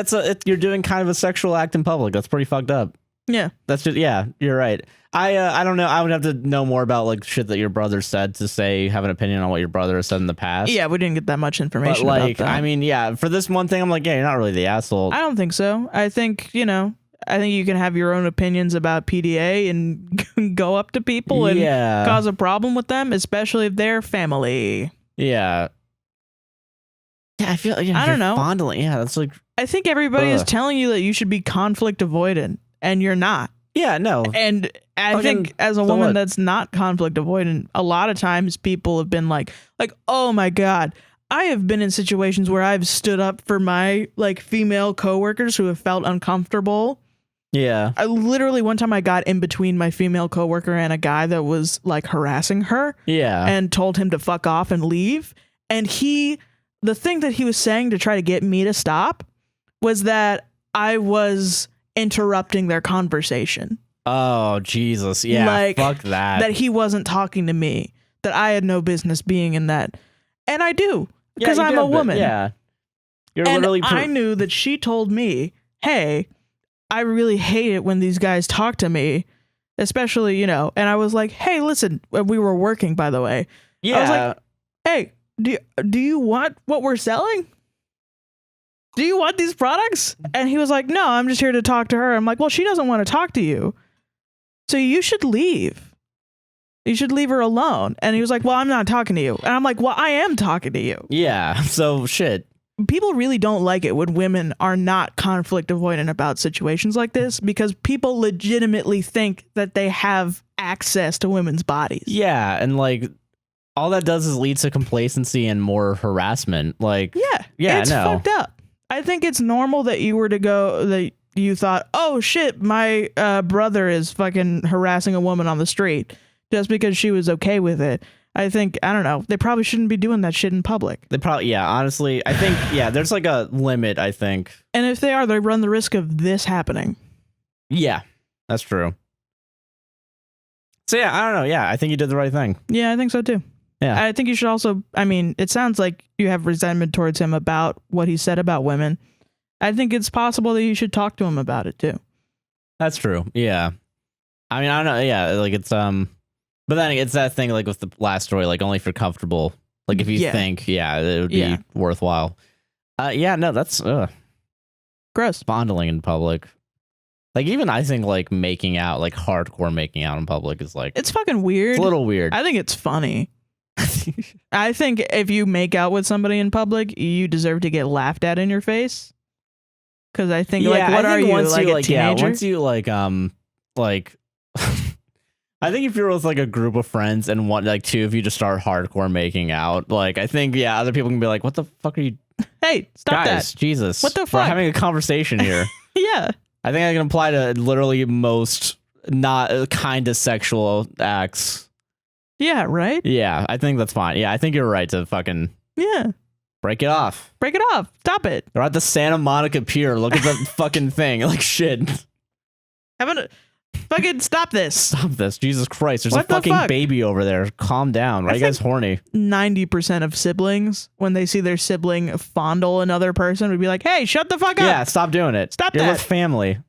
you're doing kind of a sexual act in public. That's pretty fucked up. Yeah, that's just you're right. I don't know. I would have to know more about like shit that your brother said to have an opinion on what your brother has said in the past. Yeah, we didn't get that much information but, like, about that. I mean, yeah, for this one thing, I'm like, yeah, you're not really the asshole. I don't think so. I think, I think you can have your own opinions about PDA and go up to people and cause a problem with them, especially if they're family. Yeah. Yeah, I feel like I don't know. Fondling. Yeah, that's like. I think everybody is telling you that you should be conflict avoidant, and you're not. Yeah, no. And I think as a woman that's not conflict avoidant, a lot of times people have been like, oh my God, I have been in situations where I've stood up for my like female coworkers who have felt uncomfortable. Yeah. I literally one time I got in between my female coworker and a guy that was like harassing her. Yeah. And told him to fuck off and leave. And the thing that he was saying to try to get me to stop was that I was interrupting their conversation. Oh, Jesus. Yeah, like, fuck that. That he wasn't talking to me, that I had no business being in that. And I do, because I'm a woman. Yeah. You're and literally I knew that she told me, hey, I really hate it when these guys talk to me, especially, and I was like, hey, listen, we were working, by the way. Yeah. I was like, hey, do you want what we're selling? Do you want these products? And he was like, no, I'm just here to talk to her. I'm like, well, she doesn't want to talk to you. So you should leave. You should leave her alone. And he was like, well, I'm not talking to you. And I'm like, well, I am talking to you. Yeah. So shit. People really don't like it when women are not conflict avoidant about situations like this because people legitimately think that they have access to women's bodies. Yeah. And like, all that does is lead to complacency and more harassment. Like, it's fucked up. I think it's normal that you were to go, that you thought, oh shit, my brother is fucking harassing a woman on the street just because she was okay with it. I think, I don't know, they probably shouldn't be doing that shit in public. They probably, honestly, I think, there's like a limit, I think. And if they are, they run the risk of this happening. Yeah, that's true. So I don't know. Yeah, I think you did the right thing. Yeah, I think so too. Yeah. I think you should also, I mean, it sounds like you have resentment towards him about what he said about women. I think it's possible that you should talk to him about it too. That's true. Yeah. I mean, I don't know. Yeah. Like it's, but then it's that thing like with the last story, like only if you're comfortable. Like if you think, it would be worthwhile. No, that's, gross. Fondling in public. Like even I think like making out, like hardcore making out in public is like, it's fucking weird. It's a little weird. I think it's funny. I think if you make out with somebody in public, you deserve to get laughed at in your face. Because I think, like, what are you, like a teenager? Once you, like, I think if you're with, like, a group of friends and two of you just start hardcore making out, like, I think, other people can be like, what the fuck are you... Hey, stop Guys, that. Jesus. What the fuck? We're having a conversation here. Yeah. I think I can apply to literally most not kind of sexual acts. Yeah, right? Yeah, I think that's fine. Yeah, I think you're right to fucking break it off. Break it off. Stop it. They're at the Santa Monica Pier. Look at the fucking thing. Like, shit. Fucking stop this. Stop this. Jesus Christ. There's a fucking baby over there. Calm down. Right? You guys horny. 90% of siblings, when they see their sibling fondle another person, would be like, hey, shut the fuck up. Yeah, stop doing it. Stop You're that. with family.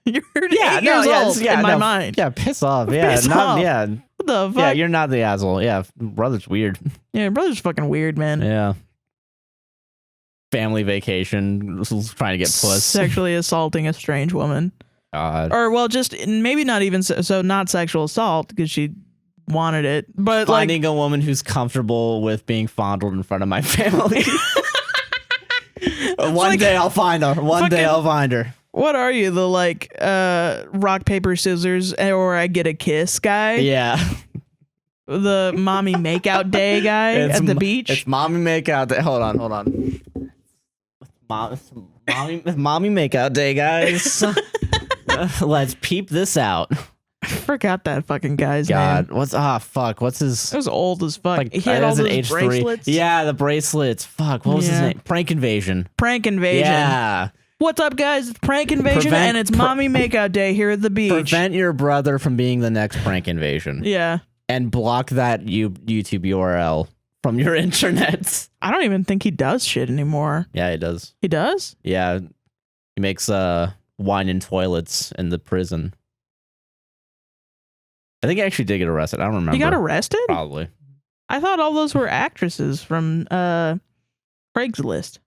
You're 8 years old in my mind. Yeah, piss off. Yeah, Piss off. Yeah. What the fuck? Yeah, you're not the asshole. Yeah, brother's weird. Yeah, brother's fucking weird, man. Yeah. Family vacation, trying to get puss. Sexually assaulting a strange woman. God. Or, well, just maybe not even so not sexual assault because she wanted it, but finding a woman who's comfortable with being fondled in front of my family. One day I'll find her. One day I'll find her. What are you, the rock, paper, scissors, or I get a kiss guy? Yeah. The mommy makeout day guy at the beach? It's mommy makeout day. Hold on. Mommy makeout day, guys. Let's peep this out. I forgot that fucking guy's name. What's his... It was old as fuck. Like, he had all those bracelets. Yeah, the bracelets. Fuck, what was his name? Prank Invasion. Yeah. What's up, guys? It's Prank Invasion, and it's Mommy Makeout Day here at the beach. Prevent your brother from being the next Prank Invasion. Yeah. And block that YouTube URL from your internet. I don't even think he does shit anymore. Yeah, he does. He does? Yeah. He makes wine in toilets in the prison. I think he actually did get arrested. I don't remember. He got arrested? Probably. I thought all those were actresses from Craigslist.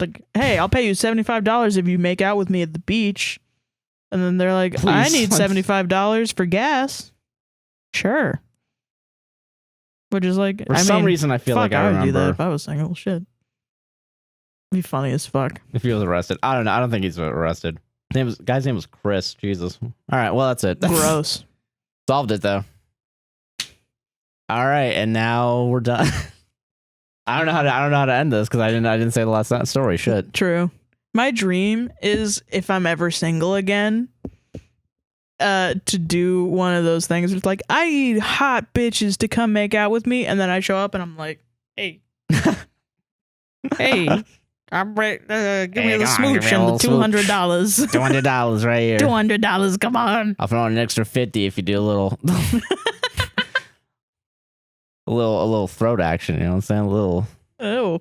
Like, hey, I'll pay you $75 if you make out with me at the beach. And then they're like, please, I need $75 for gas. Sure. Which is like, for some reason, I feel like I remember. would do that if I was single. Shit. It'd be funny as fuck. If he was arrested. I don't know. I don't think he's arrested. Guy's name was Chris. Jesus. All right. Well, that's it. Gross. Solved it, though. All right. And now we're done. I don't know how to end this because I didn't say the last story. Shit. True. My dream is, if I'm ever single again, to do one of those things. It's like, I need hot bitches to come make out with me, and then I show up and I'm like, hey, hey, I'm ready. Give me the smooch and the $200. $200 right here. $200. Come on. I'll throw in an extra 50 if you do a little. A little throat action, you know what I'm saying? A little. Oh,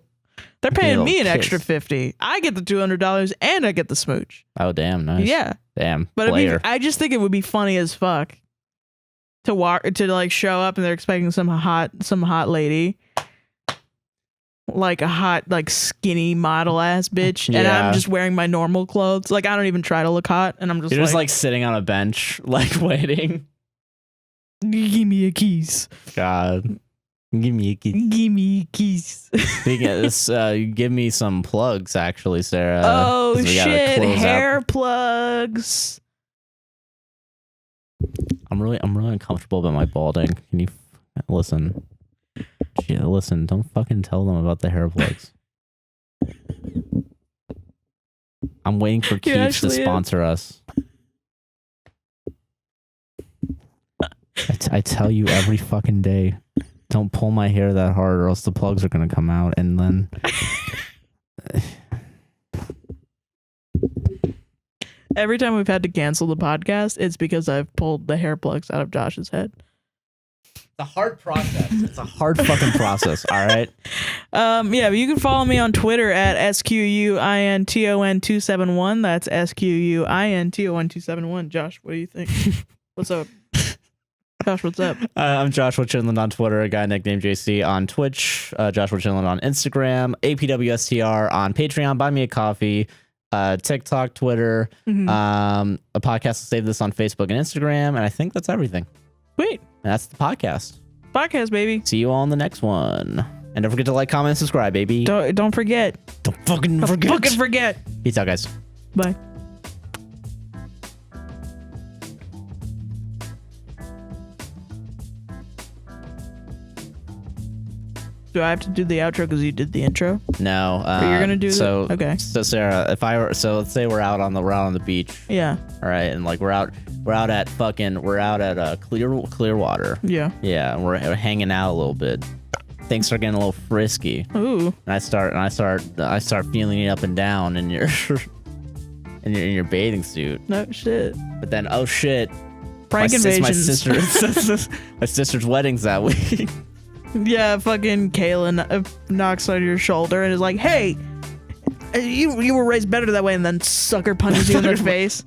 they're paying me an extra 50. I get the $200 and I get the smooch. Oh, damn, nice. Yeah, damn. But I just think it would be funny as fuck to like show up and they're expecting some hot lady, like a hot, like skinny model ass bitch, and I'm just wearing my normal clothes. Like, I don't even try to look hot, and I'm just just like sitting on a bench, like waiting. Give me a kiss. God. Give me a kiss. Give me a kiss. Speaking of this, give me some plugs, actually, Sarah. Oh, shit. Hair plugs. I'm really uncomfortable about my balding. Can you listen? Yeah, listen, don't fucking tell them about the hair plugs. I'm waiting for Keith to sponsor us. I tell you every fucking day. Don't pull my hair that hard or else the plugs are going to come out and then... Every time we've had to cancel the podcast, it's because I've pulled the hair plugs out of Josh's head. It's a hard process. It's a hard fucking process, all right? Yeah, but you can follow me on Twitter at SQUINTON271. That's SQUINTON271. Josh, what do you think? What's up? Josh, what's up? I'm Joshua Chinland on Twitter, a guy nicknamed JC on Twitch, Joshua Chinland on Instagram, APWSTR on Patreon, Buy Me a Coffee, TikTok, Twitter, a podcast will save this on Facebook and Instagram, and I think that's everything. Sweet. And that's the podcast. Podcast, baby. See you all on the next one. And don't forget to like, comment, and subscribe, baby. Don't forget. Don't fucking forget. Peace out, guys. Bye. Do I have to do the outro because you did the intro? No. You're gonna do okay. So Sarah, let's say we're out on the beach. Yeah. All right, and like we're out We're out at Clearwater. Yeah. Yeah, we're hanging out a little bit. Things start getting a little frisky. Ooh. And I start feeling you up and down in your in your bathing suit. No shit. But then, oh shit. Prank invasions. My sister's wedding's that week. Yeah, fucking Kaylin knocks on your shoulder and is like, "Hey, you were raised better that way," and then sucker punches you in the face.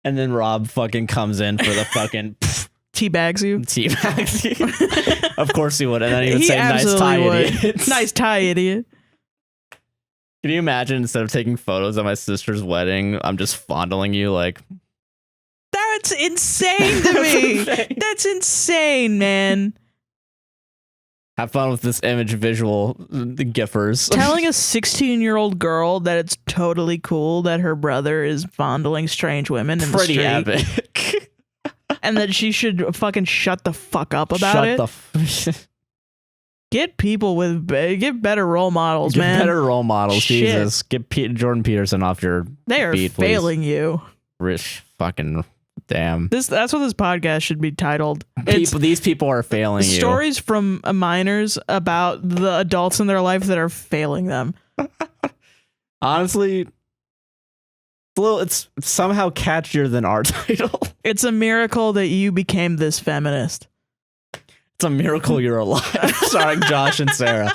And then Rob fucking comes in for the fucking teabags you. Teabags you. Of course he would. And then he would say, "Nice tie, idiot." Nice tie, idiot. Can you imagine, instead of taking photos of my sister's wedding, I'm just fondling you like... That's insane to me. That's insane, man. Have fun with this image visual, the giffers. Telling a 16-year-old girl that it's totally cool that her brother is fondling strange women in the street. Pretty epic. And that she should fucking shut the fuck up about it. Get people with get better role models, man. Get better role models, Shit. Jesus. Get Jordan Peterson off your They are feed, failing you. Rich fucking damn. That's what this podcast should be titled. These people are failing you. Stories from minors about the adults in their life that are failing them. Honestly, it's somehow catchier than our title. It's a miracle that you became this feminist. It's a miracle you're alive. Starring Josh and Sarah.